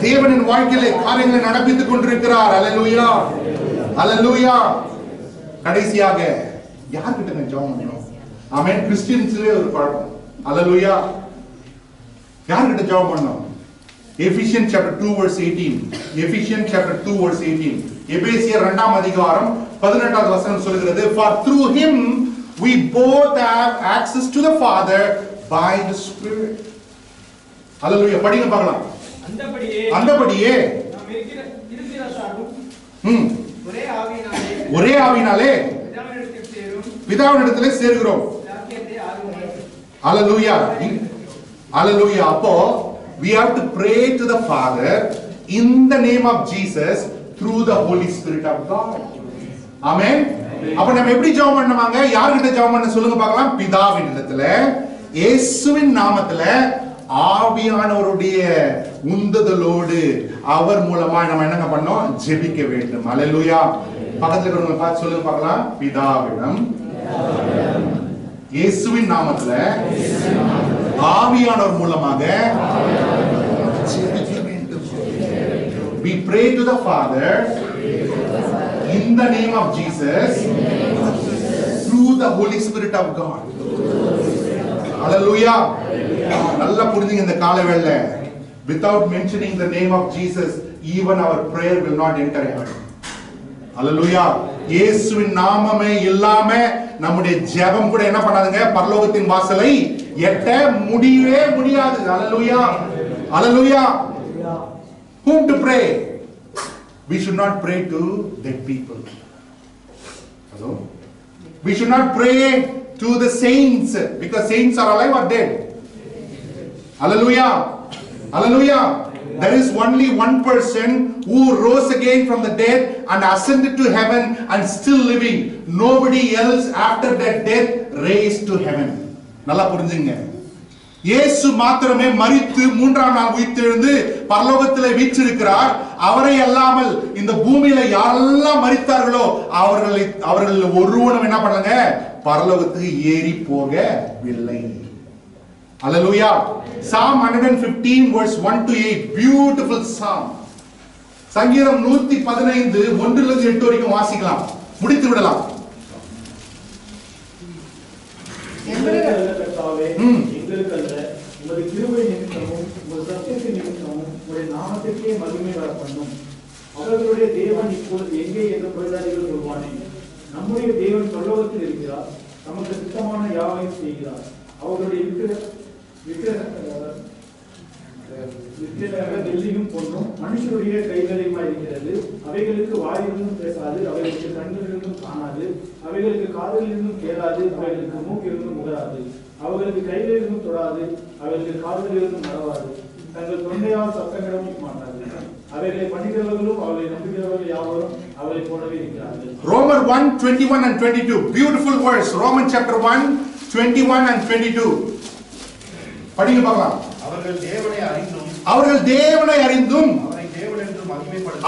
தேவனின் வாழ்க்கையில காரியங்களை நடப்பித்துக் கொண்டிருக்கிறார். Hallelujah. Hallelujah. கடைசியாக யார்கிட்ட நான் ஜெபம் பண்ணணும்? ஆமென். கிறிஸ்டியன்ஸ்லயே ஒரு பழக்கம். Hallelujah. யார்கிட்ட ஜெபம் பண்ணணும்? Ephesians chapter 2 verse 18. Ephesians chapter 2 verse 18. எபேசியர் 2ஆம் அதிகாரம் 18வது வசனம் சொல்கிறது, for through him we both have access to the Father by the Spirit. Hallelujah. படிங்க பார்க்கலாம். அந்தபடியே நாம் இருக்கிற சாரும் ஒரே ஆவியினாலே பிதாவினிடத்திலே சேர்கிறோம். Hallelujah. Hallelujah. அப்போ we have to pray to the Father in the name of Jesus through the Holy Spirit of God. Amen. அப்ப நம்ம எப்படி ஜெபம் பண்ணணுமாங்க? யார்கிட்ட ஜெபம் பண்ண சொல்லுங்க பார்க்கலாம். பிதாவினிடத்திலே இயேசுவின் நாமத்திலே ஆவியானவருடைய உந்துதலோடு அவர் மூலமா நம்ம என்னங்க பண்ணோம்? ஜெபிக்க வேண்டும். அல்லேலூயா. பக்கத்துல இருக்கிறவங்க பார்த்து சொல்லுங்க பார்க்கலாம். பிதாவிடம் இயேசுவின் நாமத்துல ஆவியானவர் மூலமாக ஜெபிக்க வேண்டும். We pray to the Father in the name of Jesus through the Holy Spirit of God. Hallelujah. நல்லா புரிஞ்சுங்க இந்த காலவேளையில, without mentioning the name of Jesus even our prayer will not enter heaven. Hallelujah. இயேசுவின் நாமமே இல்லாம நம்முடைய ஜெபம் கூட என்ன பண்ணாதுங்க? பரலோகத்தின் வாசலை எட்ட முடியவே முடியாது. Hallelujah. Hallelujah. Whom to pray? We should not pray to dead people. Hello. We should not pray to the saints, because saints are alive or dead. Hallelujah. Hallelujah. There is only one person who rose again from the dead and ascended to heaven and still living. Nobody else after that death raised to heaven. நல்லா புரிஞ்சுங்க. இயேசு மாத்திரமே மரித்து 3ஆம் நாள் உயிர்த்தெழுந்து பரலோகத்திலே வீற்றிருக்கிறார். அவரை அல்லாமல் இந்த பூமியில யாரெல்லாம் மரித்தார்களோ அவர்கள் ஒருவனும் என்ன பண்ணாங்க? பரலோகத்துக்கு ஏறி போகவில்லை. Hallelujah. Psalm 115 verse 1 to 8. Beautiful psalm. சங்கீதம் 115 1லிருந்து 8 வரைக்கும் வாசிக்கலாம். முடித்து விடலாம். எங்களுக்கல்ல உமது கிருபை நிமித்தமும் உமது சத்தியத்தின் நிமித்தமும் உம்முடைய நாமத்திற்கே மகிமை வர பண்ணும். அவர்களுடைய தேவன் இப்பொழுது எங்கே என்று பிரஜாதிகள் சொல்வானே. நம்முடைய தேவன் பரலோகத்தில் இருக்கிறார், நமக்கு சித்தமான யாவையும் செய்கிறார். அவர்களுடைய வெள்ளியும் பொன்னும் மனுஷருடைய கைகளிலுமா இருக்கிறது. அவைகளுக்கு வாயிலிருந்தும் பேசாது, அவைகளுக்கு கண்களிலிருந்தும் காணாது, அவைகளுக்கு காதலிலிருந்தும் கேளாது, அவைகளுக்கு மூக்கிலிருந்தும் முகராது, அவர்களுக்கு கைகளிலிருந்தும் தொடாது, அவைகளுக்கு காதலிலிருந்தும் நடவாது, தங்கள் தொண்டையால் சத்தமிடவும் மாட்டாது. அவைகளை பண்ணுகிறவர்களும் அவர்களை நம்புகிறவர்கள் யாவரும் அவரை போலவே இருக்கிறார்கள். Romans 1:21 and 22. Beautiful verse. Romans chapter 1:21 and 22. படிங்க பார்க்கலாம். அவர்கள் தேவனை அறிந்தும்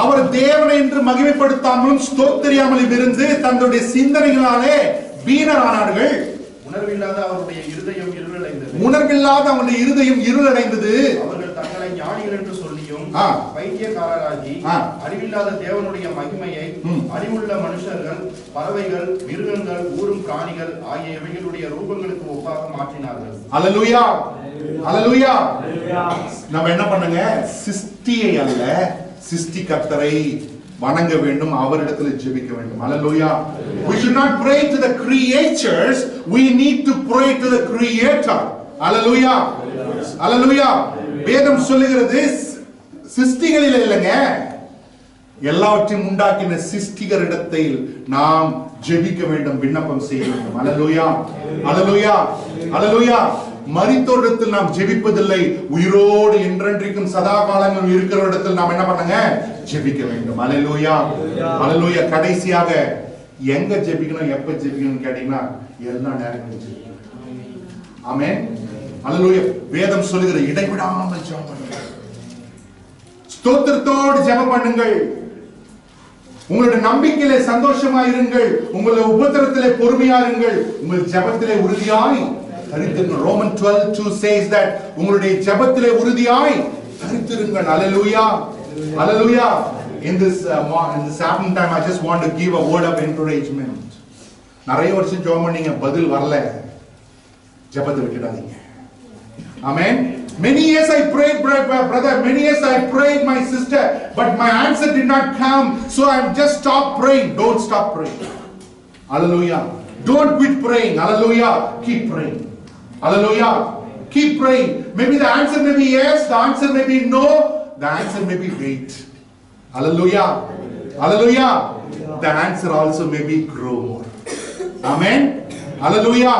அவர் தேவனை என்று மகிமைப்படுத்தாமலும் ஸ்தோத்திரியாமலும் இருந்து தங்களுடைய சிந்தனைகளாலே வீணரானார்கள். உணர்வில்லாத அவருடைய இருதயம் இருளடைந்தது. அவர்கள் தங்களை ஞானிகள் என்று சொல்லியும் பைத்தியக்காரராகி அறிவில்லாத தேவனுடைய மகிமையை அறிவுள்ள மனுஷர்கள், பறவைகள், மிருகங்கள், ஊரும் பிராணிகள் ஆகிய இவைகளுடைய ரூபங்களுக்கு ஒப்பாக மாற்றினார்கள். Hallelujah. Hallelujah. நம்ம என்ன பண்ணுங்க? சிருஷ்டியை அல்ல சிருஷ்டிகர்த்தரை வணங்க வேண்டும், அவரிடத்தில் ஜெபிக்க வேண்டும். Hallelujah. We should not pray to the creatures, we need to pray to the creator. Hallelujah. Hallelujah. வேதம் சொல்லுகிறது சிருஷ்டிகளில் இல்லைங்க, எல்லாவற்றையும் உண்டாக்கின சிருஷ்டிகரிடத்தில் நாம் ஜெபிக்க வேண்டும், விண்ணப்பம் செய்ய வேண்டும். Hallelujah. Hallelujah. Hallelujah. மரித்தோரிடத்தில் நாம் ஜெபிப்பதில்லை, உயிரோடு என்றென்றைக்கும் சதா காலங்களும் இருக்கிற இடத்தில் நாம் என்ன பண்ணுங்க, ஜெபிக்க வேண்டும். Hallelujah. Hallelujah. கடைசியாக எங்க ஜெபிக்கணும், எப்ப ஜெபிக்கணும் கேட்டீங்கன்னா எல்லா நேரங்களும் ஜெபிக்கணும். ஆமென். Hallelujah. வேதம் சொல்லுகிற இடைவிடாமல் ஜெபம் பண்ணுங்க, ஸ்தோத்திரத்தோடு ஜெபம் பண்ணுங்கள், உங்களுடைய நம்பிக்கையிலே சந்தோஷமாயிருங்கள், உங்களுடைய உபத்திரத்திலே பொறுமையாருங்கள், உங்கள் ஜெபத்திலே உறுதியாய் தரித்திருங்கள். Roman 12:2 says that உங்களுடைய ஜெபத்திலே உறுதியாய் தரித்திருங்கள். Hallelujah. Hallelujah. In this afternoon time I just want to give a word of encouragement. நிறைய வருஷம் ஜெபம் பண்ணீங்க, பதில் வரல, ஜெபத்தை விட்டுடாதீங்க. Amen. Many years I prayed, brother, many years I prayed, my sister, but my answer did not come, so I've just stopped praying. Don't stop praying. Hallelujah. Don't quit praying. Hallelujah. Keep praying. Hallelujah. Keep praying. Maybe the answer may be yes, the answer may be no, the answer may be wait. Hallelujah. Hallelujah. The answer also may be grow more. Amen. Hallelujah.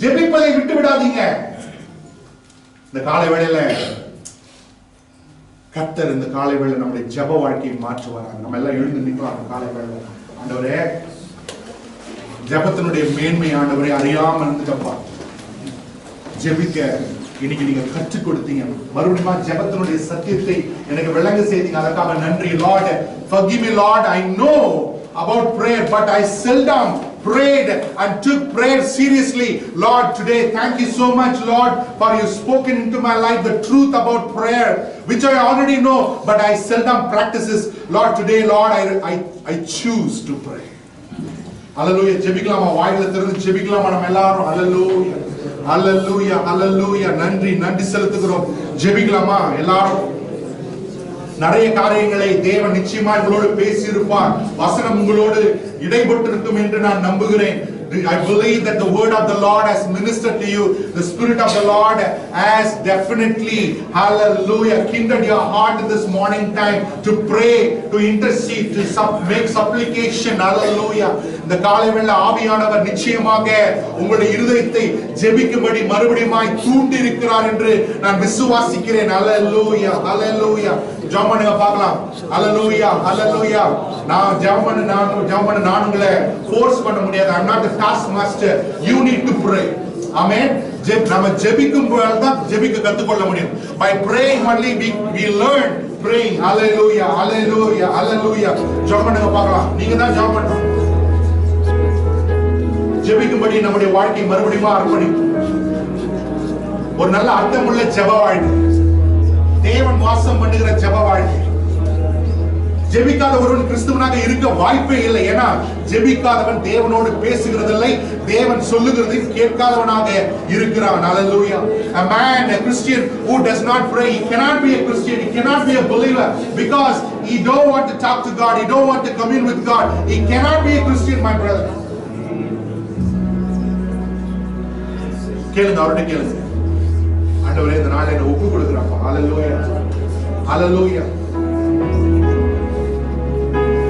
ஜெபிப்பதை விட்டு விடாதீங்க. இந்த காலை வேளையில கர்த்தர் இந்த காலை வேளையில நம்முடைய ஜெப வாழ்க்கையை மாற்றுவார். நம்ம எல்லாம் எழுந்து நிற்கலாம். அந்த காலை வேளையில ஆண்டவரே, ஜெபத்தினுடைய மேன்மை ஆண்டவரே அறியாம இருந்துட்டப்பா, ஜெபிக்க இன்னைக்கு நீங்க கற்றுக் கொடுத்தீங்க, மறுபடியும் ஜெபத்தினுடைய சத்தியத்தை எனக்கு விளங்க செய்தீங்க, அதற்காக நன்றி. Lord, forgive me Lord, I know about prayer but I seldom prayed and took prayer seriously. Lord, today thank you so much Lord for you spoken into my life the truth about prayer which I already know but I seldom practice this. Lord, today Lord I choose to pray. Hallelujah. ஜெபிக்கலாமா? வாயில திறந்து ஜெபிக்கலாமா நம்ம எல்லாரும்? Hallelujah. Hallelujah. Hallelujah. நன்றி நன்றி செலுத்துகிறோம். ஜெபிக்கலாமா எல்லாரும்? நிறைய காரியங்களை தேவன் நிச்சயமா உங்களோடு பேசி இருப்பார். வசனம் உங்களோடு இடைப்பட்டிருக்கும் என்று நான் நம்புகிறேன். I believe that the word of the Lord has ministered to you. The Spirit of the Lord has definitely, hallelujah, kindled your heart in this morning time to pray, to intercede, to make supplication. Hallelujah. இந்த காலை வேளை ஆவியானவர் நிச்சயமாக உங்களுடைய இருதயத்தை ஜெபிக்கும்படி மறுபடியுமாய் தூண்டி இருக்கிறார் என்று நான் விசுவாசிக்கிறேன். Hallelujah. Hallelujah. ஜெபம் பண்ணுங்க பார்க்கலாம். Hallelujah. Hallelujah. நான் ஜெபம் பண்ண நான் உங்களை ஃபோர்ஸ் பண்ண முடியாது. I'm not the task master. You need to pray. Amen. நம்ம ஜெபிக்கும் போது தான் ஜெபிக்க கற்றுக்கொள்ள முடியும். By praying only we learn praying. Hallelujah. Hallelujah. Hallelujah. ஜெபம் பண்ணுங்க பார்க்கலாம். நீங்க தான் ஜெபம் பண்ணணும். ஜெபிக்கும்படி நம்முடைய வாழ்க்கை மறுபடியும் அர்ப்பணிப்போம். ஒரு நல்ல அர்த்தமுள்ள ஜெப வாழ்க்கை, தேவன் வாசம் பண்ணுகிற ஜெப வாழ்க்கை. ஜெபிக்காத ஒருவன் கிறிஸ்துவனாக இருக்க வாய்ப்பே இல்லை. ஏன்னா ஜெபிக்காதவன் தேவனோடு பேசுகிறதில்லை, தேவன் சொல்லுகிறதை கேட்காதவனாக இருக்கிறான். Hallelujah. A man, a Christian who does not pray, he cannot be a Christian, he cannot be a believer because he don't want to talk to God, he don't want to commune with God. He cannot be a Christian, my brother. கேளுங்க, அவர்கிட்ட கேளுங்க. ஆண்டவரே, இந்த நாளை என்ன ஒப்பு கொடுக்குறாப்பா. Hallelujah. Hallelujah.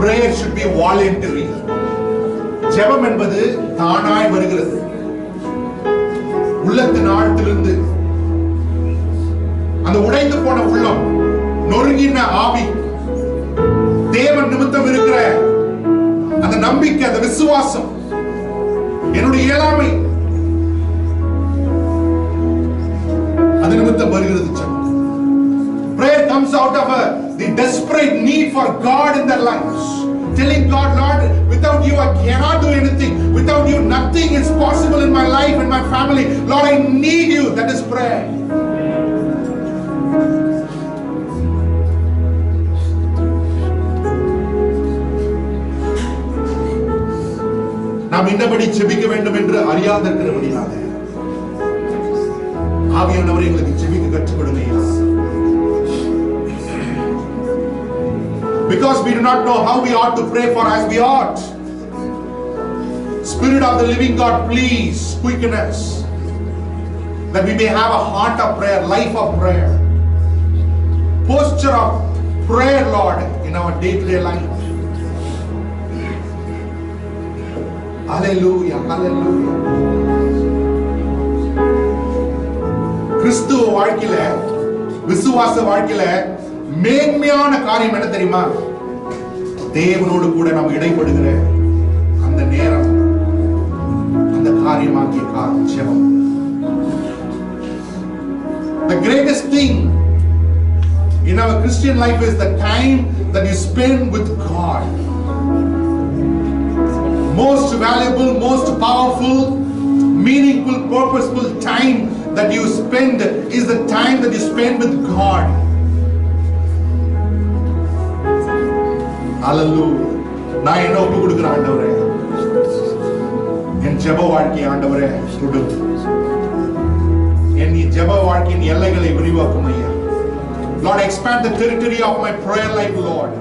Prayer should be voluntary. ஜெபம் என்பது தானாய் வருகிறது, உள்ளத்தின் ஆழத்திலிருந்து. அந்த உடைந்து போன உள்ளம், நொறுங்கின ஆவி, தேவன் நிமித்தம் இருக்கிற அந்த நம்பிக்கை, அந்த விசுவாசம், என்னுடைய இயலாமை, அது நிமித்தம் வருகிறது ஜெபம். Prayer comes out of the desperate need for God in their lives. Telling God, Lord, without you I cannot do anything. Without you nothing is possible in my life and my family. Lord, I need you. That is prayer. நாம் இன்னபடி ஜெபிக்க வேண்டும் என்று அறியாதிருக்கிறபடியால் ஆவியானவர் எங்களுக்கு ஜெபிக்க கற்றுக் கொடுங்க. Because we do not know how we ought to pray for as we ought. Spirit of the living God, please quicken us, that we may have a heart of prayer, life of prayer, posture of prayer, Lord, in our day-to-day life. Hallelujah, hallelujah. கிறிஸ்துவ வாழ்க்கையில, விசுவாச வாழ்க்கையில மேன்மையான காரியம் என்ன தெரியுமா? தேவனோடு கூட நாம் இடைப்படுகிற அந்த நேரம், அந்த காரியமாகிய ஜெபம். The greatest thing in our Christian life is the time that you spend with God. Most valuable, most powerful, meaningful, purposeful time that you spend is the time that you spend with God. Hallelujah. நான் என்ன ஒப்பு கொடுக்கிறேன் ஆண்டவரே, என் ஜெப வாழ்க்கை ஆண்டவரே தொடு. என் ஜெப வாழ்க்கையின் எல்லைகளை விரிவாக்கும் ஐயா. Lord, expand the territory of my prayer life, Lord.